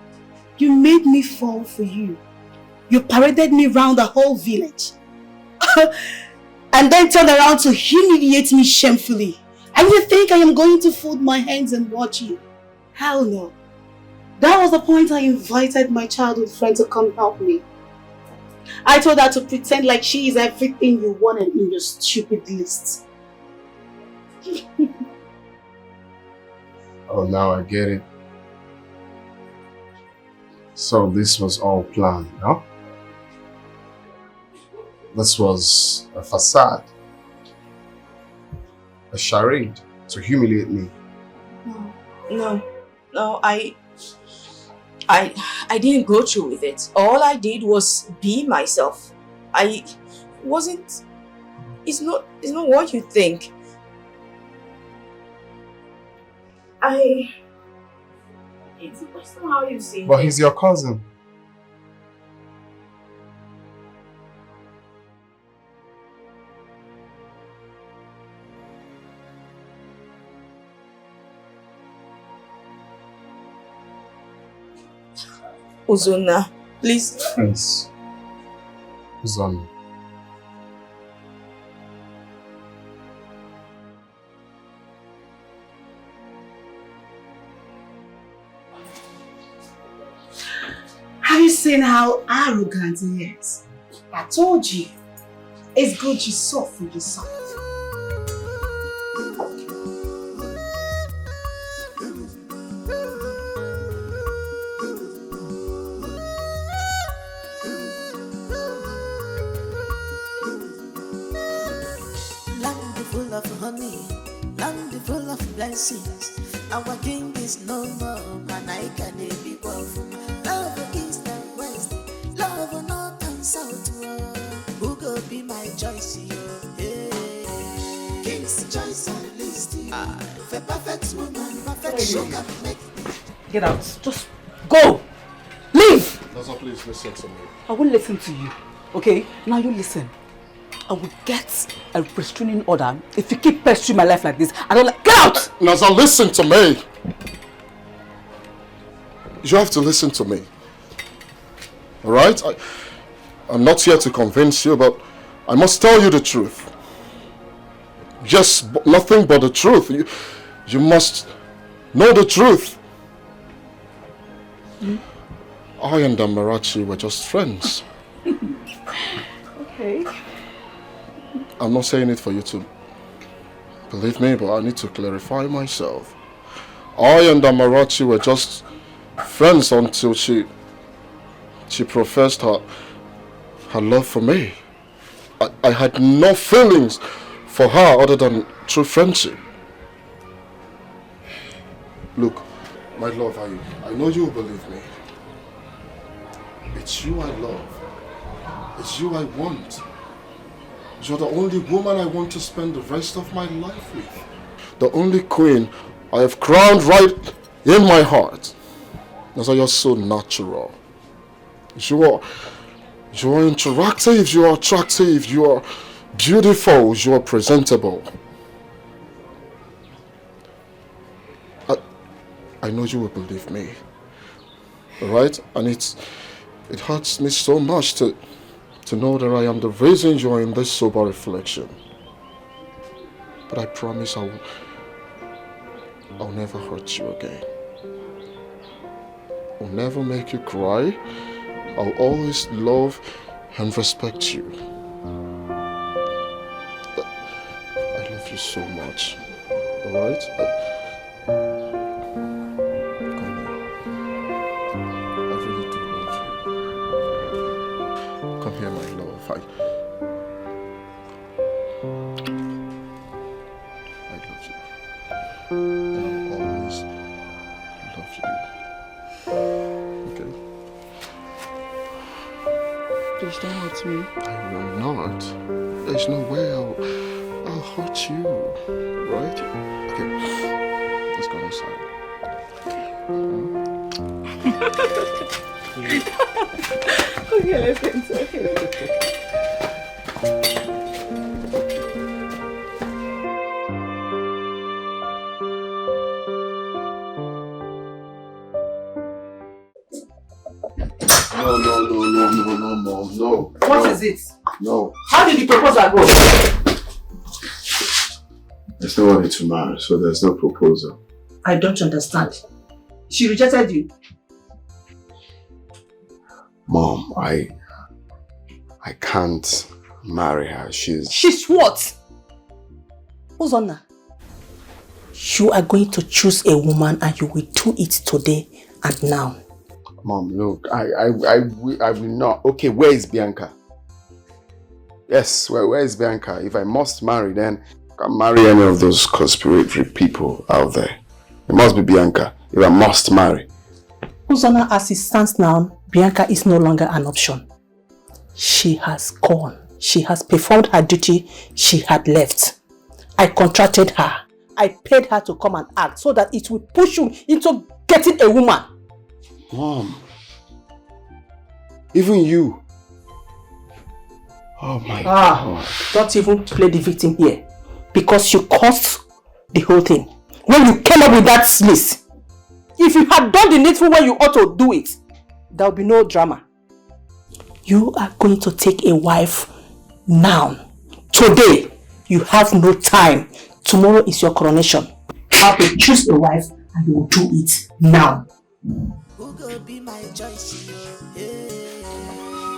You made me fall for you. You paraded me around the whole village. And then turned around to humiliate me shamefully. And you think I am going to fold my hands and watch you? Hell no. That was the point I invited my childhood friend to come help me. I told her to pretend like she is everything you wanted in your stupid list. Oh, now I get it. So this was all planned, no? This was a facade. A charade to humiliate me. No, I didn't go through with it. All I did was be myself. I wasn't, it's not what you think. It's not how you say But it. he's your cousin. Uzuna, please. Prince. Uzon. Have you seen how arrogant he is? I told you. It's good you saw for yourself. Land full of honey, land full of blessings. Our king is no more, and I can be powerful. Love east and west, love north and south. Who go be my choice? Hey. King's choice and list. For perfect woman, perfect sugar. Get out. Just go. Leave. Naza, please listen to me. I won't listen to you. Okay? Now you listen. I will get a restraining order if you keep pestering my life like this. I don't like. Get out! Naza, listen to me. You have to listen to me. Alright? I'm not here to convince you, but I must tell you the truth. Just nothing but the truth. You must know the truth. I and Amarachi were just friends. Okay. I'm not saying it for you to believe me, but I need to clarify myself. I and Amarachi were just friends until she professed her love for me. I had no feelings for her other than true friendship. Look, my love, I know you will believe me. It's you I love. It's you I want. You're the only woman I want to spend the rest of my life with. The only queen I have crowned right in my heart. That's why you're so natural. You are interactive, you are attractive, you are beautiful, you are presentable. I know you will believe me. Alright? And it hurts me so much to know that I am the reason you are in this sober reflection. But I promise I'll never hurt you again. I'll never make you cry. I'll always love and respect you. I love you so much. Alright? Come here, my love. I love you. And I'll always love you. Okay? Please don't hurt me. I will not. There's no way I'll hurt you. Right? Okay. Let's go inside. Okay, listen. Okay. No. What is it? No. How did the proposal go? There's nobody to marry, so there's no proposal. I don't understand. She rejected you. Mom, I can't marry her. She's what? Uzonna, you are going to choose a woman and you will do it today and now. Mom, look, I will not. Okay, where is Bianca? Yes, where is Bianca? If I must marry, then I can't marry any of those conspiratory people out there. It must be Bianca if I must marry. Uzonna, as it stands now, Bianca is no longer an option. She has gone. She has performed her duty. She had left. I contracted her. I paid her to come and act so that it will push you into getting a woman. Mom. Even you. Oh my God. Don't even play the victim here. Because you caused the whole thing. When you came up with that list, if you had done the needful when you ought to do it, there will be no drama. You are going to take a wife now. Today, you have no time. Tomorrow is your coronation. You have to choose a wife and you will do it now. Who go be my choice?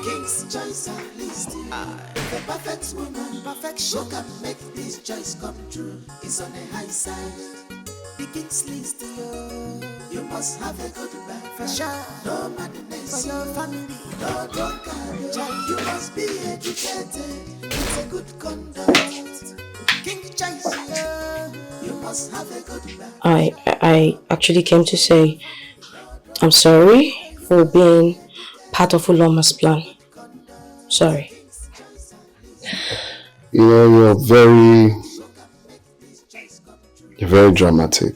King's choice at least. The perfect woman, perfection can make this choice come true. It's on the high side. The king's list, you must have a good man for sure. No madness for your family. No drunkard. You must be educated. It's a good conduct. King's choice, you must have a good man. I actually came to say I'm sorry for being part of Uloma's plan. Sorry. You know, you're very dramatic.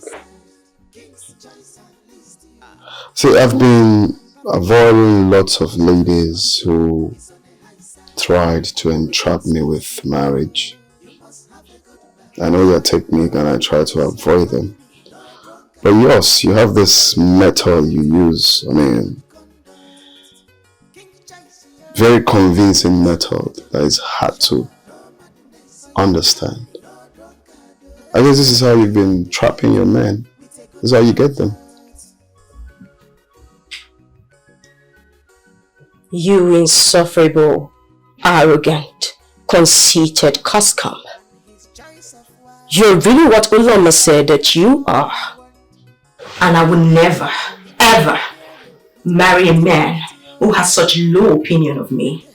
See, I've been avoiding lots of ladies who tried to entrap me with marriage. I know your technique and I try to avoid them. But yours, you have this method you use. I mean, very convincing method that is hard to understand. I guess this is how you've been trapping your men. This is how you get them. You insufferable, arrogant, conceited coxcomb. You're really what Uloma said that you are. And I will never, ever marry a man who has such low opinion of me.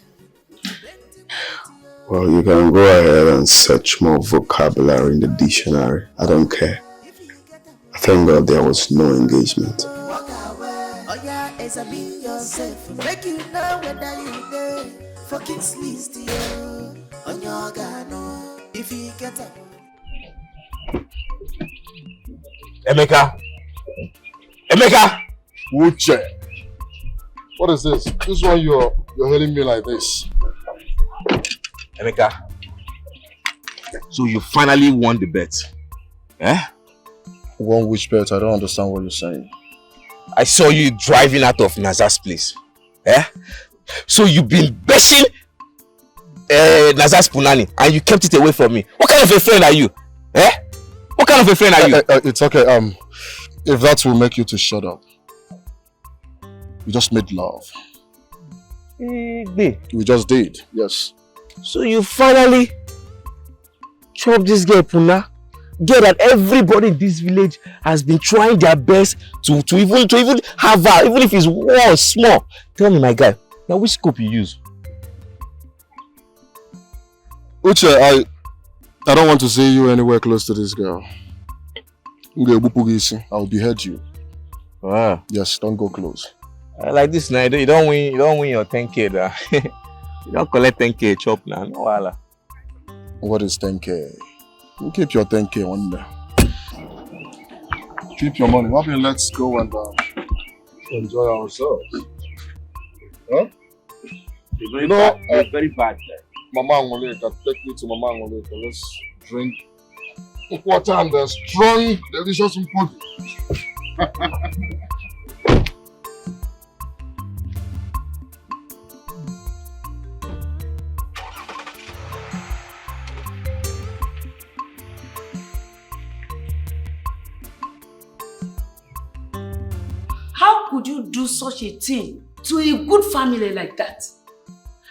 Well, you can go ahead and search more vocabulary in the dictionary. I don't care. I thank God there was no engagement. Make you know whether you there for King's list on your gano if you get up. Emeka! Uche! What is this? This one you're hailing me like this. Emeka, so you finally won the bet. Eh? Won which bet? I don't understand what you're saying. I saw you driving out of Naza's place. Eh? So you've been bashing Naza's punani and you kept it away from me. What kind of a friend are you? Eh? What kind of a friend are you? It's okay. If that will make you to shut up. We just made love. We just did, yes. So you finally chopped this girl Puna? Girl that everybody in this village has been trying their best to even have her, even if it's one small. Tell me, my guy, now which scope you use? Uche, I don't want to see you anywhere close to this girl. I'll behead you. Yes, don't go close. Like this now, you don't win your 10k. You don't collect 10k chop now. No wala. What is 10k? You keep your 10k on there. Keep your money. Maybe let's go and enjoy ourselves. Huh? You know, it's very bad. Mama Angoleka, take me to Mama Angoleka. Let's drink water and the strong, delicious food. How could you do such a thing to a good family like that?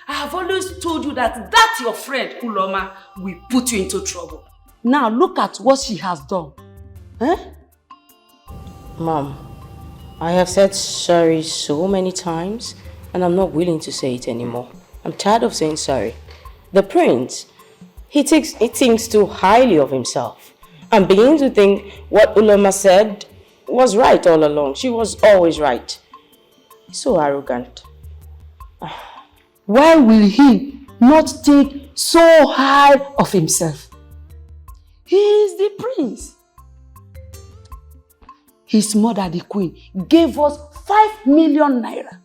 I have always told you that your friend, Uloma, will put you into trouble. Now look at what she has done. Eh? Mom, I have said sorry so many times and I'm not willing to say it anymore. I'm tired of saying sorry. The prince, he thinks too highly of himself. I'm beginning to think what Uloma said was right all along. She was always right. He's so arrogant. Why will he not think so high of himself? He is the prince. his mother, the queen, gave us 5 million naira.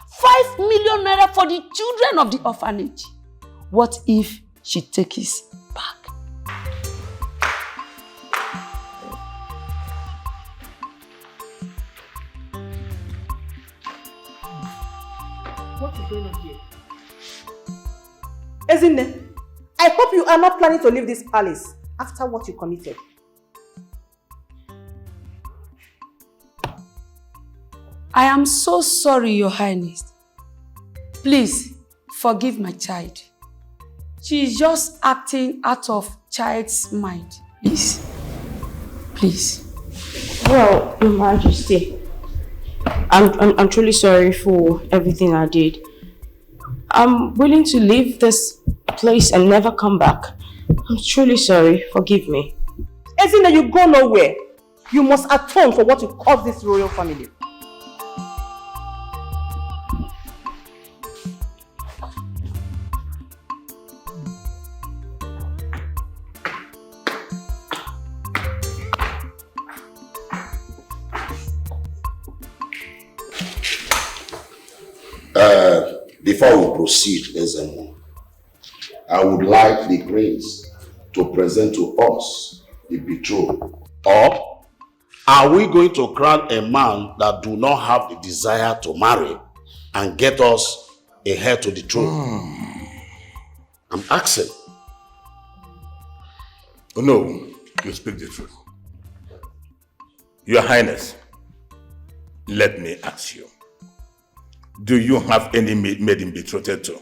5 million naira for the children of the orphanage. What if she takes it back? What is going on here? Ezinne, I hope you are not planning to leave this palace after what you committed. I am so sorry, Your Highness. Please forgive my child. She is just acting out of child's mind. Please. Please. Well, Your Majesty, I'm truly sorry for everything I did. I'm willing to leave this place and never come back. I'm truly sorry. Forgive me. Ezinne, you go nowhere. You must atone for what you caused this royal family. Before we proceed, Ezemo, I would like the prince to present to us the betrothal. Or are we going to crown a man that do not have the desire to marry and get us a heir to the throne? I'm asking. Oh, no, you speak the truth. Your Highness, let me ask you. Do you have any maiden betrothed to?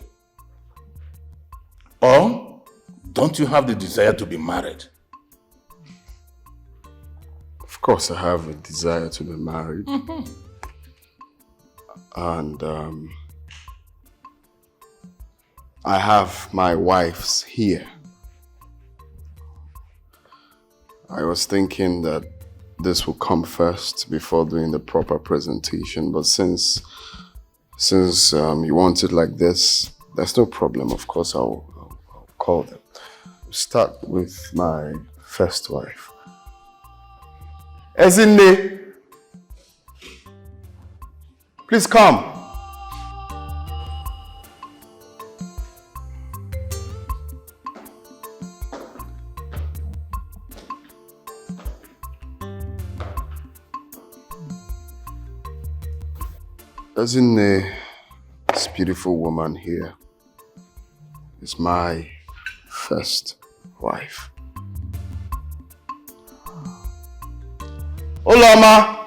Or don't you have the desire to be married? Of course I have a desire to be married. And I have my wife's here. I was thinking that this will come first before doing the proper presentation, but since you want it like this, there's no problem. Of course, I'll call them. Start with my first wife. Ezinne, please come. Ezinne, this beautiful woman here is my first wife. Olama!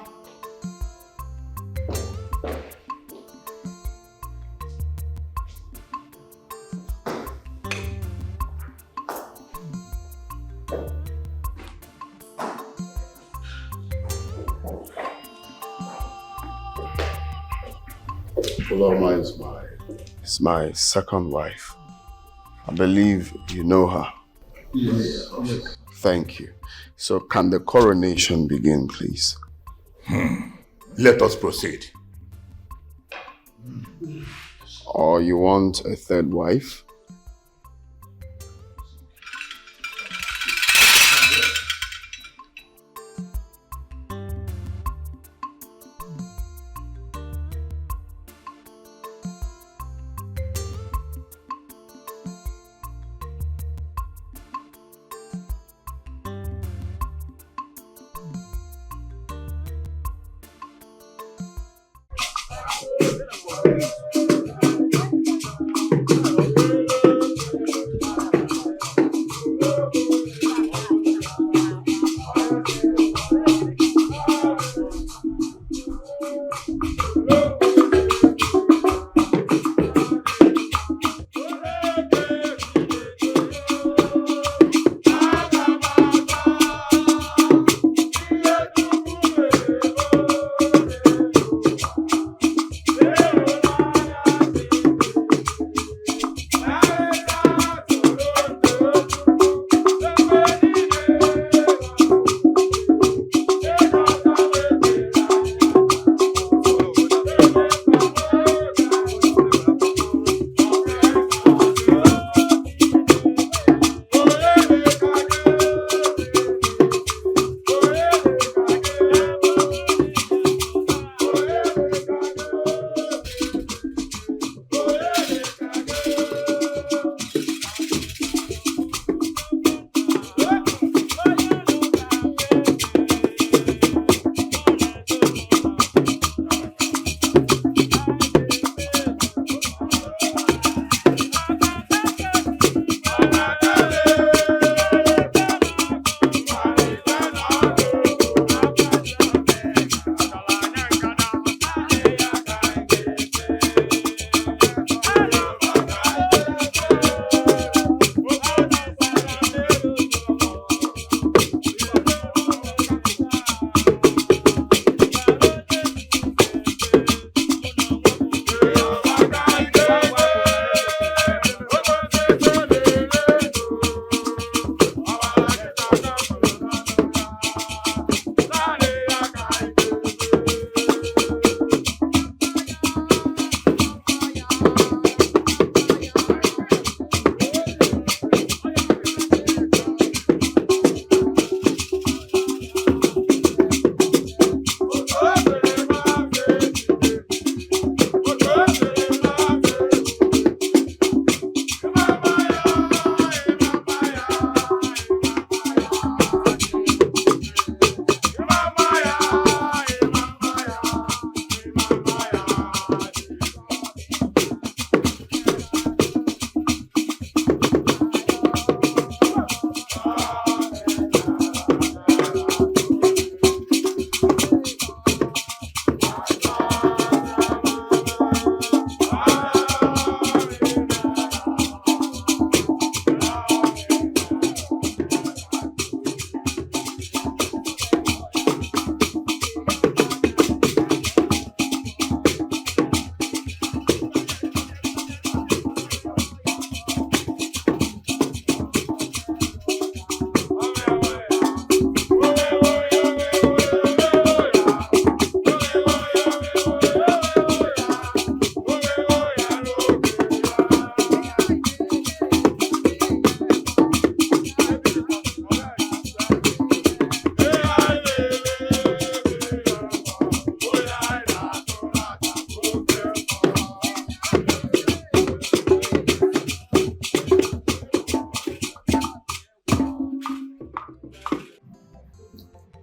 Olama is my second wife. I believe you know her. Yes. Thank you. So can the coronation begin, please? Let us proceed. Or you want a third wife?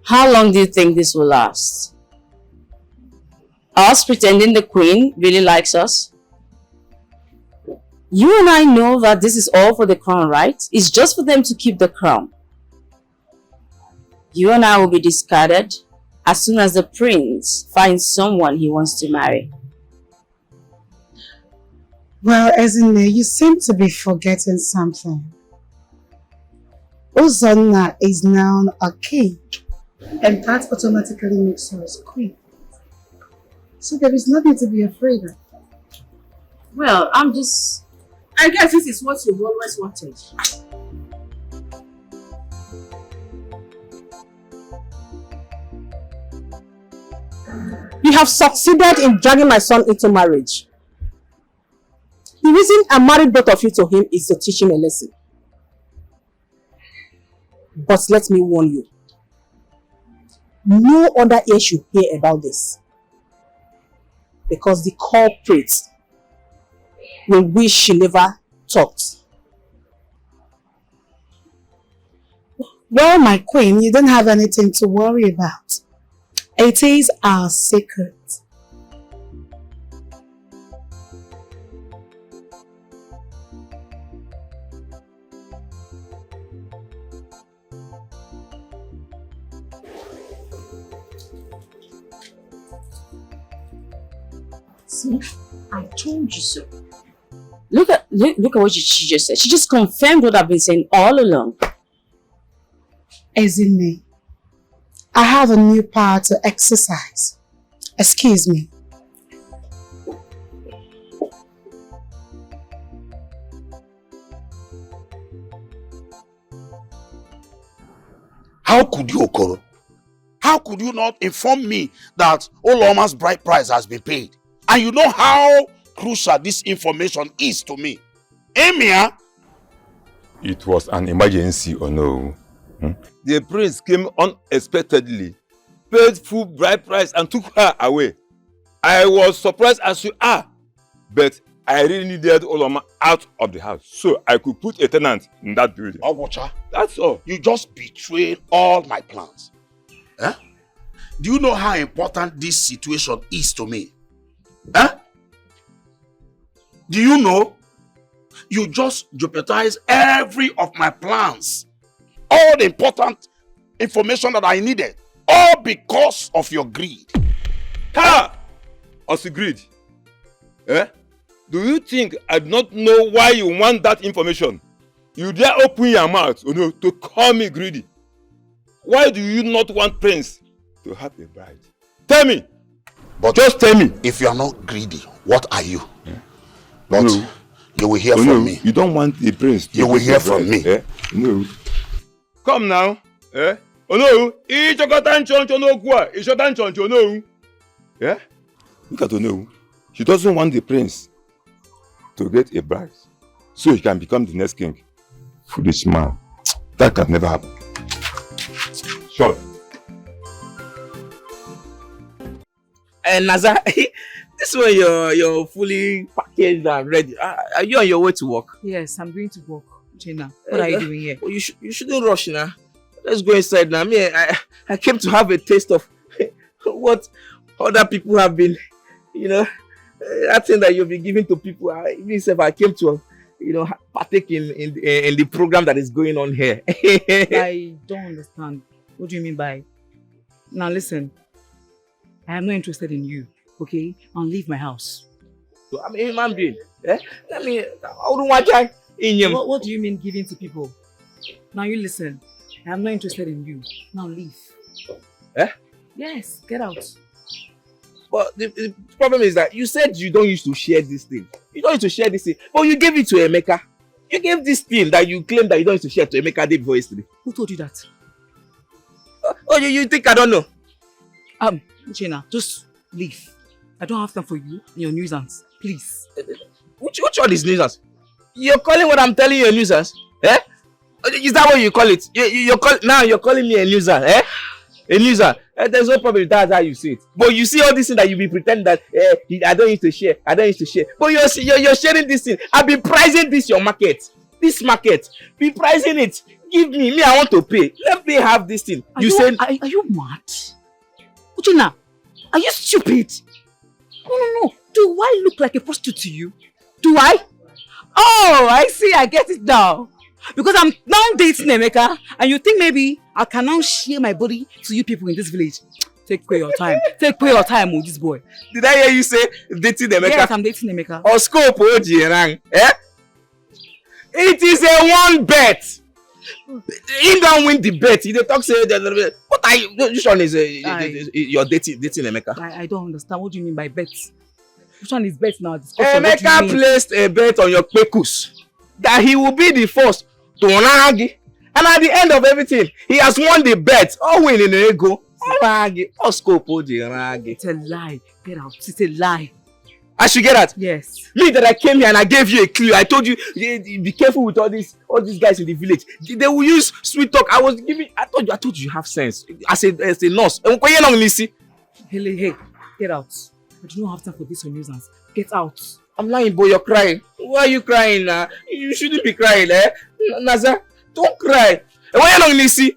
How long do you think this will last? Us pretending the queen really likes us? You and I know that this is all for the crown, right? It's just for them to keep the crown. You and I will be discarded as soon as the prince finds someone he wants to marry. Well, Ezinne, you seem to be forgetting something. Uzonna is now a king, and that automatically makes her a queen. So there is nothing to be afraid of. Well, I guess this is what you've always wanted. You have succeeded in dragging my son into marriage. The reason I married both of you to him is to teach him a lesson. But let me warn you. No other ear should hear about this. Because the culprit will wish she never talked. Well, my queen, you don't have anything to worry about. It is our secret. See, I told you so. Look at what she just said. She just confirmed what I've been saying all along. Ezinne, I have a new power to exercise. Excuse me. How could you, Okoro? How could you not inform me that Oloma's bride price has been paid? And you know how crucial this information is to me. Emia? It was an emergency or no? The prince came unexpectedly, paid full bride price and took her away. I was surprised as you are, but I really needed Oloma out of the house so I could put a tenant in that building. Ogocha, that's all. You just betrayed all my plans. Eh? Do you know how important this situation is to me? Eh? Do you know? You just jeopardized every of my plans. All the important information that I needed. All because of your greed. Ha! Also greed. Eh? Do you think I do not know why you want that information? You dare open your mouth to call me greedy. Why do you not want prince to have a bride? Tell me. But just tell me. If you are not greedy, what are you? But you will hear from me. You don't want the prince to You will hear from me. Eh? No. Come now. Eh? Oh no. Yeah? Look at Ono. She doesn't want the prince to get a bride so he can become the next king. Foolish man. That can never happen. Sure. And Naza, this way you're fully packaged and ready. Are you on your way to work? Yes, I'm going to work. Gina, what are you doing here? Well, you shouldn't rush now. Let's go inside now. I came to have a taste of what other people have been, that thing that you'll be giving to people. I came to, partake in the program that is going on here. I don't understand. What do you mean by? Now listen, I am not interested in you, okay? I'll leave my house. So I'm a human being. Eh? I wouldn't want to in him. What do you mean giving to people? Now you listen. I am not interested in you. Now leave. Eh? Yes, get out. But the problem is that you said you don't used to share this thing. You don't used to share this thing. But you gave it to Emeka. You gave this thing that you claim that you don't used to share to Emeka day before yesterday. Who told you that? Oh, you think I don't know? Uchenna, just leave. I don't have time for you and your nuisance. Please. Which one is nuisance? You're calling what I'm telling you a nuisance? Eh? Is that what you call it? Now you're calling me a nuisance, eh? A nuisance. There's no problem if that's how you see it. But you see all this thing that you be pretending that I don't used to share. I don't used to share. But you're sharing this thing. I've been pricing this your market. This market, be pricing it. Give me, I want to pay. Let me have this thing. Are you mad? Uchenna, are you stupid? No. Do I look like a prostitute to you? Do I? Oh, I see. I get it now. Because I'm now dating Emeka, and you think maybe I can now share my body to you people in this village. Take away your time. Take away your time with this boy. Did I hear you say dating Emeka? Yes, I'm dating Emeka. Or scope, eh? It is a one bet. He don't win the bet. He talk say, what are you? Which one is you're dating Emeka? I don't understand. What do you mean by bet? Which one is bet now? Emeka placed a bet on your pekus that he will be the first to nagi, and at the end of everything, he has won the bet. All winning the ego. It's a lie. Get out. It's a lie. I should get that? Yes. Me that I came here and I gave you a clue. I told you, be careful with all these guys in the village. They will use sweet talk. I told you have sense. As a nurse. Hey, get out. I do not have time for this nuisance. Get out. I'm lying, boy. You're crying. Why are you crying? You shouldn't be crying, eh? Naza, don't cry. Why are you not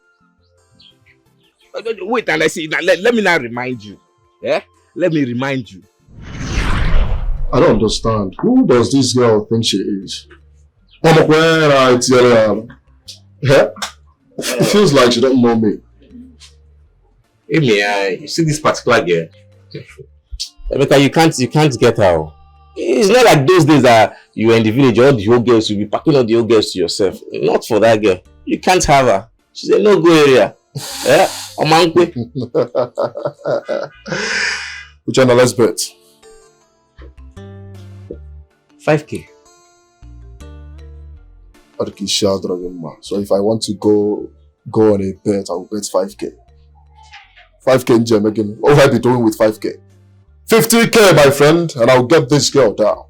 Wait, and I see. Let me now remind you. Yeah? Let me remind you. I don't understand. Who does this girl think she is? Yeah? It feels like she don't know me. Hey, you see this particular girl? Emeka, you can't get her. It's not like those days that you were in the village, all the old girls, you'll be packing all the old girls to yourself. Not for that girl. You can't have her. She's a no-go area. Yeah? Uchenna, let's bet. 5K. So if I want to go on a bet, I will bet 5K. 5K gem again. What will I be doing with 5K? 50K, my friend, and I'll get this girl down.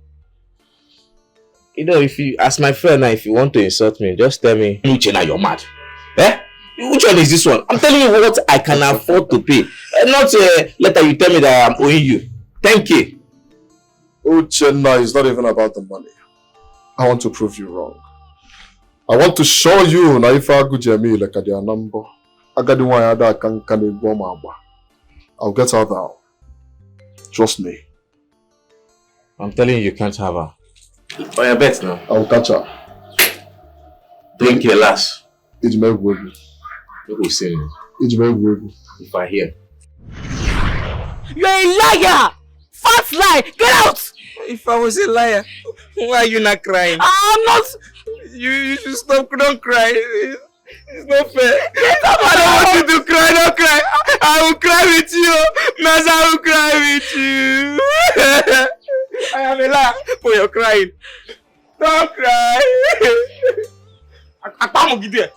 You know, if you ask my friend now, if you want to insult me, just tell me, Uchenna, you're mad. Eh? Which one is this one? I'm telling you what I can afford to pay. Not later you tell me that I'm owing you 10K. Uchenna, it's not even about the money. I want to prove you wrong. I want to show you na if I go Jemi like a their number. I got the one that can go. I'll get her down. Trust me. I'm telling you can't have her. Oh, yeah, bet now. I'll catch her. 10K last. It's my word. Look who's saying it. It's my word. If I hear. You're a liar! Fat lie! Get out! If I was a liar, why are you not crying? I'm not. You should stop. Don't cry. It's not fair. I don't want you to cry. Don't cry. I will cry with you. Naza, I will cry with you. I am a liar for your crying. Don't cry. I'm get there.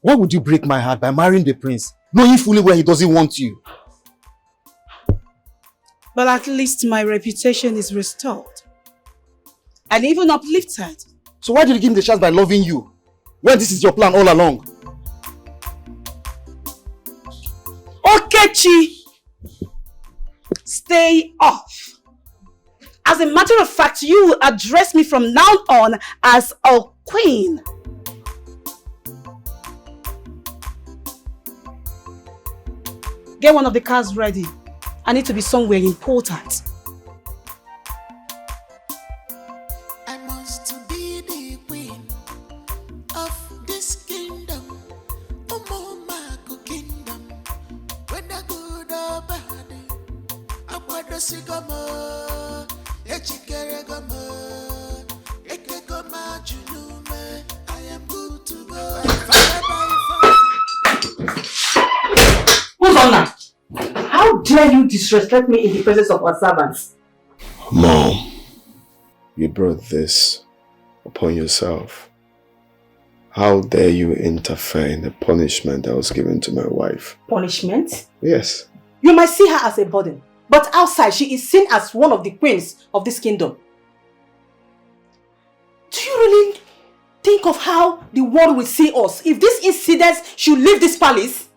Why would you break my heart by marrying the prince, knowing fully well he doesn't want you? But at least my reputation is restored. And even uplifted. So why did you give him the chance by loving you, when this is your plan all along? Okechi! Stay off. As a matter of fact, you will address me from now on as a queen. Get one of the cars ready. I need to be somewhere important. I must be the queen of this kingdom. Omomako kingdom. Whether good or bad, Akwado sigamo, Echikeregamo, Ekegoma julume. I am good to go. Who's on now? How dare you disrespect me in the presence of our servants? Mom, you brought this upon yourself. How dare you interfere in the punishment that was given to my wife? Punishment? Yes. You might see her as a burden, but outside she is seen as one of the queens of this kingdom. Do you really think of how the world will see us if this incident should leave this palace?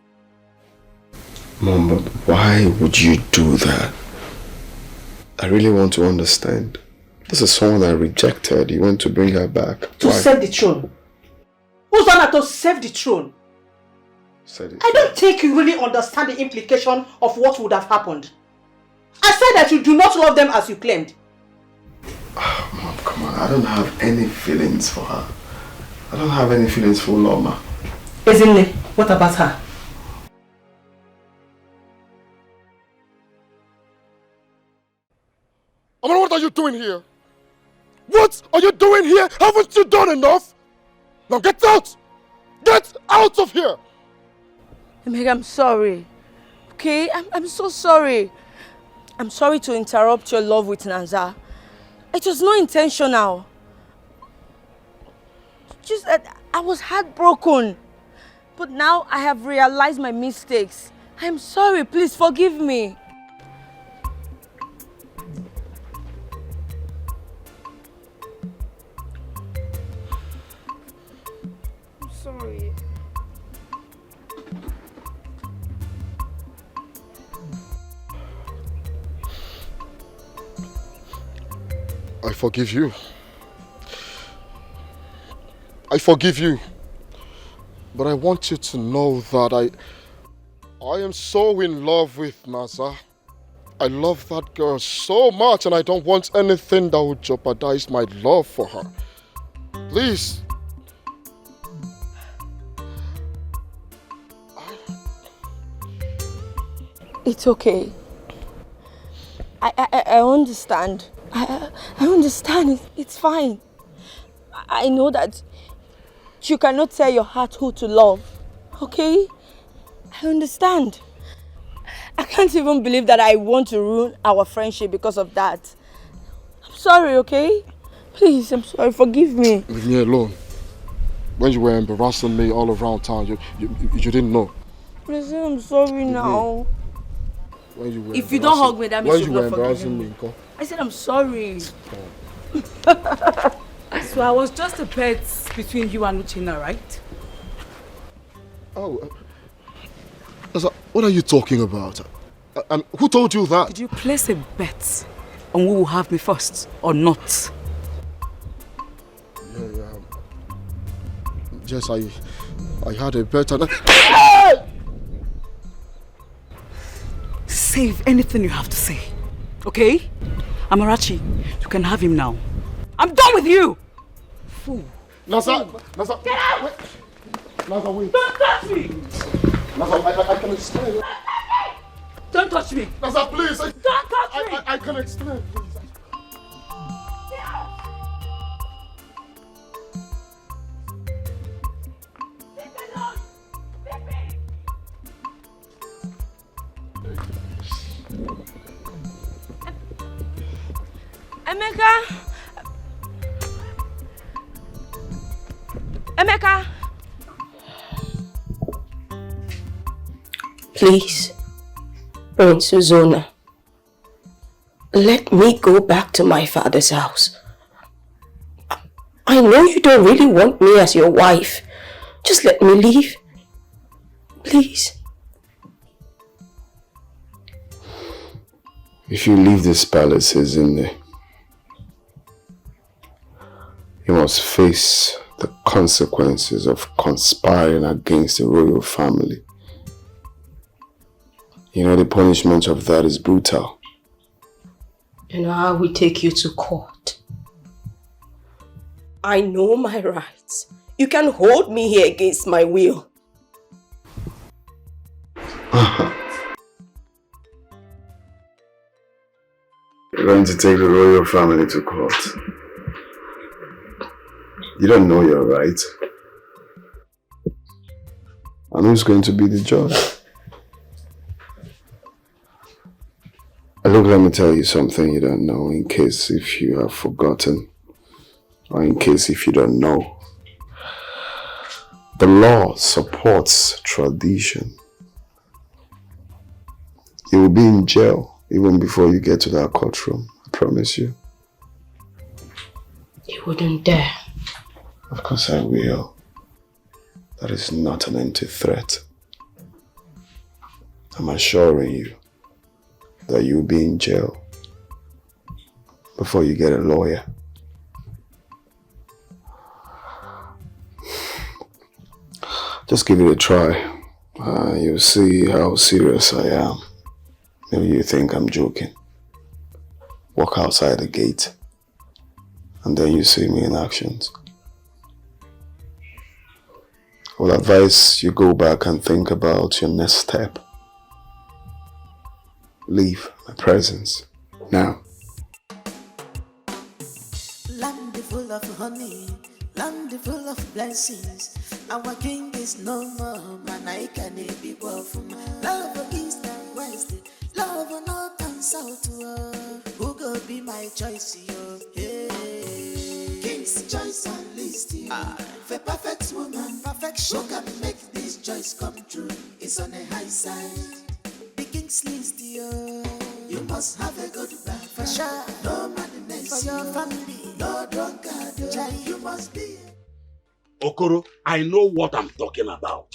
Mom, but why would you do that? I really want to understand. This is someone I rejected. You want to bring her back. To Why? save the throne. Who's on to save the throne? I don't think you really understand the implication of what would have happened. I said that you do not love them as you claimed. Mom, come on. I don't have any feelings for her. I don't have any feelings for Loma. Ezinne, what about her? Amara, what are you doing here? What are you doing here? Haven't you done enough? Now get out! Get out of here! Meg, I'm sorry. Okay? I'm so sorry. I'm sorry to interrupt your love with Naza. It was not intentional. Just that I was heartbroken. But now I have realized my mistakes. I'm sorry. Please forgive me. I'm sorry. I forgive you. I forgive you. But I want you to know that I am so in love with Naza. I love that girl so much and I don't want anything that would jeopardize my love for her. Please. It's okay. I understand. I understand. It's fine. I know that you cannot tell your heart who to love. Okay? I understand. I can't even believe that I want to ruin our friendship because of that. I'm sorry, okay? Please, I'm sorry. Forgive me. Leave me alone. When you were embarrassing me all around town, you didn't know. Please, I'm sorry now. When you were If you don't hug me, that means you're not forgiving me. Go. I said I'm sorry. So I was just a pet between you and Uchina, right? Oh, what are you talking about? And who told you that? Did you place a bet on who will have me first or not? Yeah. Yes, I had a bet and Save anything you have to say, okay? Amarachi, you can have him now. I'm done with you! Fool. Naza, Get out! wait. Naza, wait. Don't touch me! Naza, I can explain. Don't touch me! Naza, please. Don't touch me! I can explain, please. Emeka! Please, Prince Uzona, let me go back to my father's house. I know you don't really want me as your wife. Just let me leave. Please. If you leave this palace, Ezinne, you must face the consequences of conspiring against the royal family. You know, the punishment of that is brutal. You know, I will take you to court. I know my rights. You can hold me here against my will. You're going to take the royal family to court. You don't know you're right. And who's going to be the judge? Look, let me tell you something you don't know, in case if you have forgotten, or in case if you don't know. The law supports tradition. You will be in jail even before you get to that courtroom, I promise you. You wouldn't dare. Of course I will. That is not an empty threat. I'm assuring you that you'll be in jail before you get a lawyer. Just give it a try. You'll see how serious I am. Maybe you think I'm joking. Walk outside the gate and then you see me in actions. I will advise you go back and think about your next step. Leave my presence now. Land full of honey, land full of blessings. Our king is no more, man. I can be from love east and west, love north and south. Who go be my choice? Hey, king's choice and list. For perfect woman, perfection. Who can make this choice come true? It's on a high side. The king's list, you must have a good back for sure. No madness for your family, no drunkard. You must be. Okoro, I know what I'm talking about.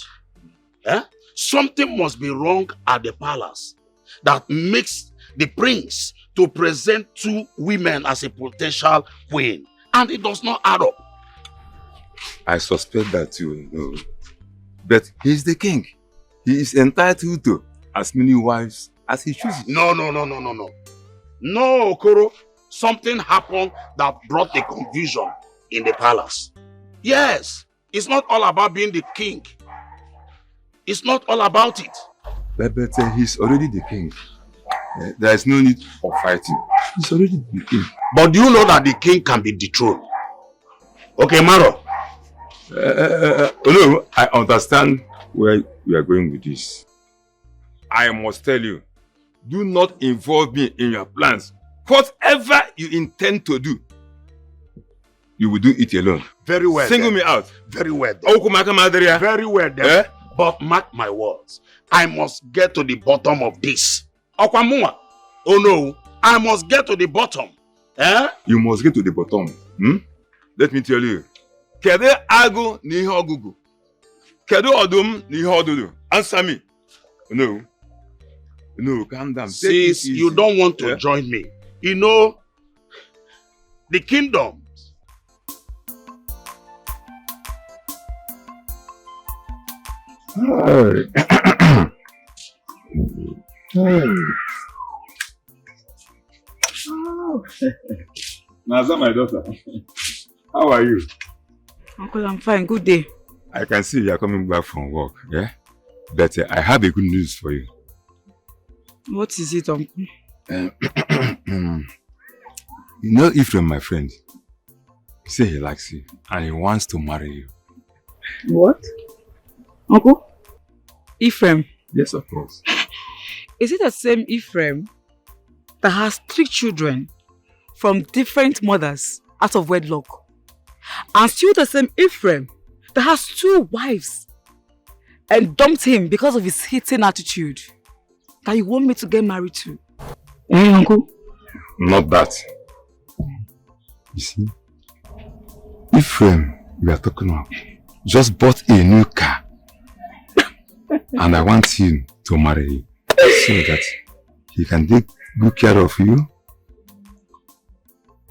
Something must be wrong at the palace that makes the prince to present 2 women as a potential queen, and it does not add up. I suspect that too, but he's the king. He is entitled to as many wives as he chooses. No, Okoro. Something happened that brought the confusion in the palace. Yes, it's not all about being the king. It's not all about it. But he's already the king. There is no need for fighting. He's already the king. But do you know that the king can be dethroned? Okay, Maro. No, I understand where we are going with this. I must tell you, do not involve me in your plans. Whatever you intend to do, you will do it alone. Very well. Single me out. Very well. Very well. But mark my words, I must get to the bottom of this. Oh no, I must get to the bottom. You must get to the bottom. Let me tell you. Kede agu ni ihe ogugu. Kede odum ni ihe odudu. Answer me. No, calm down. Since you don't want to join me, you know, the kingdom. Naza, my daughter. How are you? Uncle, I'm fine. Good day. I can see you are coming back from work, yeah? But I have a good news for you. What is it, Uncle? You know Ephraim, my friend. He said he likes you and he wants to marry you. What? Uncle? Ephraim? Yes, of course. Is it the same Ephraim that has 3 children from different mothers out of wedlock? And still the same Ephraim that has 2 wives and dumped him because of his hitting attitude that you want me to get married to? Uncle? Not that. You see, Ephraim, we are talking about, just bought a new car. And I want him to marry you so that he can take good care of you.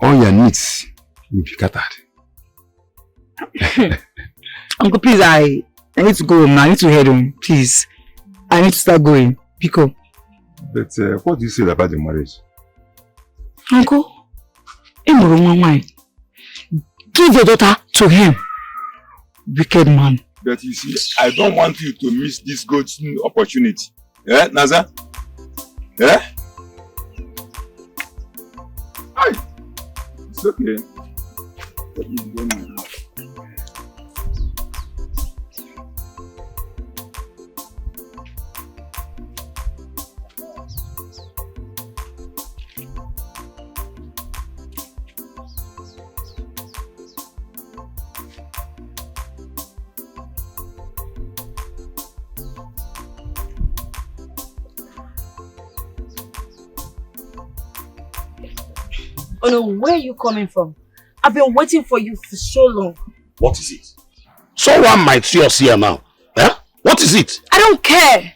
All your needs will be catered. Uncle, please, I need to go home now. I need to head home. Please. I need to start going. Pico. But what do you say about the marriage? Uncle, give your daughter to him. Wicked man. But you see, I don't want you to miss this golden opportunity. Yeah, Naza? Yeah? Hi. It's okay. Oh no, where are you coming from? I've been waiting for you for so long. What is it? Someone might see us here now. Eh? What is it? I don't care.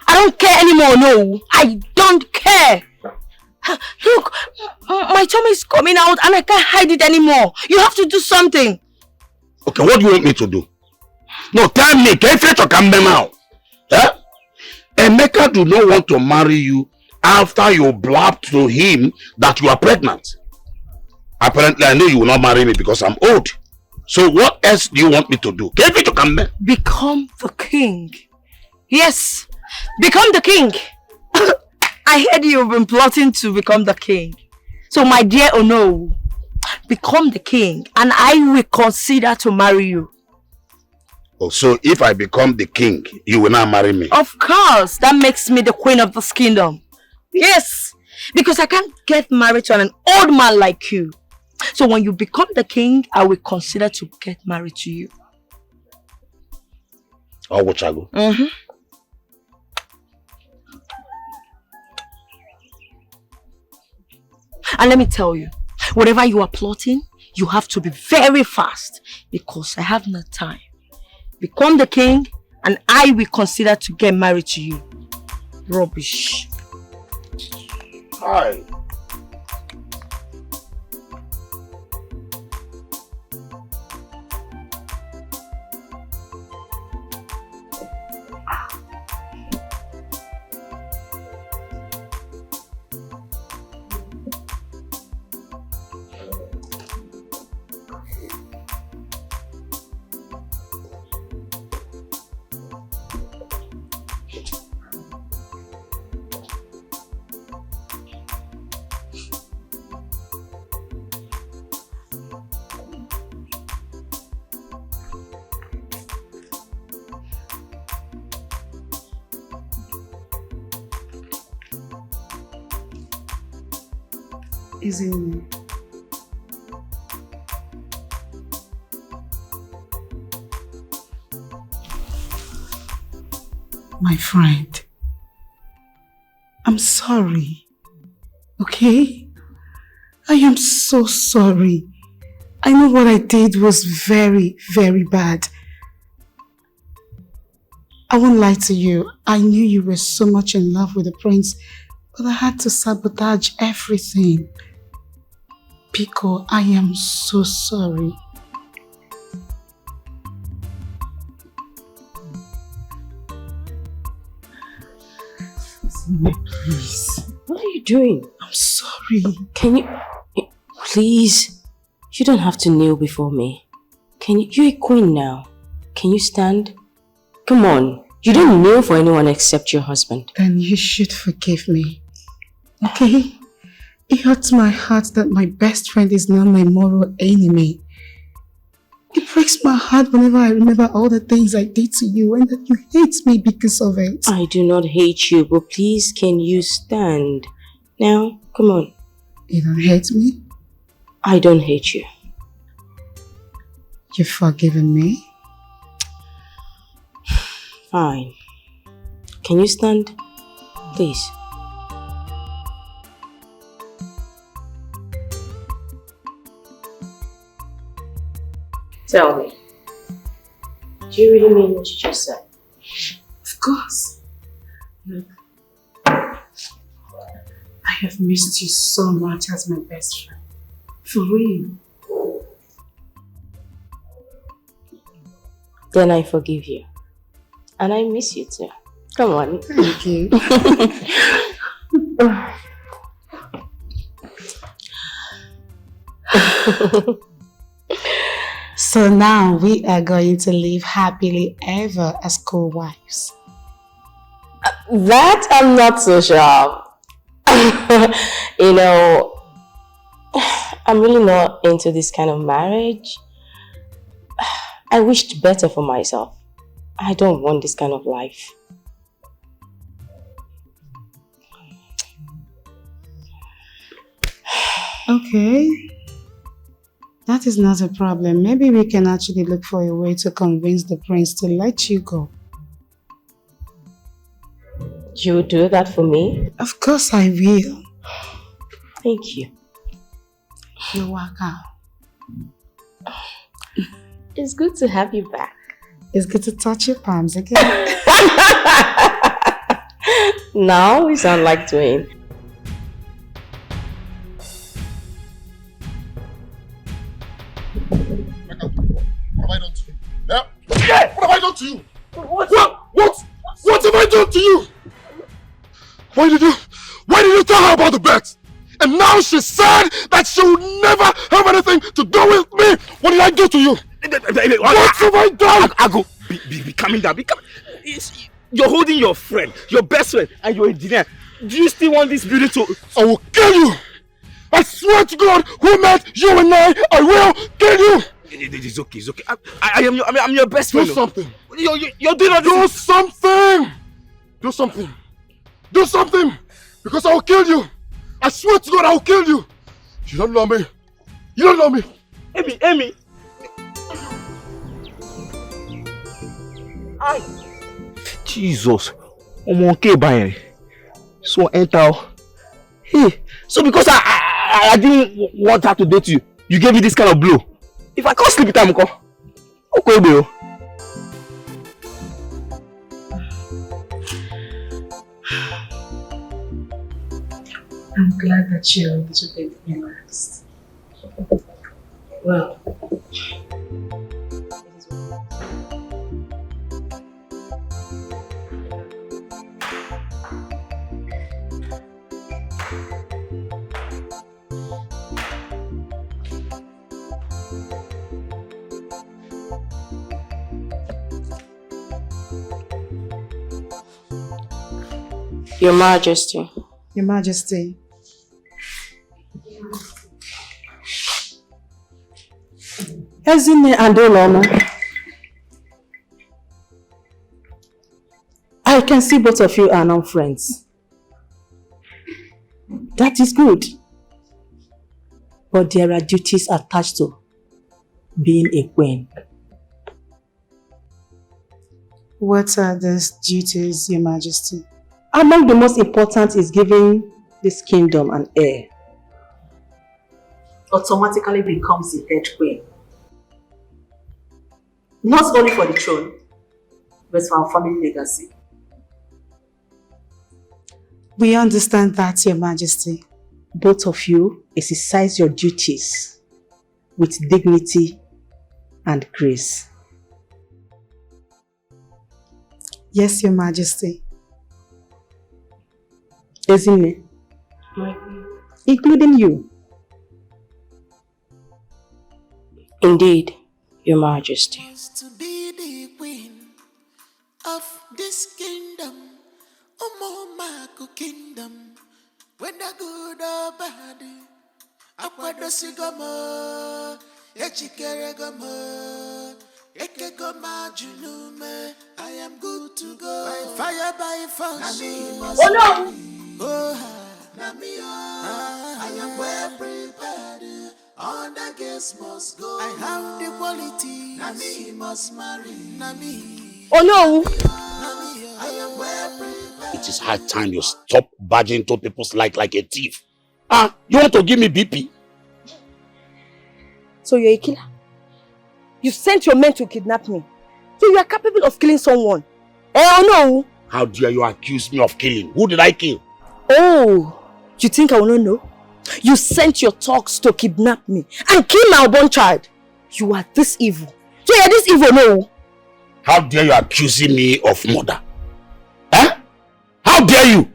I don't care anymore, no. I don't care. Look, my tummy is coming out and I can't hide it anymore. You have to do something. Okay, what do you want me to do? No, tell me. Can you come now? Eh? Emeka do not want to marry you after you blabbed to him that you are pregnant. Apparently, I know you will not marry me because I'm old. So what else do you want me to do? Can you come back? Become the king. Yes, become the king. I heard you've been plotting to become the king. So my dear Ono, become the king and I will consider to marry you. Oh, so if I become the king, you will not marry me? Of course, that makes me the queen of this kingdom. Yes, because I can't get married to an old man like you. So when you become the king, I will consider to get married to you. Oh, Uche. And let me tell you, whatever you are plotting, you have to be very fast because I have no time. Become the king and I will consider to get married to you. Rubbish. Hi. Isn't it? My friend, I'm sorry, okay? I am so sorry. I know what I did was very, very bad. I won't lie to you. I knew you were so much in love with the prince, but I had to sabotage everything. Pico, I am so sorry. Please. What are you doing? I'm sorry. Can you... Please. You don't have to kneel before me. Can you... You're a queen now. Can you stand? Come on. You don't kneel for anyone except your husband. Then you should forgive me. Okay? It hurts my heart that my best friend is now my moral enemy. It breaks my heart whenever I remember all the things I did to you and that you hate me because of it. I do not hate you, but please can you stand? Now, come on. You don't hate me? I don't hate you. You've forgiven me? Fine. Can you stand? Please. Tell me, do you really mean what you just said? Of course. Look, I have missed you so much as my best friend. For real. Then I forgive you. And I miss you too. Come on. Thank you. So now we are going to live happily ever as co-wives. That I'm not so sure. You know, I'm really not into this kind of marriage. I wished better for myself. I don't want this kind of life. Okay. That is not a problem. Maybe we can actually look for a way to convince the prince to let you go. You will do that for me? Of course I will. Thank you. You're welcome. It's good to have you back. It's good to touch your palms again. Now we sound like twins. What have I done to you? Yeah? Yeah! What have I done to you? What have I done to you? Why did you tell her about the bet? And now she said that she would never have anything to do with me. What did I do to you? What have I done? Ago, be coming down. You're holding your friend, your best friend, and you're a engineer. Do you still want this building to... I will kill you! I swear to God, who met you and I will kill you! It's okay, it's okay. I'm your best friend. Do something. You're doing Do something! Do something. Do something! Because I will kill you! I swear to God, I will kill you! You don't know me. You don't know me. Amy. Jesus. I'm okay, Bayern. So enter. Hey, so because I didn't want her to date you, you gave me this kind of blow. If I can't sleep with her, okay, bro. I'm glad that you're a little bit relaxed. Well, Your Majesty. Your Majesty. Ezine and Oloma, I can see both of you are now friends. That is good. But there are duties attached to being a queen. What are those duties, Your Majesty? Among the most important is giving this kingdom an heir. Automatically becomes the head queen. Not only for the throne, but for our family legacy. We understand that, Your Majesty. Both of you exercise your duties with dignity and grace. Yes, Your Majesty. Ezine, including you. Indeed, Your Majesty. To be the queen of this kingdom, Omomako kingdom, whether good or bad, Akwadosigamo, Echikeregamo, Ekegoma Junume, I am good to go. By fire, by force. Oh no! I am well prepared. All the guests must go. I have the qualities. Nami must marry. Nami. Oh no! I am well prepared. It is high time you stop barging into people's life like a thief. You want to give me BP? So you're a killer? You sent your men to kidnap me. So you are capable of killing someone. Oh no! How dare you accuse me of killing? Who did I kill? Oh, you think I will not know? You sent your thugs to kidnap me and kill my unborn child. You are this evil. So you are this evil, no? How dare you accusing me of murder? How dare you?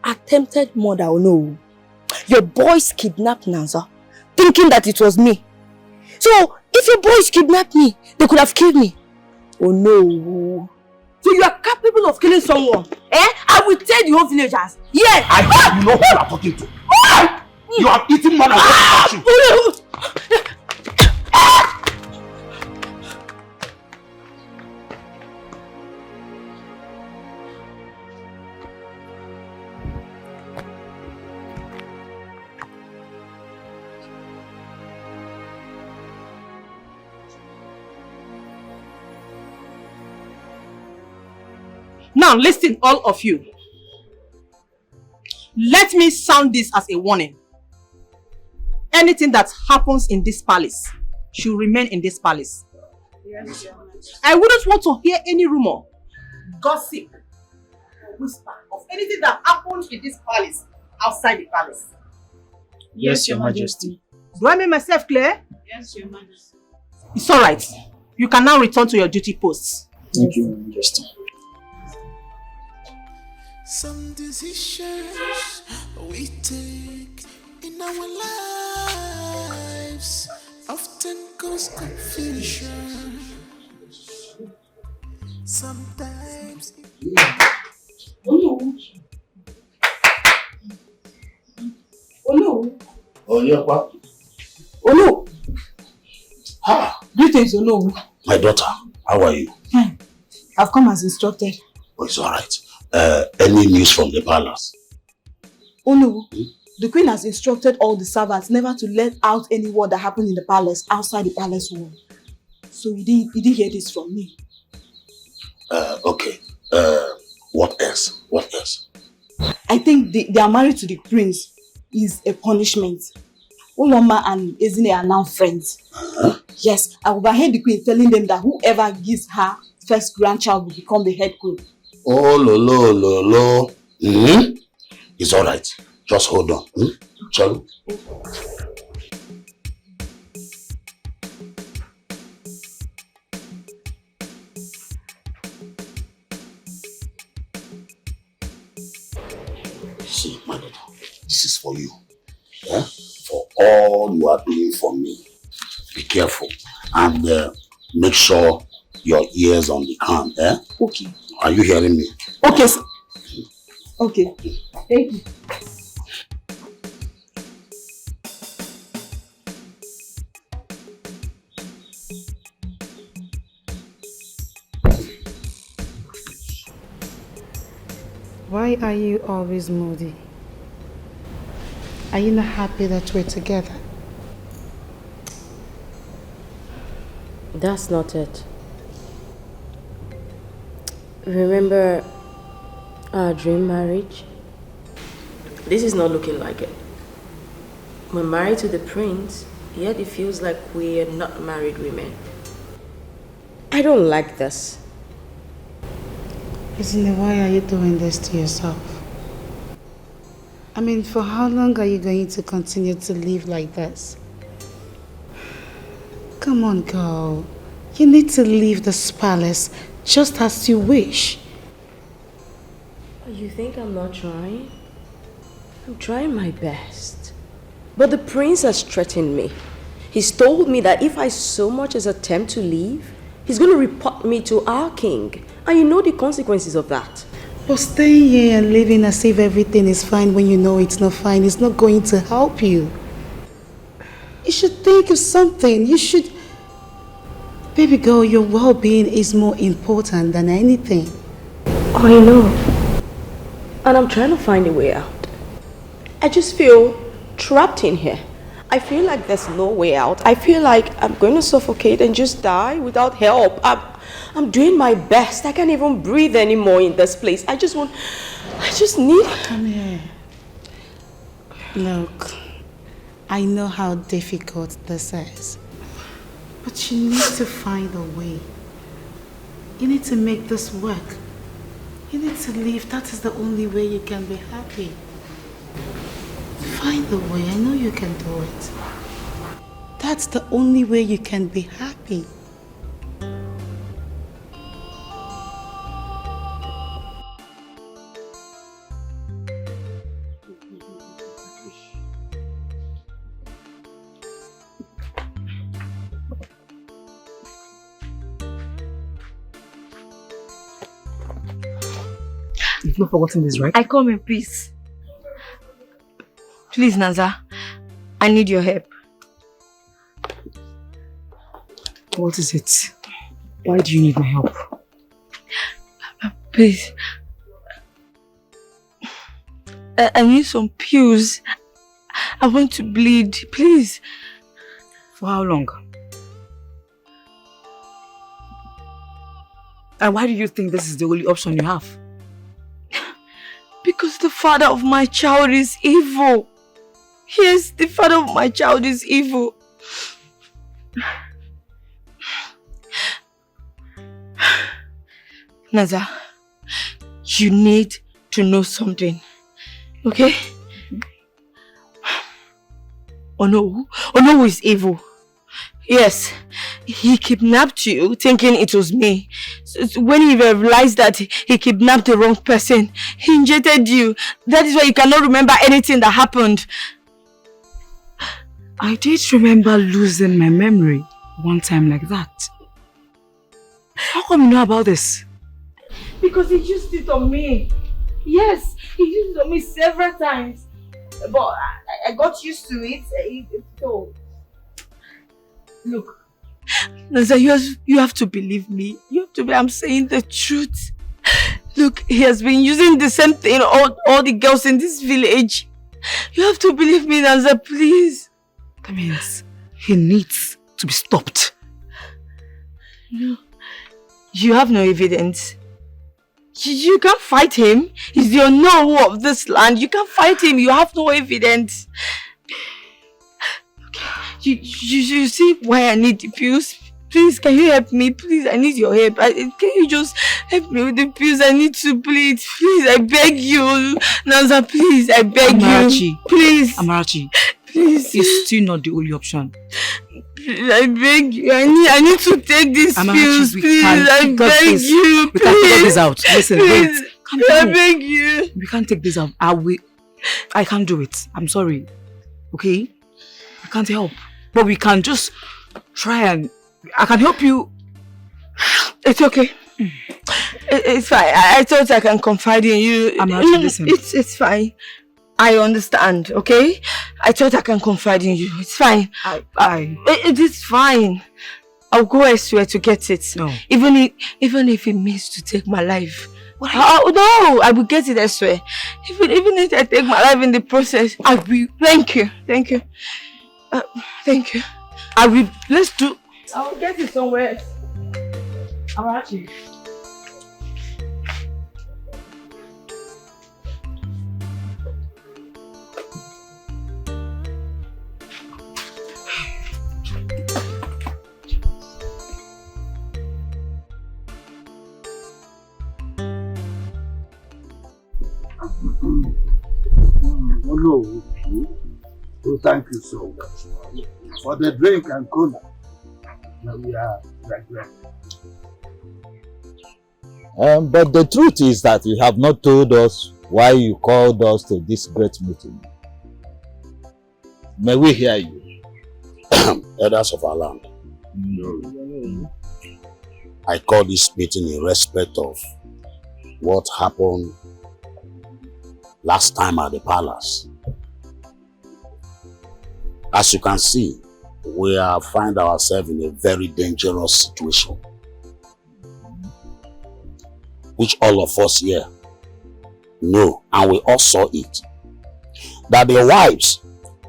Attempted murder, oh no. Your boys kidnapped Nanza, thinking that it was me. So, if your boys kidnapped me, they could have killed me. Oh no. So you are capable of killing someone? I will tell the whole villagers. Yes. You know who you are talking to. You are eating more than what you. Now listen, all of you. Let me sound this as a warning. Anything that happens in this palace should remain in this palace. Yes, Your Majesty. I wouldn't want to hear any rumor, gossip, or whisper of anything that happens in this palace outside the palace. Yes, Your Majesty. Do I make myself clear? Yes, Your Majesty. It's alright. You can now return to your duty posts. Thank you, Your Majesty. Some decisions we take in our lives often cause confusion. Sometimes Oh no. Oh, yeah, what? Oh no. Ah. Greetings, oh no. My daughter, how are you? Fine. I've come as instructed. Oh, it's alright. Any news from the palace? Oh no. The queen has instructed all the servants never to let out any word that happened in the palace outside the palace wall. So you didn't hear this from me. Okay. What else? What else? I think they are married to the prince is a punishment. Uloma and Ezine are now friends. Yes, I overheard the queen telling them that whoever gives her first grandchild will become the head queen. Oh, lo. It's alright. Just hold on. Shall we? See, my daughter, this is for you. Yeah? For all you are doing for me. Be careful and make sure your ears on the ground. Eh? Okay. Are you hearing me? Okay, sir. Okay. Thank you. Why are you always moody? Are you not happy that we're together? That's not it. Remember our dream marriage? This is not looking like it. We're married to the prince, yet it feels like we're not married women. I don't like this. Isn't it, why are you doing this to yourself? I mean, for how long are you going to continue to live like this? Come on, girl. You need to leave this palace just as you wish. You think I'm not trying? I'm trying my best. But the prince has threatened me. He's told me that if I so much as attempt to leave, he's going to report me to our king. And you know the consequences of that. But staying here and living as if everything is fine when you know it's not fine is not going to help you. You should think of something. You should... Baby girl, your well-being is more important than anything. I know. And I'm trying to find a way out. I just feel trapped in here. I feel like there's no way out. I feel like I'm going to suffocate and just die without help. I'm doing my best. I can't even breathe anymore in this place. I just need... Come here. Look, I know how difficult this is. But you need to find a way. You need to make this work. You need to leave. That is the only way you can be happy. Find a way. I know you can do it. That's the only way you can be happy. You've not forgotten this, right? I come in peace. Please, Naza, I need your help. What is it? Why do you need my help? Please. I need some pills. I want to bleed, please. For how long? And why do you think this is the only option you have? Because the father of my child is evil. Yes, the father of my child is evil. Naza, you need to know something, okay? Ono is evil. Yes, he kidnapped you thinking it was me. So when he realized that he kidnapped the wrong person, he injected you. That is why you cannot remember anything that happened. I did remember losing my memory one time like that. How come you know about this? Because he used it on me. Yes, he used it on me several times. But I got used to it. So, look, Naza, you have to believe me. I'm saying the truth. Look, he has been using the same thing all the girls in this village. You have to believe me, Naza, please. That means he needs to be stopped. No, you have no evidence. You can't fight him. He's the unknown of this land. You can't fight him. You have no evidence. Okay. You see why I need the pills? Please, can you help me? Please, I need your help. Can you just help me with the pills? I need to bleed. Please, I beg you. Naza, please, I beg you. Please. Amarachi, please. It's still not the only option. I beg you. I need to take these pills, please. I beg you, please. We can't take this out. Listen, please. Wait. I beg you. We can't take this out. I can't do it. I'm sorry. Okay? I can't help. But we can just try and... I can help you. It's okay. It's fine. I thought I can confide in you. I'm not listening. It's fine. I understand, okay? I thought I can confide in you. It's fine. It is fine. I'll go elsewhere to get it. No. Even if it means to take my life. No, I will get it elsewhere. Even if I take my life in the process, I will. Thank you. Thank you. Thank you. I will. Let's do. I will get it somewhere else. Amarachi. Oh, no. Thank you so much for the drink and cola. Now we are right there. But the truth is that you have not told us why you called us to this great meeting. May we hear you? Elders of our land. No. I call this meeting in respect of what happened last time at the palace. As you can see, we find ourselves in a very dangerous situation, which all of us here know, and we all saw it. That the wives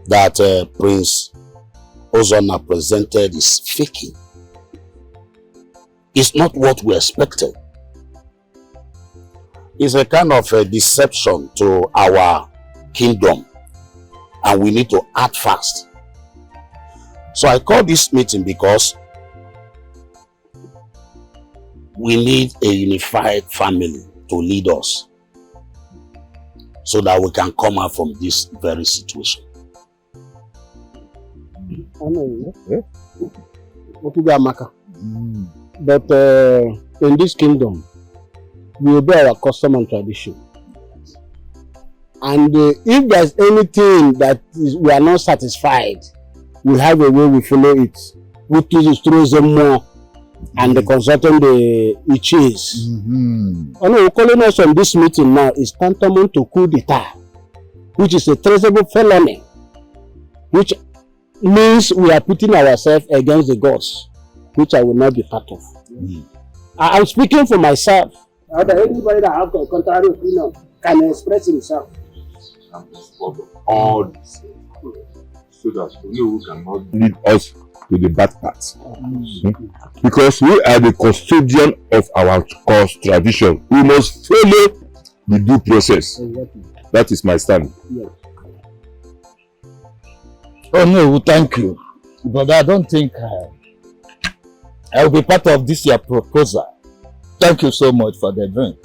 that Prince Ozona presented is faking. It's not what we expected. It's a kind of a deception to our kingdom, and we need to act fast. So I call this meeting because we need a unified family to lead us so that we can come out from this very situation. I know, but in this kingdom, we obey our custom and tradition. And if there's anything that we are not satisfied, we have a way we follow it, which is through them more and the consultant the Uche's. Calling us on this meeting now is tantamount to coup d'etat, which is a traceable felony, which means we are putting ourselves against the gods, which I will not be part of. I'm speaking for myself. Anybody that has a contrary opinion can express himself. All this, so that we cannot lead us to the bad parts. Because we are the custodian of our tradition. We must follow the due process. That is my stand. Oh no, thank you. But I don't think I will be part of this your proposal. Thank you so much for the drink.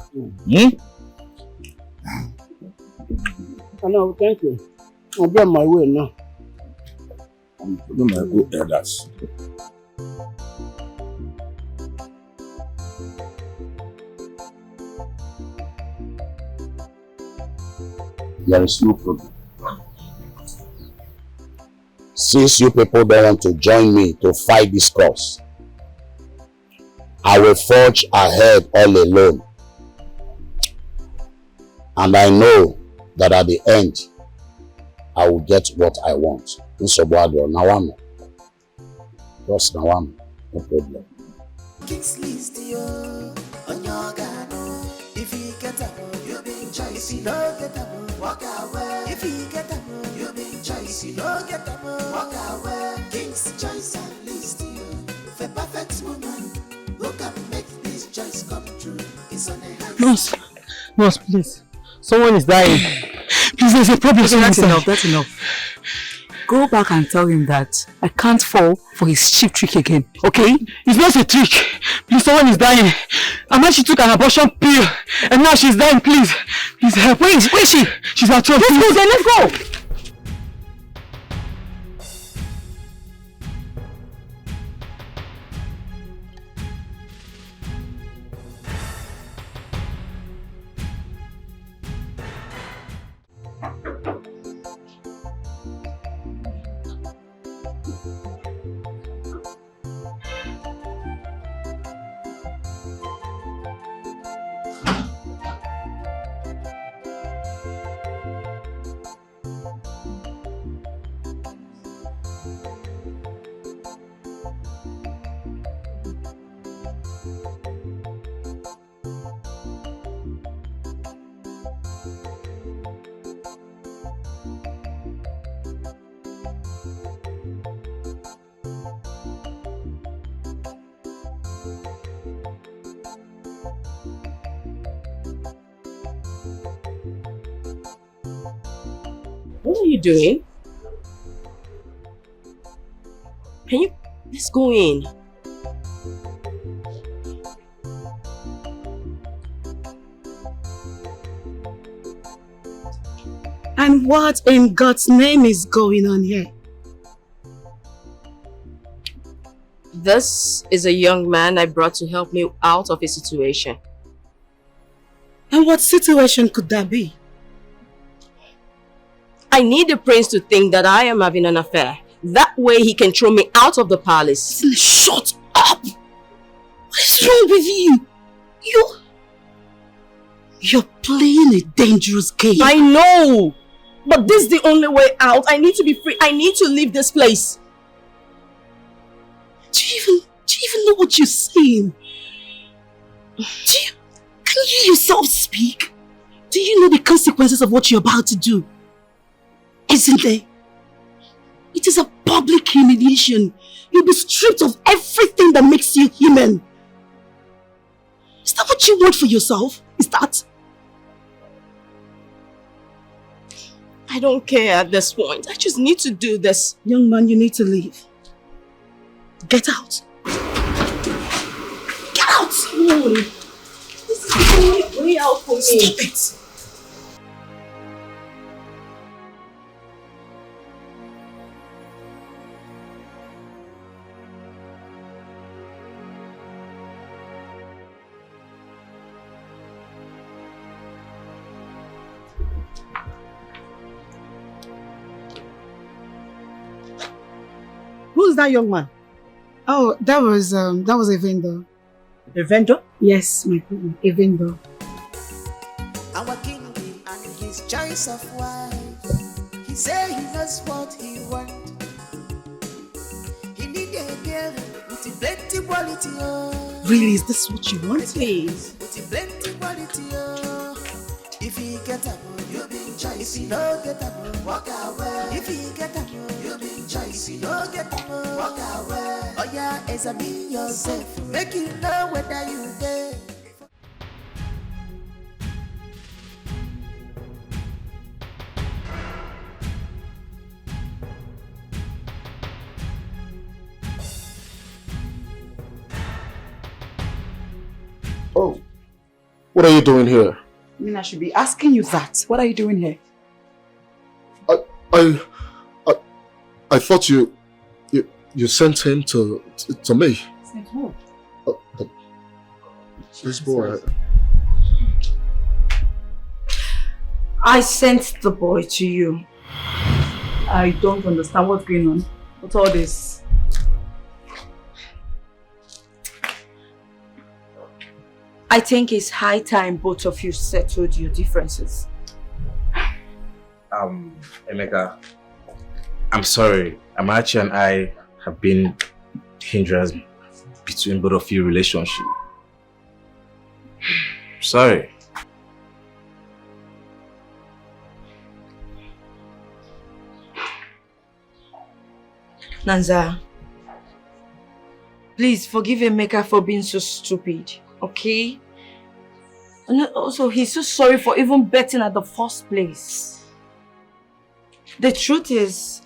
No, thank you. I'll be on my way now. I'm putting my good elders. There is no problem. Since you people don't want to join me to fight this cause, I will forge ahead all alone. And I know that at the end, I will get what I want. Just Nawano, no problem. If you get up, you be choice. If you don't get up, walk away. If you get up, you be choice. If you don't get up, walk away. King's choice and list you. For perfect woman who can make this choice come true is on a hand. Nurse, please. Someone is dying. Please, there's a problem. Okay, that's enough. Go back and tell him that I can't fall for his cheap trick again, okay? It's not a trick. Please, someone is dying. Amma, she took an abortion pill and now she's dying. Please help. Where is she? She's at home. Let's go then, let's go. What are you doing? Let's go in. And what in God's name is going on here? This is a young man I brought to help me out of a situation. And what situation could that be? I need the prince to think that I am having an affair. That way he can throw me out of the palace. Shut up! What is wrong with you? You're playing a dangerous game. I know! But this is the only way out. I need to be free. I need to leave this place. Do you even know what you're saying? Can you yourself speak? Do you know the consequences of what you're about to do? Isn't there? It is a public humiliation. You'll be stripped of everything that makes you human. Is that what you want for yourself? Is that? I don't care at this point. I just need to do this. Young man, you need to leave. Get out. Get out! No. This is the only way out for me. Stop it. Who's that young man? Oh, that was a vendor. A vendor? Yes, my partner, a vendor. Our king and his choice of wife. He say he knows what he want. He need a girl with plenty quality. Oh. Really, is this what you want? Please. With plenty quality. Oh. If he get up, you be choice. If he don't get up, walk away. If he get up, you be choice. If he don't get up, walk away. Oh yeah, examine yourself. Make you know whether you there. What are you doing here? I mean, I should be asking you that. What are you doing here? I thought you sent him to me. Sent who? This boy. I sent the boy to you. I don't understand what's going on. What's all this? I think it's high time both of you settled your differences. Emeka, I'm sorry. Amachi and I have been hindrance between both of your relationship. Sorry. Nanza, please forgive Emeka for being so stupid, okay? And also, he's so sorry for even betting at the first place. The truth is,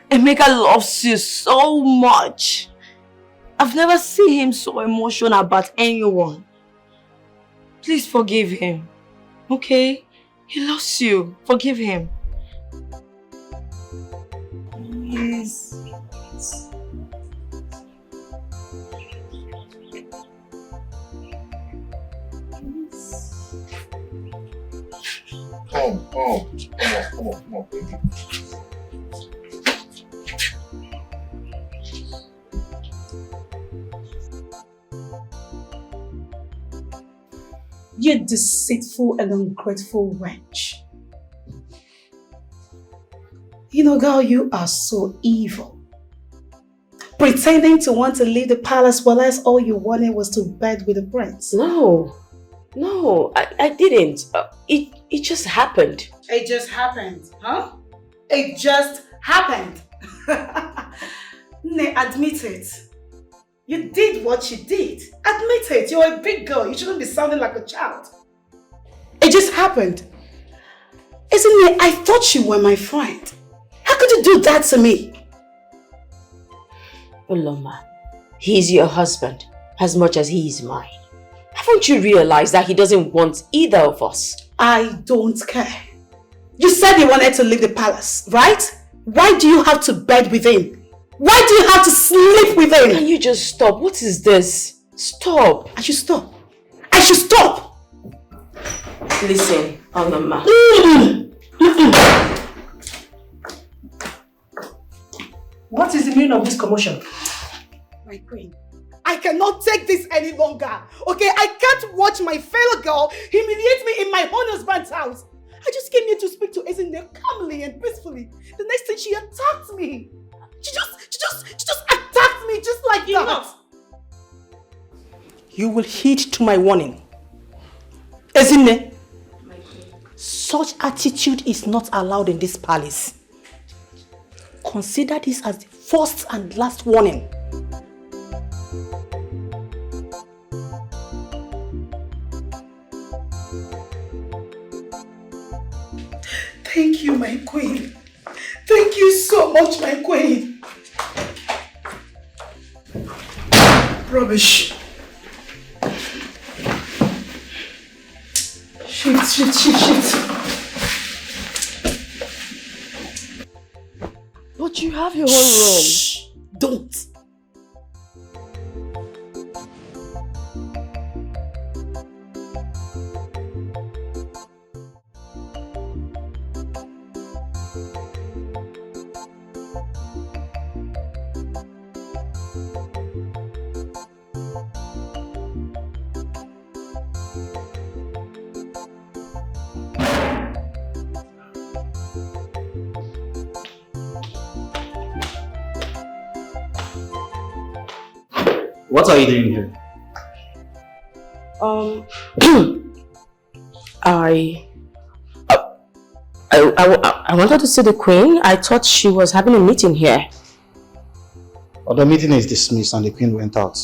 Emeka loves you so much. I've never seen him so emotional about anyone. Please forgive him, okay? He loves you. Forgive him. Yes. Come on, baby. You deceitful and ungrateful wench. You know, girl, you are so evil. Pretending to want to leave the palace while all you wanted was to bed with the prince. No, I didn't. It just happened. It just happened, huh? It just happened. Nay, admit it. You did what you did. Admit it. You're a big girl. You shouldn't be sounding like a child. It just happened. Isn't it? I thought you were my friend. How could you do that to me? Uloma, he's your husband as much as he is mine. Haven't you realized that he doesn't want either of us? I don't care. You said you wanted to leave the palace, right? Why do you have to bed with him? Why do you have to sleep with him? Can you just stop? What is this? Stop. I should stop. I should stop. Listen, Uloma. What is the meaning of this commotion? My queen, I cannot take this any longer. Okay, I can't watch my fellow girl humiliate me in my own husband's house. I just came here to speak to Ezinne calmly and peacefully. The next thing she attacked me. She just attacked me just like that. You will heed to my warning. Ezinne, such attitude is not allowed in this palace. Consider this as the first and last warning. Thank you, my queen. Thank you so much, my queen. Rubbish. Shit. But you have your own room. Shh, don't. What are you doing here? I wanted to see the queen. I thought she was having a meeting here. Well, the meeting is dismissed and the queen went out.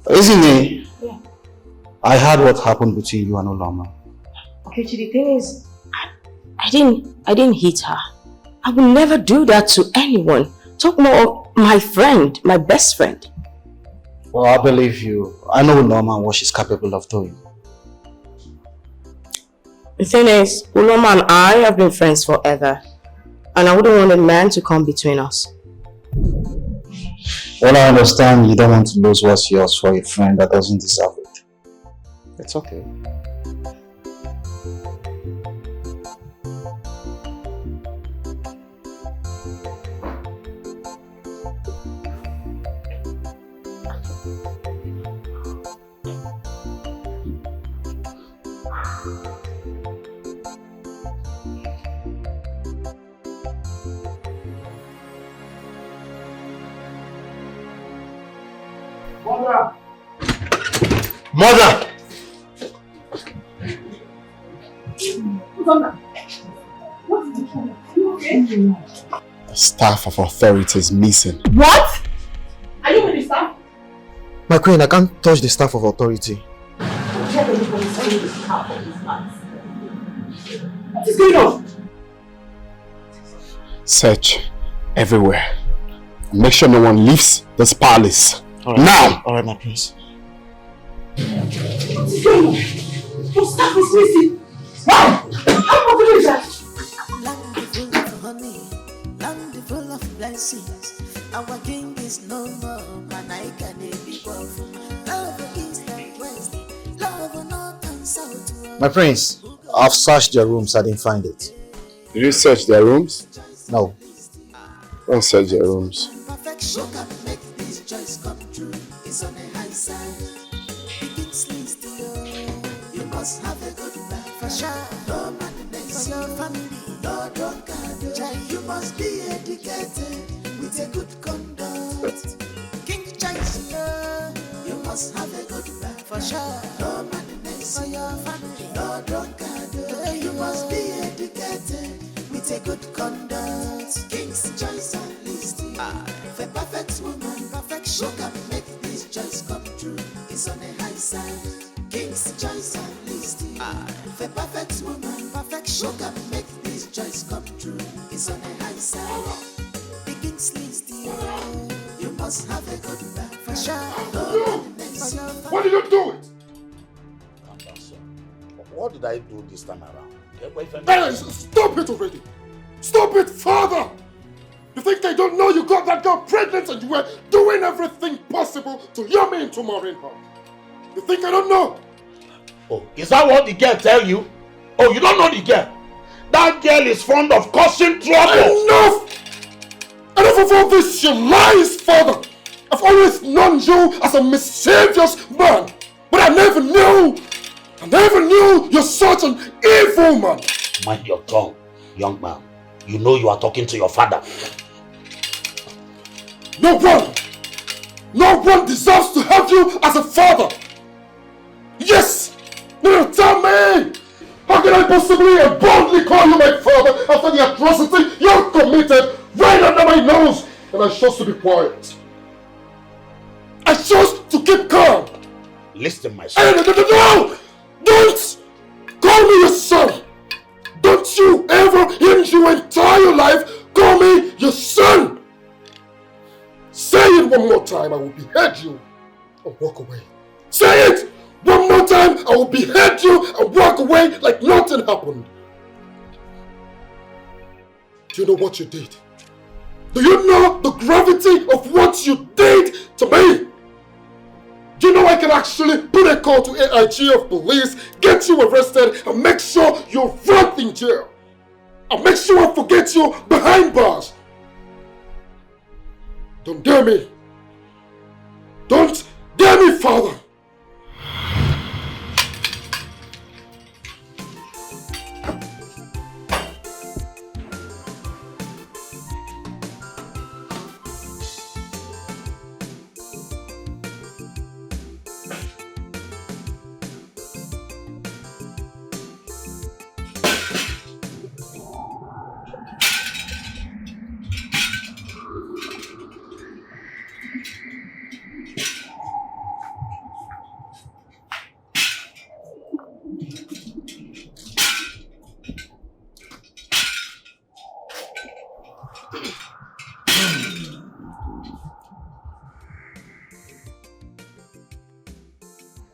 Ezinne, yeah. I heard what happened between you and Uloma. Okay, the thing is, I didn't hit her. I will never do that to anyone. Talk more of my friend, my best friend. Well, I believe you. I know Uloma and what she's capable of doing. The thing is, Uloma and I have been friends forever. And I wouldn't want a man to come between us. Well, I understand you don't want to lose what's yours for a friend that doesn't deserve it. It's okay. Mother! The staff of authority is missing. What? Are you with the staff? My queen, I can't touch the staff of authority. What is going on? Search everywhere. Make sure no one leaves this palace. All right. Now! Alright, my prince. What is going on? Your staff is missing. Wow! How can you do that? Land full of honey, land full of blessings. Our king is no more, and I can be both. Love east and west, love north and south. My prince, I've searched their rooms, I didn't find it. Did you search their rooms? No. Don't search their rooms. Perfection can make this choice come true. It's on the high side. It's least you must have a good life. For sure. No madness. For your family. No drunkard. You must be educated with a good conduct. King choice. You must have a good life. For sure. No madness. For your family. No drunkard. You must be educated with a good conduct. King's choice and list. For perfect woman, perfection can make this choice come true. It's on the high side. King's choice and list. For perfect woman, perfection can make this choice come true. It's on the high side. The king's list. You must have a good life. For sure. Why did you do it? What did I do this time around? Hey, stop it already! Stop it, father! You think they don't know you got that girl pregnant and you were doing everything possible to lure me into marrying her? You think I don't know? Oh, is that what the girl tell you? Oh, you don't know the girl? That girl is fond of causing trouble. Enough! Enough of all this, your lies, father! I've always known you as a mischievous man, but I never knew you're such an evil man. Mind your tongue, young man. You know you are talking to your father. No one deserves to have you as a father. Yes! No, tell me! How can I possibly and boldly call you my father after the atrocity you committed right under my nose? And I chose to be quiet. I chose to keep calm. Listen, my son. No! Don't call me your son! Don't you ever in your entire life call me your son! Say it one more time, I will behead you and walk away. Say it one more time, I will behead you and walk away like nothing happened. Do you know what you did? Do you know the gravity of what you did to me? Do you know I can actually put a call to AIG of police, get you arrested, and make sure you're rot in jail? I'll make sure I forget you behind bars. Don't dare me. Don't dare me, father.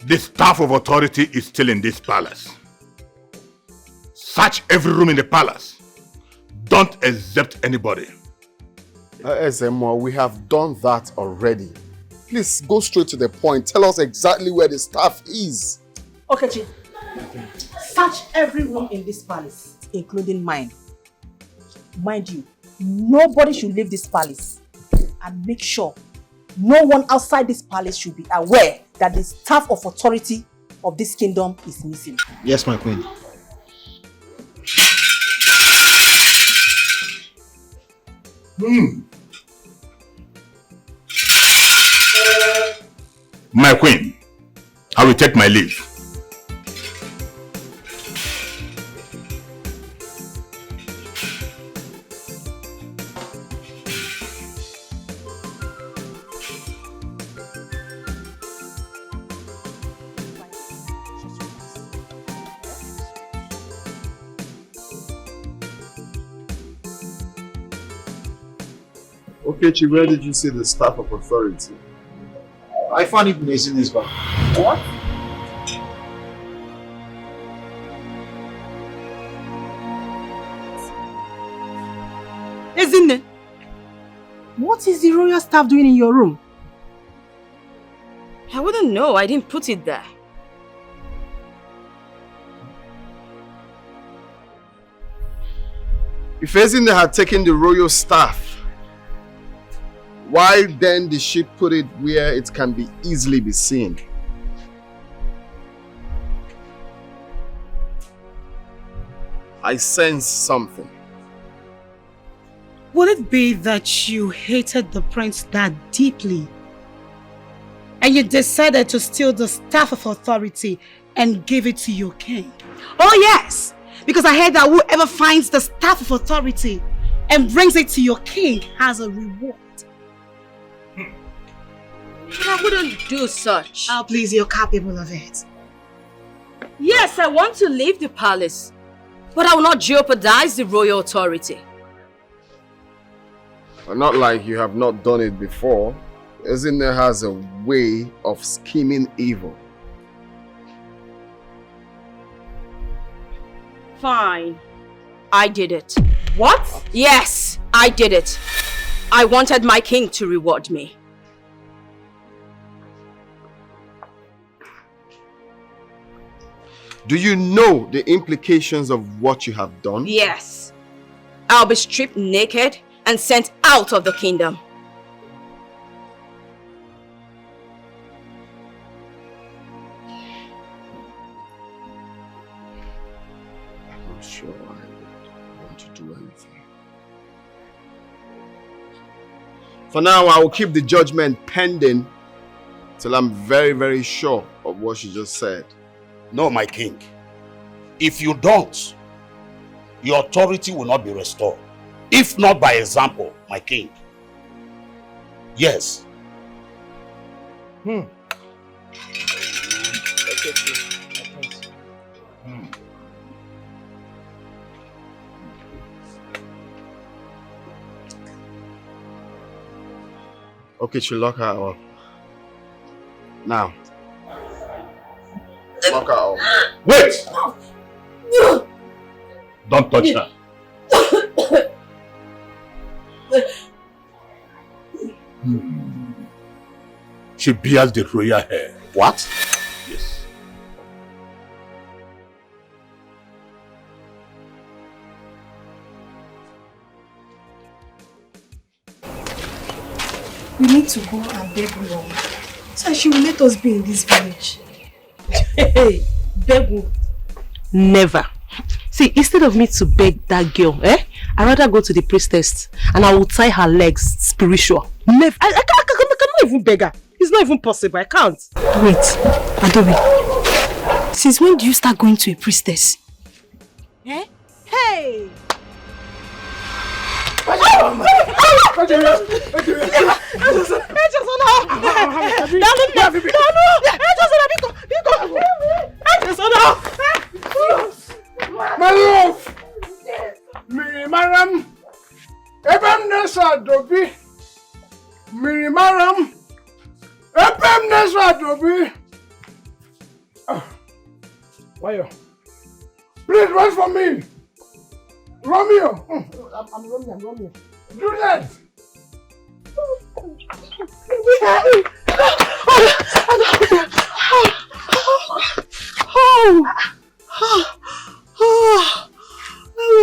The staff of authority is still in this palace. search every room in the palace. Don't accept anybody. SMO, we have done that already. Please go straight to the point. Tell us exactly where the staff is. Okay, Chi. Search every room in this palace, including mine. Mind you, nobody should leave this palace. And make sure no one outside this palace should be aware that the staff of authority of this kingdom is missing. Yes, my queen. My queen, I will take my leave. Okay, Chi, where did you see the staff of authority? I found it in his bag. What? Ezinne, what is the royal staff doing in your room? I wouldn't know. I didn't put it there. If Ezinne had taken the royal staff, why then did she put it where it can be easily be seen? I sense something. Would it be that you hated the prince that deeply and you decided to steal the staff of authority and give it to your king? Oh yes, because I heard that whoever finds the staff of authority and brings it to your king has a reward. I wouldn't do such. Oh please, you're capable of it. Yes, I want to leave the palace, but I will not jeopardize the royal authority. Not like you have not done it before. Ezinne has a way of scheming evil. Fine. I did it. What? Yes, I did it. I wanted my king to reward me. Do you know the implications of what you have done? Yes. I'll be stripped naked and sent out of the kingdom. I'm not sure I would want to do anything. For now, I will keep the judgment pending till I'm very, very sure of what she just said. No, my king. If you don't, your authority will not be restored. If not by example, my king. Yes. Okay, she lock her up. Now. Lock her up. Wait! Don't touch her. She bears the royal hair. What? Yes. We need to go and beg Mom, so she will let us be in this village. Hey, beg who? Never. See, instead of me to beg that girl, I'd rather go to the priestess and I will tie her legs spiritual. Never. I cannot even beg her. It's not even possible. I can't. Wait, Adobe. Since when do you start going to a priestess? Eh? Hey! My love! Mirimaram! Ebem Nesa Dobi! Mirimaram! Ebem Nesa Dobi! Why? Please run from me! Romeo! I'm Romeo. Juliet!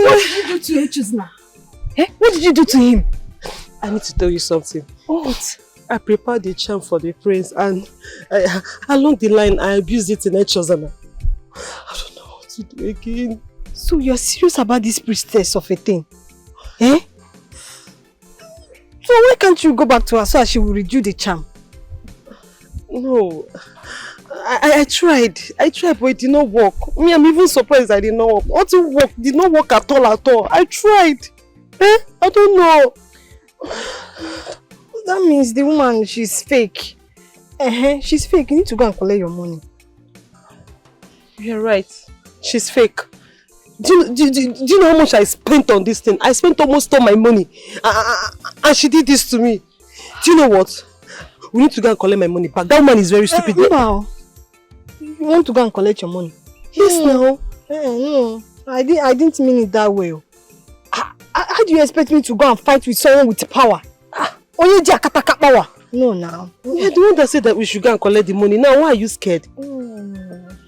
What did you do to Uche now? Eh? What did you do to him? I need to tell you something. What? I prepared the charm for the prince and along the line I abused it in Echozana. I don't know what to do again. So you're serious about this priestess of a thing? Eh? So why can't you go back to her so that she will redo the charm? No. I tried. But it did not work. Me, I'm even surprised I did not work. What did not work at all. I tried. Eh? I don't know. That means the woman, she's fake. She's fake. You need to go and collect your money. You're right. She's fake. Do you know how much I spent on this thing? I spent almost all my money. And she did this to me. Do you know what? We need to go and collect my money back. That woman is very stupid. Wow. You want to go and collect your money? Yes, now. No. I didn't mean it that way. How do you expect me to go and fight with someone with power? Only Jakataka power. No, now. You're the one that said that we should go and collect the money. Now, why are you scared?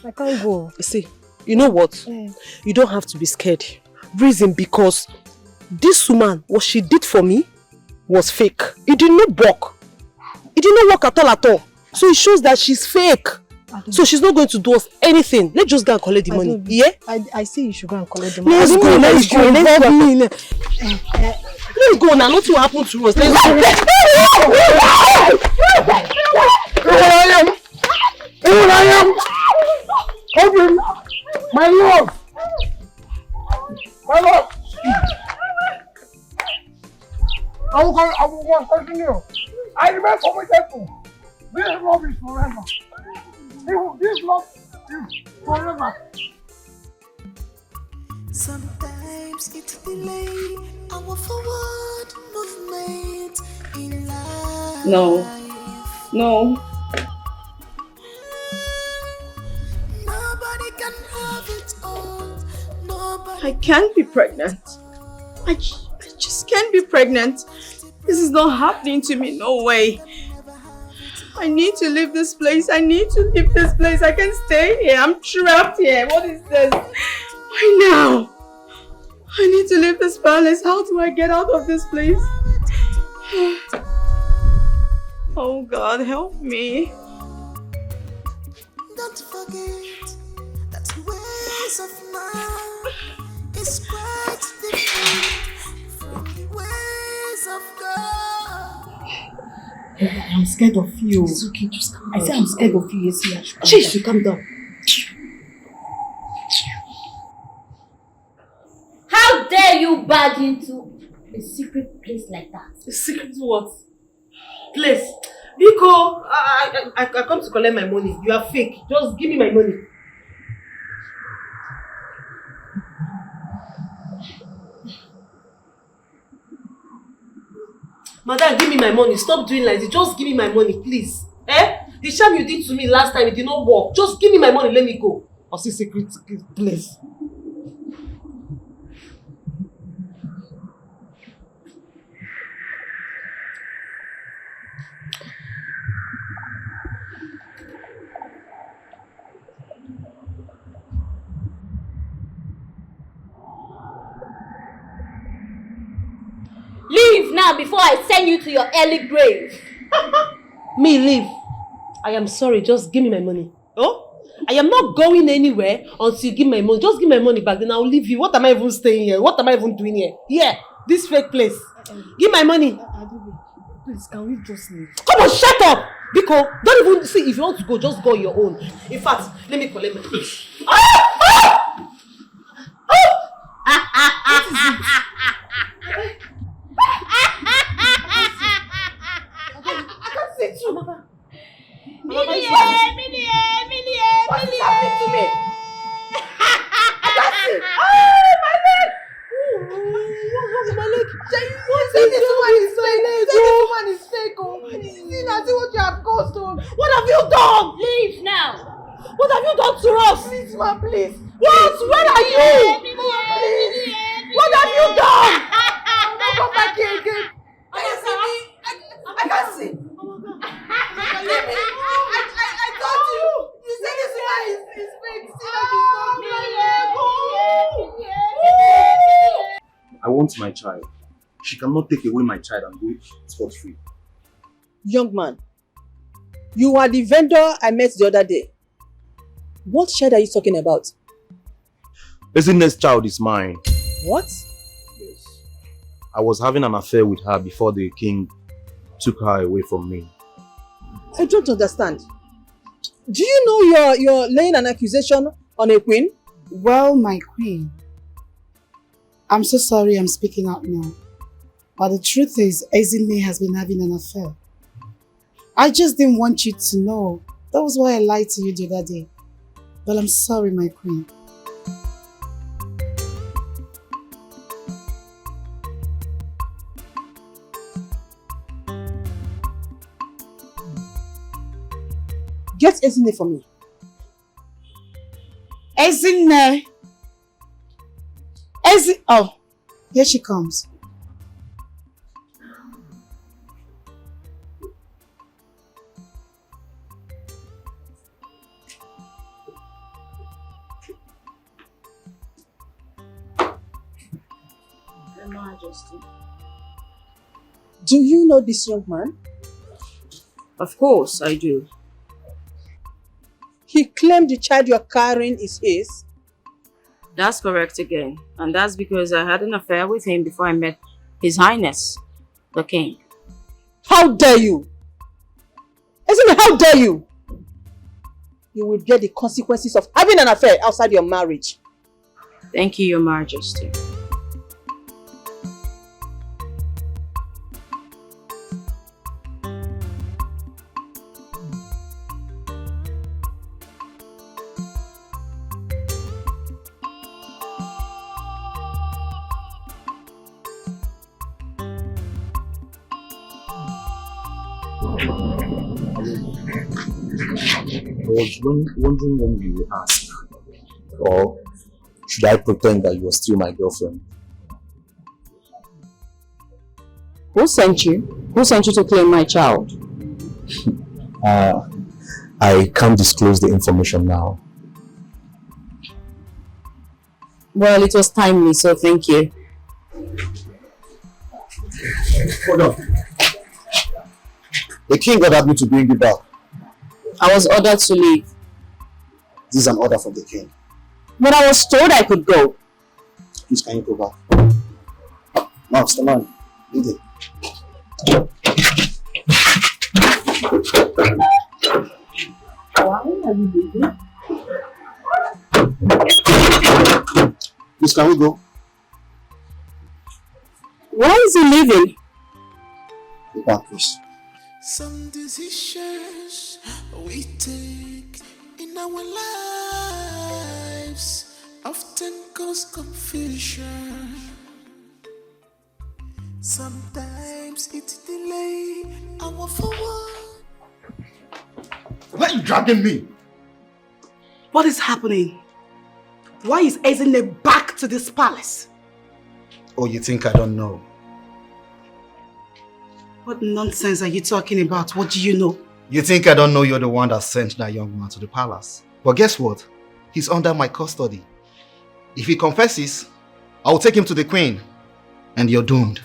I can't go. See, you know what? You don't have to be scared. Reason because this woman, what she did for me was fake. It did not work. It did not work at all. So it shows that she's fake. So she's not going to do us anything. Let's just go and collect the money. Yeah? I say you should go and collect the money. Let's go. Let's go now. Nothing will happen to us. Let's go. Here I am. Open. My love. I will continue. I remain committed. This love is forever. This love is forever. Sometimes it's delay our forward movement in life. No. Nobody can have it all. Nobody. I can't be pregnant. I just can't be pregnant. This is not happening to me. No way. I need to leave this place. I can't stay here. I'm trapped here. What is this? Why now? I need to leave this palace. How do I get out of this place? Oh God, help me. Don't forget that ways of man is quite different from the ways of God. I'm scared of you. It's okay, just calm down. I say I'm scared of you. Yes, Jeez, you calm down. How dare you barge into a secret place like that? A secret what? Place? Biko, I come to collect my money. You are fake. Just give me my money. Madam, give me my money. Stop doing like this. Just give me my money, please. The charm you did to me last time, it did not work. Just give me my money. Let me go. I'll see secret place. Leave now before I send you to your early grave. Me leave. I am sorry, just give me my money. Oh? I am not going anywhere until you give my money. Just give my money back, then I'll leave you. What am I even staying here? What am I even doing here? Here, this fake place. Give my money. Please, can we just leave? Come on, shut up! Biko, don't even see if you want to go, just go on your own. In fact, let me collect my money. I can't see you. Milie. What is happening to me? I can't see. My leg! What's my leg? This woman is fake. See now, see what you have caused on. What have you done? Leave now. What have you done to us? Please, ma, please. What? Where are you? I want my child. She cannot take away my child and go scot-free. Young man, you are the vendor I met the other day. What child are you talking about? Ezinne's child is mine. What? Yes. I was having an affair with her before the king took her away from me. I don't understand. Do you know you're laying an accusation on a queen? Well, my queen, I'm so sorry I'm speaking out now. But the truth is, Ezinne has been having an affair. I just didn't want you to know. That was why I lied to you the other day. But I'm sorry, my queen. Get Ezinne for me. Ezinne! Oh, here she comes. Your Majesty. Do you know this young man? Of course I do. He claimed the child you're carrying is his. That's correct again. And that's because I had an affair with him before I met His Highness, the King. How dare you? Ezinne, how dare you? You will bear the consequences of having an affair outside your marriage. Thank you, Your Majesty. I was wondering when you would ask, or should I pretend that you are still my girlfriend? Who sent you? Who sent you to claim my child? I can't disclose the information now. Well, it was timely, so thank you. Hold on. The king ordered me to bring you back. I was ordered to leave. This is an order from the king. But I was told I could go. Please, can you go back? Now, stand on. Lead it. Why are you leaving? Please, can we go? Why is he leaving? Go back, please. Some decisions we take in our lives often cause confusion. Sometimes it delay our forward. Why are you dragging me? What is happening? Why is Ezinne back to this palace? Oh, you think I don't know? What nonsense are you talking about? What do you know? You think I don't know you're the one that sent that young man to the palace? But guess what? He's under my custody. If he confesses, I will take him to the queen. And you're doomed.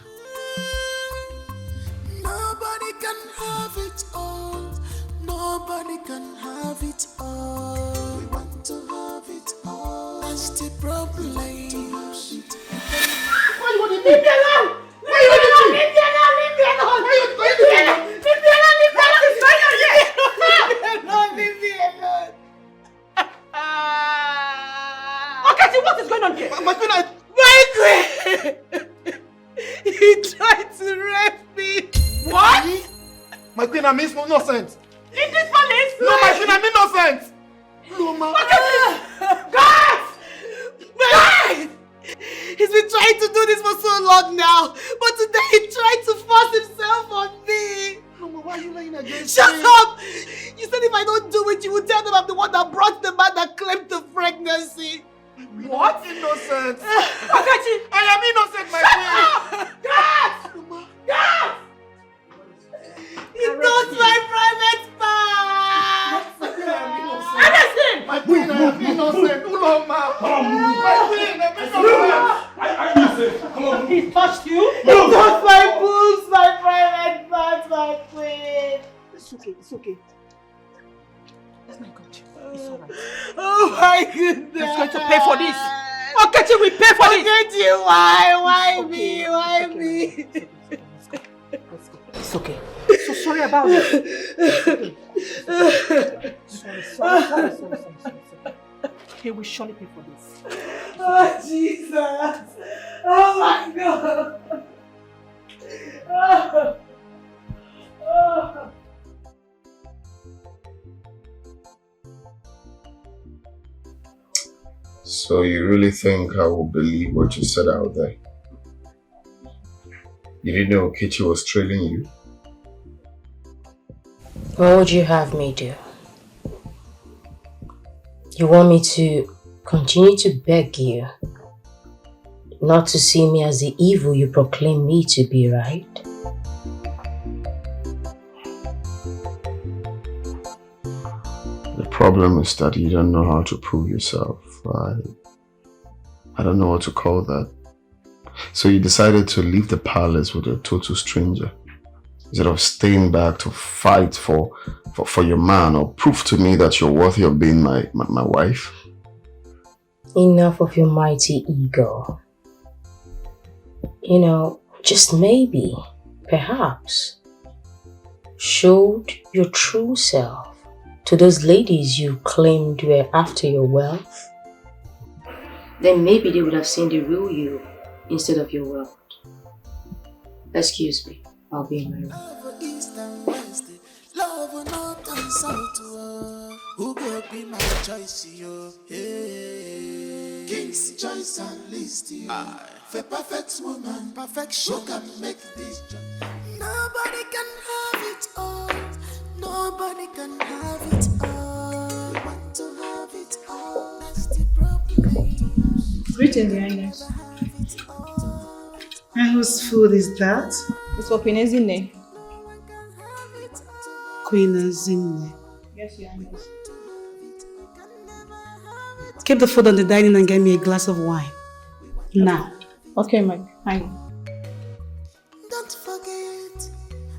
Nobody can have it all. Nobody can have it all. We want to have it all. That's the problem. Why you want to leave me alone? Why you want to leave me alone? Leave me alone. Why you going to leave me alone? Leave me alone. Leave me alone. Leave me alone. Okay, what is going on here? My queen, He tried to rape me. What? my queen, I'm innocent. In this palace? No, my queen, I'm innocent. No, ma. Guys! Guys! He's been trying to do this for so long now, but today he tried to force himself on me. Mama, why are you lying against Shut me? up! You said if I don't do it, you will tell them I'm the one that brought the man that claimed the pregnancy. What? Innocent. Akachi! I am innocent, my queen. Guys! Guys! He knows my private part! Anderson! My queen, I am innocent. Uloma. My queen, I'm innocent. I'm innocent. Come on, He touched you? He touched my boobs, my private parts, my queen. It's okay, it's okay. Oh my God, it's alright. Oh my goodness. He's going to pay for this. Okechi will pay for this. Okechi, why me? Why me? It's okay. So sorry about it. Sorry. He will surely pay for this. Oh, Jesus. Oh, my God. Oh. So you really think I will believe what you said out there? You didn't know Okechi was trailing you? What would you have me do? You want me to continue to beg you not to see me as the evil you proclaim me to be, right? The problem is that you don't know how to prove yourself. I don't know what to call that. So you decided to leave the palace with a total stranger instead of staying back to fight for your man or prove to me that you're worthy of being my wife. Enough of your mighty ego. You know, just maybe, perhaps, showed your true self to those ladies you claimed were after your wealth, then maybe they would have seen the real you instead of your wealth. Excuse me, I'll be in my room. Love will not consult who will be my choice, yo. Hey. King's choice and list, yo. For perfect woman, perfection who can make this job. Nobody can have it all. Nobody can have it all. Want to have it all. That's the problem. Greetings, Your Highness. And whose food is that? It's for Queen Ezinne. Queen Ezinne. Yes, Your Highness. Keep the food on the dining and get me a glass of wine. Now. Okay, my Highness. Don't forget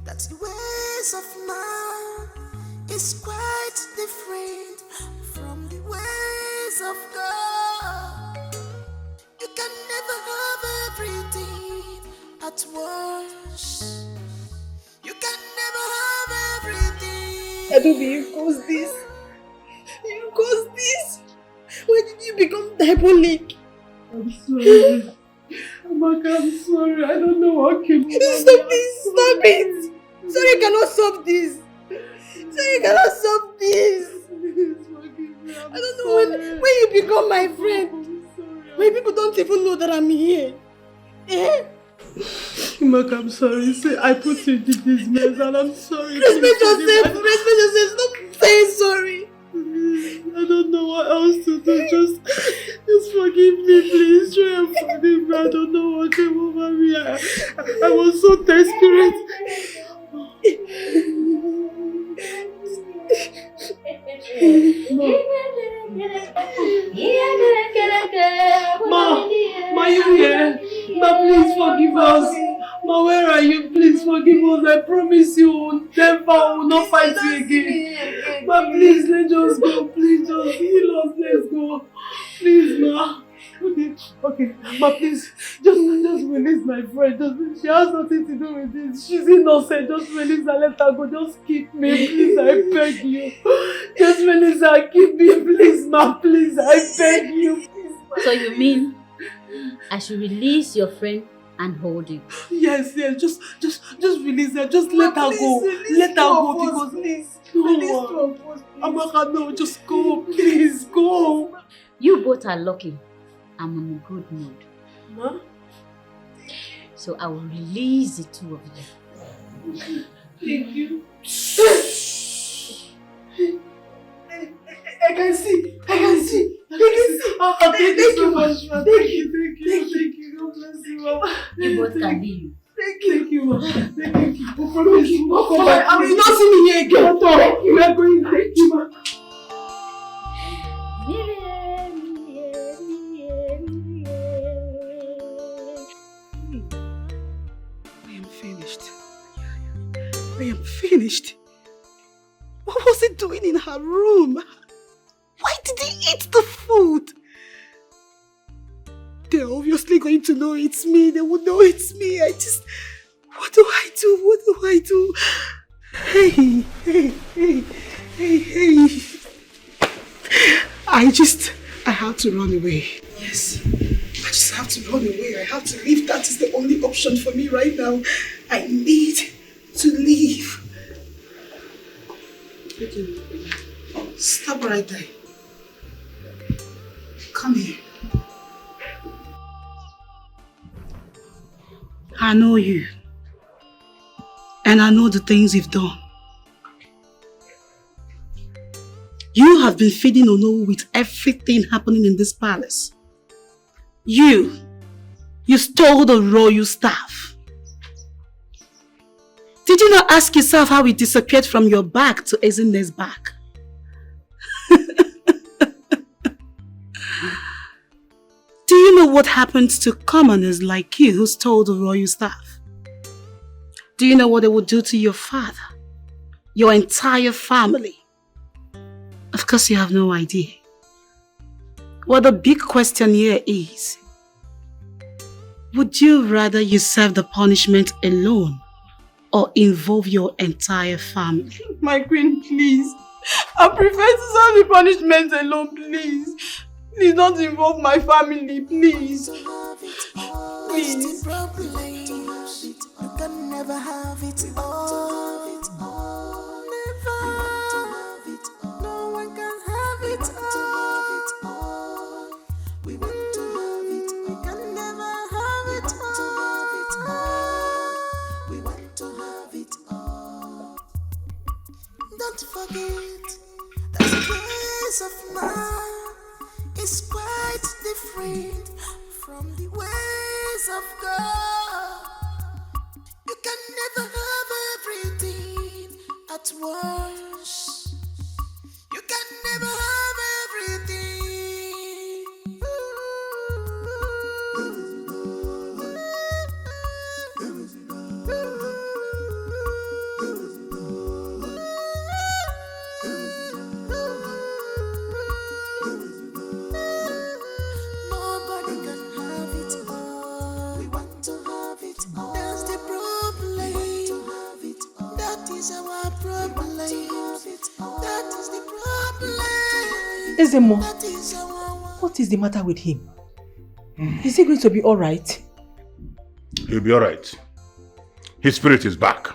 that the ways of man is quite different from the ways of God. You can never have everything at once. You can never have everything. Adobe, you caused this. You caused this. Why did you become diabolic? I'm sorry. Amaka, I'm sorry. I don't know what came over. Stop this! Stop it! Sorry, cannot stop this. Sorry, cannot stop this. I don't know when you become my friend. When people don't even know that I'm here. Eh? Amaka, I'm sorry. Say, I put you in this mess and I'm sorry. Respect yourself. Respect yourself. Stop saying sorry. I don't know what else to do. Just forgive me, please. Try and forgive me. I don't know what came over me. I was so desperate. Ma, you here? Ma, please forgive us. Ma, where are you? Please forgive us. I promise you will not fight you again. Ma, please, let's just go. Please, just heal us. Let's go. Please, Ma. Okay, Ma, please, just release my friend. She has nothing to do with this. She's innocent. Just release her. Let her go. Just keep me, please. I beg you. Just release her. Keep me, please, Ma. Please, I beg you. So you mean I should release your friend and hold you? Yes, just release her. Just let her go. Let her go because please. No, Amaka, no, just go. Please, go. You both are lucky. I'm in a good mood. Huh? So I will release the two of you. Thank you. I can see. Thank you so much, man. Thank you. God bless you, Mama. You both can leave. Thank you, Mama. Thank you. I promise you, Mama. Come back. I will not see me here again. Thank you. We are going. Thank you, Mama. I am finished. What was he doing in her room? Why did he eat the food? They're obviously going to know it's me. They will know it's me. What do I do? What do I do? Hey. I have to run away. Yes. I just have to run away. I have to leave. That is the only option for me right now. I need to leave. Stop right there. Come here. I know you. And I know the things you've done. You have been feeding Ono with everything happening in this palace. You stole the royal staff. Did you not ask yourself how it disappeared from your back to Ezinne's back? Do you know what happens to commoners like you who stole the royal staff? Do you know what they will do to your father? Your entire family? Of course you have no idea. Well, the big question here is, would you rather you serve the punishment alone or involve your entire family? My queen, please. I prefer to serve the punishment alone, please. Please don't involve my family, please. Please. You can never have it all. Never. No one can have it all. We want to have it. We can never have it all. We want to have it all. Don't forget that the ways of man is quite different from the ways of God. You can never have everything at once. You can never have everything. Nobody can have it all. We want to have it all. That's the problem. That is our problem. That is the problem. Ezemo, That is our what is the matter with him? Is he going to be alright? He'll be alright. His spirit is back.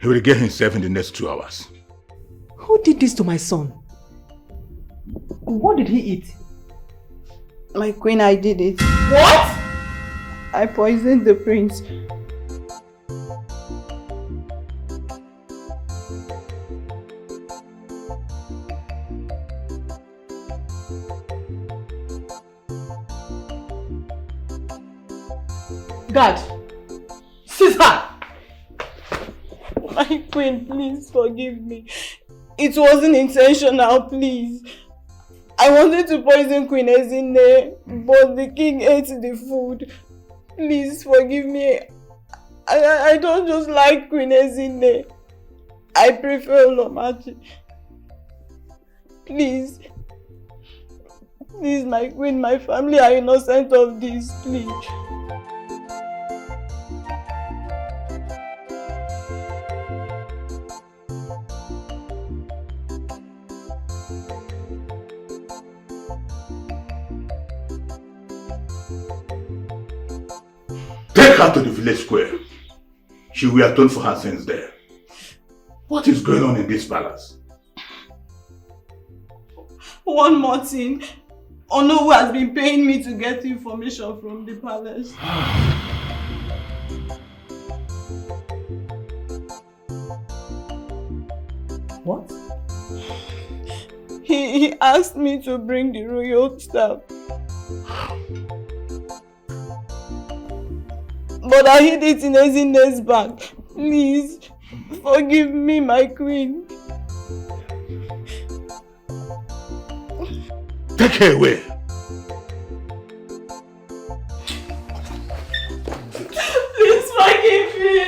He will regain himself in the next 2 hours. Who did this to my son? What did he eat? My queen, I did it. What? I poisoned the prince. God, Caesar! My queen, please forgive me. It wasn't intentional, please. I wanted to poison Queen Ezinne, but the king ate the food. Please forgive me. I don't just like Queen Ezinne. I prefer Olomachi. Please. Please, my queen, my family are innocent of this, please. Take her to the village square. She will atone for her sins there. What is going on in this palace? One more thing. Ono has been paying me to get information from the palace. What? He asked me to bring the royal staff. But I hid it in Ezinne's bag. Please, forgive me, my queen. Take her away. Please forgive me.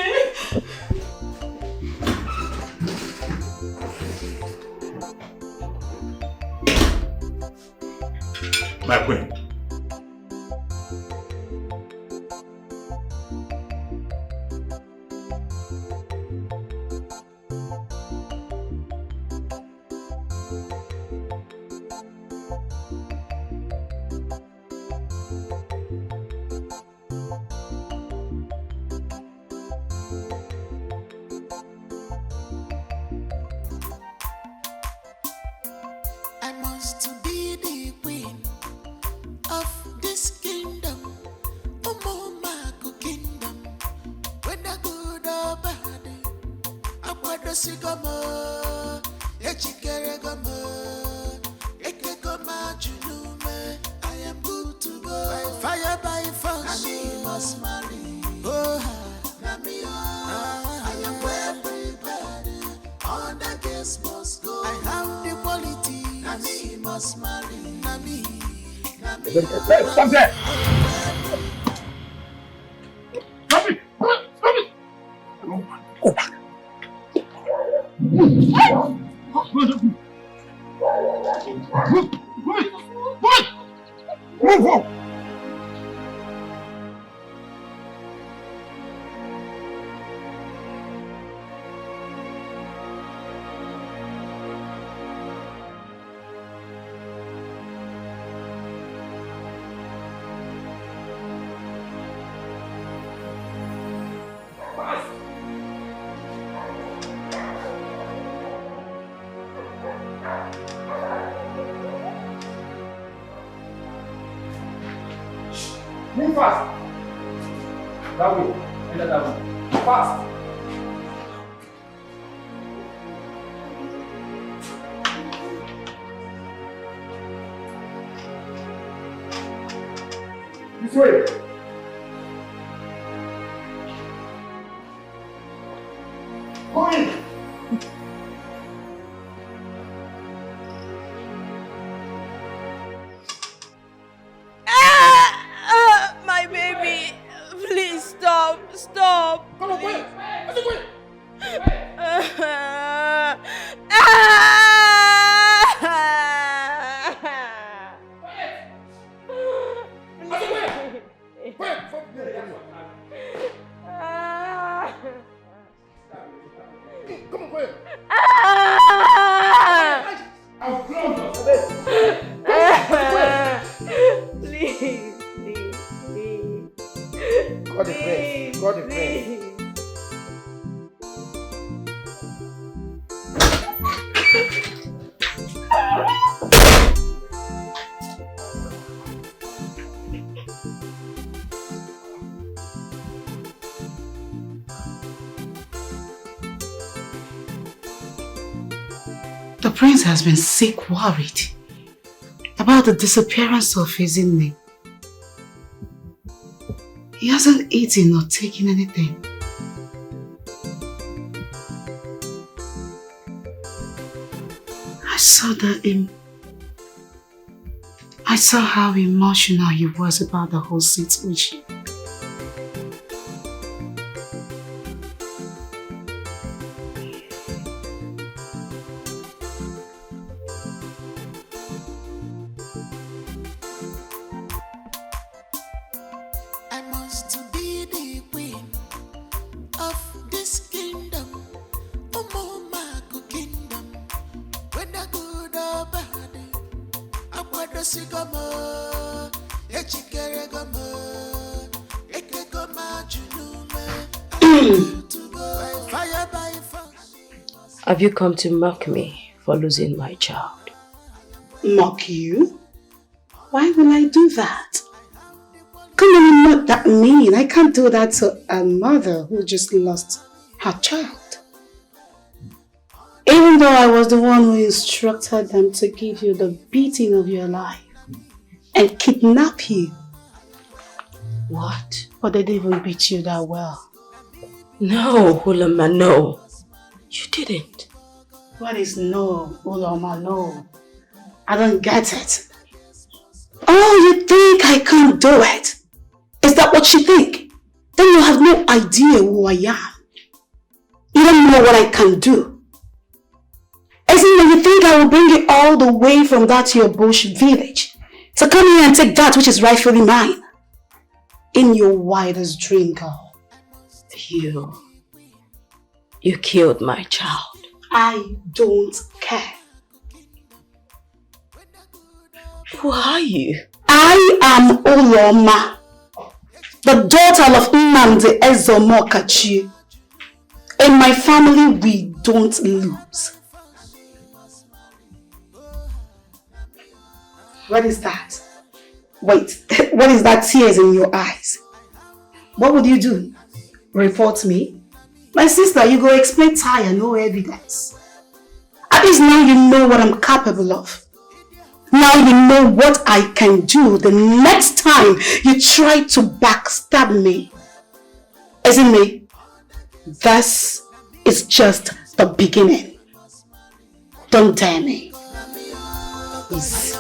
I am good to go. Fire by force. Nami must marry. Oh, Nami, I am well prepared. All the guests must go. I have the quality. Nami must marry. Nami. Stop there! Stop it! Stop it! Go back. Move! Move fast! That way. Enter that one. Fast! This way! Go in! My baby, please stop. Come on, wait. Come on, quick! Please. God the praise. God the praise. The prince has been sick worried about the disappearance of his Ini. He hasn't eaten or taken anything. I saw how emotional he was about the whole situation. I must be the queen of this kingdom, Omomaku kingdom. Whether good or bad, Akwado sigamo, Echikerego, Ekegoma junume. Fire by force. Have you come to mock me for losing my child? Mock you? Why will I do that? Come on, I'm not that mean. I can't do that to a mother who just lost her child. Even though I was the one who instructed them to give you the beating of your life and kidnap you. What? But they didn't even beat you that well. No, Ulama, no. You didn't. What is no, Ulama, no? I don't get it. Oh, you think I can't do it? Is that what you think? Then you have no idea who I am. You don't know what I can do. Isn't it you think I will bring you all the way from that your bush village to come here and take that which is rightfully mine? In your wildest dream, girl. You killed my child. I don't care. Who are you? I am Uloma, the daughter of Nnamdi Ezomokachi. In my family, we don't lose. What is that? Wait, what is that tears in your eyes? What would you do? Report me? My sister, you go explain tire, no evidence. At least now you know what I'm capable of. Now you know what I can do the next time you try to backstab me. Isn't me? This is just the beginning. Don't dare me. Please.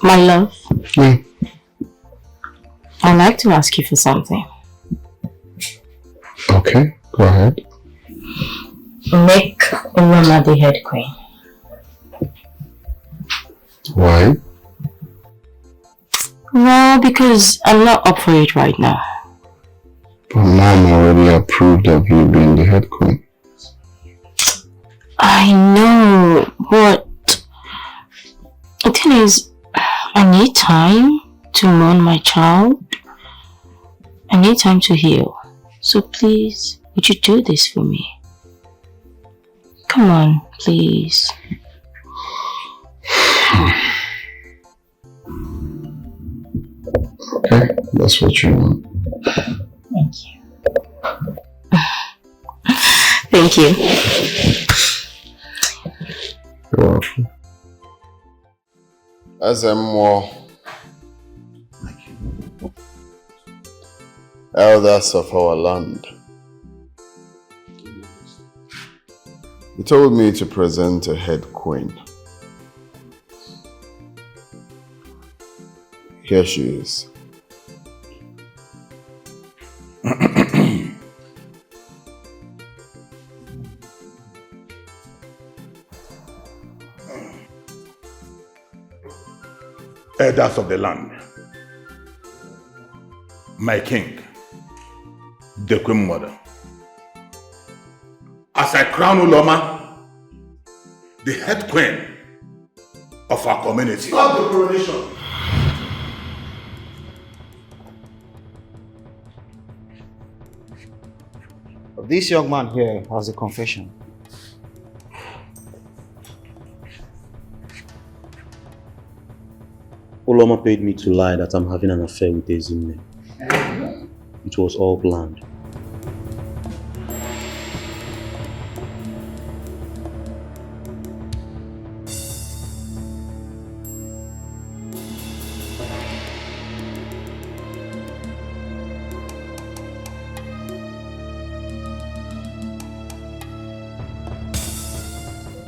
My love, I'd like to ask you for something. Okay, go ahead. Make Uloma the head queen. Why? Well, because I'm not up for it right now. But Mom already approved of you being the head queen. I know, but the thing is, I need time to mourn my child. I need time to heal. So please, would you do this for me? Come on, please. Okay, that's what you want. Thank you. Thank you. You're welcome. As I'm more elders of our land, he told me to present a head queen. Here she is. Elders of the land, my king, the queen mother. As I crown Uloma, the head queen of our community. Stop the coronation. This young man here has a confession. Uloma paid me to lie that I'm having an affair with Ezime. It was all planned.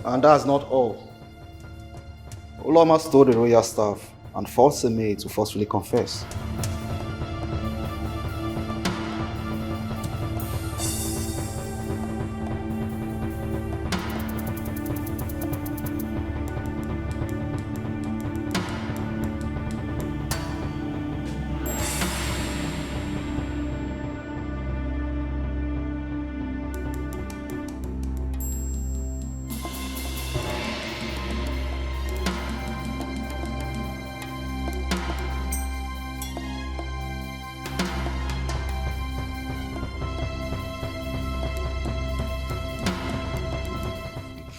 And that's not all. Uloma stole the royal staff and forced a maid to forcefully confess.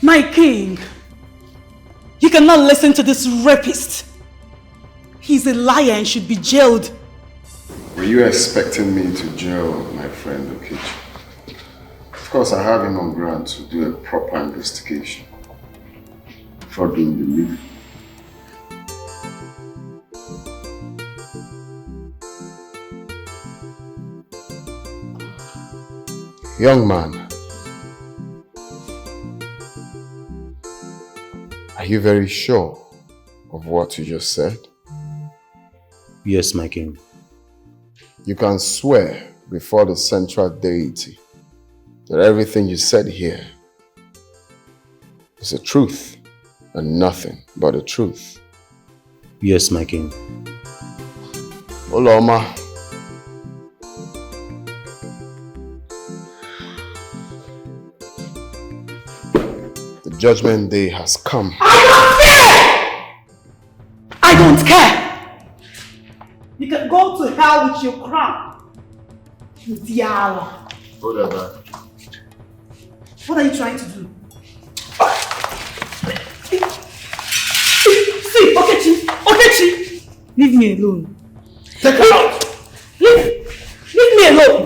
My king, you cannot listen to this rapist. He's a liar and should be jailed. Were you expecting me to jail my friend Uche? Of course, I have him on ground to do a proper investigation before doing the leave. Young man, are you very sure of what you just said? Yes, my king. You can swear before the central deity that everything you said here is the truth and nothing but the truth. Yes, my king. Uloma, the judgment day has come. I don't care! You can go to hell with your crown. Diala. Hold that back. What are you trying to do? See, Okechi, leave me alone. Take her out. Leave me alone.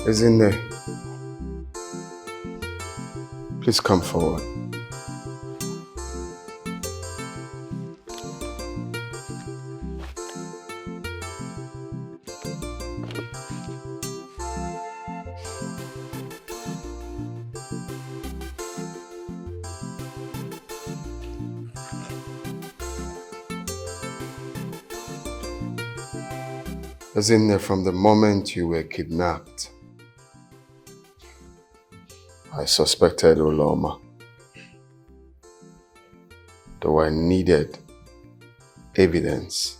Is in there. Please come forward. As in there, from the moment you were kidnapped, I suspected Uloma. Though I needed evidence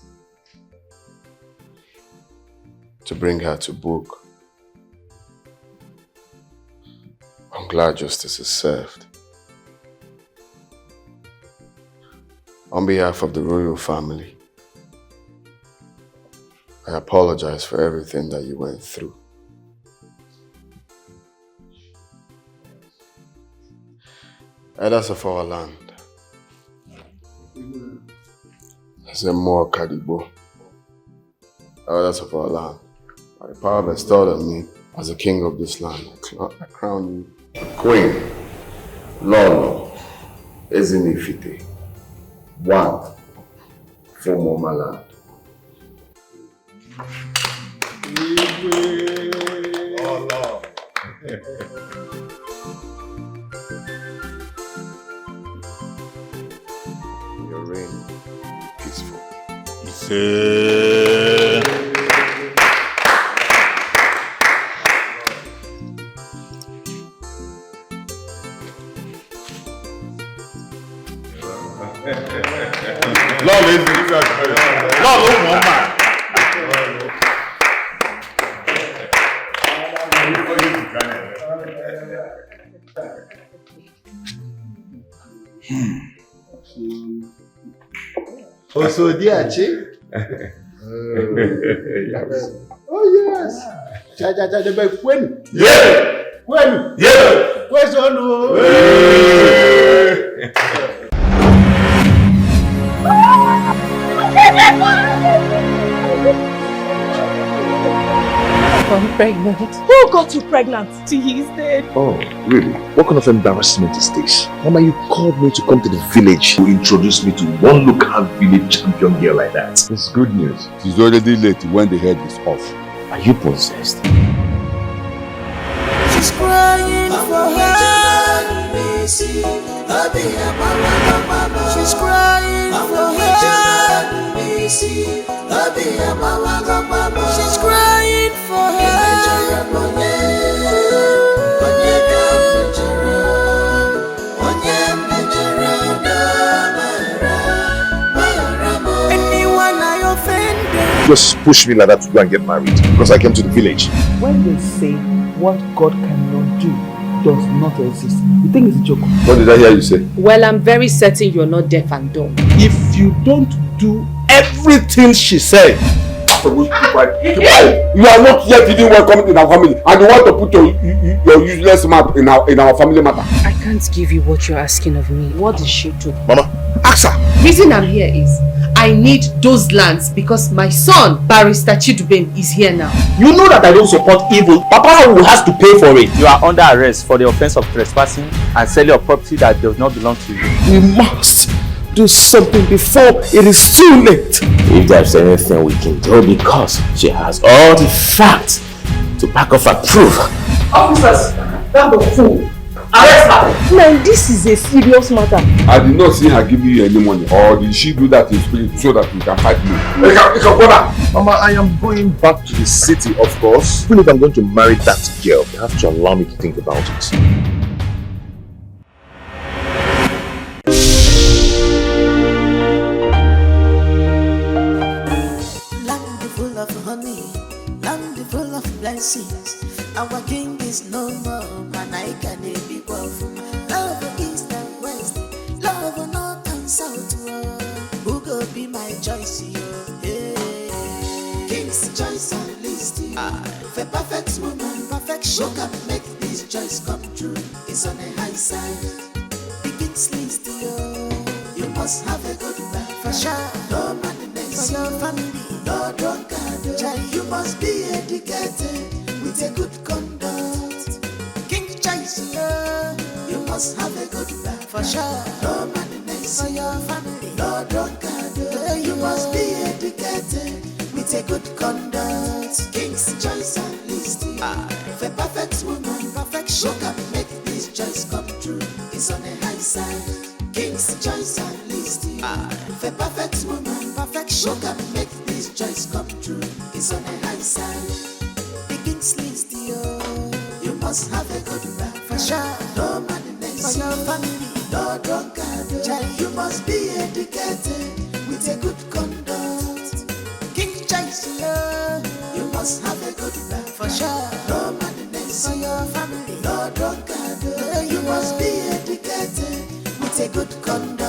to bring her to book. I'm glad justice is served. On behalf of the royal family, I apologize for everything that you went through. Elders of our land, as a more Kadibo, elders of our land, by the power bestowed on me as the king of this land, I crown you Queen, Lolo, Ezinifite, one for Momaland. Oh, Lord. Your reign peaceful. Lord, Also, Diache. Oh, yes. When? Yeah. When? Yeah. Question. I'm pregnant. Who got you pregnant? He's dead. Oh, really? What kind of embarrassment is this? Mama, you called me to come to the village to introduce me to one local village champion girl like that. It's good news. It's already late when the head is off. Are you possessed? She's crying for her. She's crying for her. She's crying for her. Anyone I offended. Just push me like that to go and get married because I came to the village. When they say what God cannot do does not exist, you think it's a joke? What did I hear you say? Well, I'm very certain you're not deaf and dumb. If you don't do everything she said, you are not yet even welcome in our family, and you want to put your useless mouth in our family matter. I can't give you what you're asking of me. What did she do? Mama, ask her. Reason I'm here is I need those lands because my son, Barrister Chidubem, is here now. You know that I don't support evil. Papa will have to pay for it. You are under arrest for the offense of trespassing and selling a property that does not belong to you. We must do something before it is too late. If there's anything we can do, because she has all the facts to back off her proof. Officers, that was fool. Arrest her. Now this is a serious matter. I did not see her give you any money, or did she do that in spirit so that you can fight me? Mama, I am going back to the city, of course. Even if I'm going to marry that girl, you have to allow me to think about it. Our king is no more, and I can be powerful. Love east and west, love north and south. choice, King's choice and list, for perfect woman, perfection. Who can make this choice come true? It's on the high side. King's list, you must have a good man, for sure. No madness for your family, no drunkard. You must be educated with a good conduct. King's choice, you must have a good man, for sure. No madness for your family, no drunkard. You must be educated with a good conduct. King's choice and list, for perfect woman, perfection. Who can make this choice come true? It's on the high side. King's choice and list, for perfect woman, perfection. Who can make this choice come true? It's on the high side. The King's list, you must have a good man, for sure. No madness for your family, no drunkard. You must be educated with a good conduct. King's choice, you must have a good man, for sure. No madness for your family, no drunkard. You must be educated with a good conduct.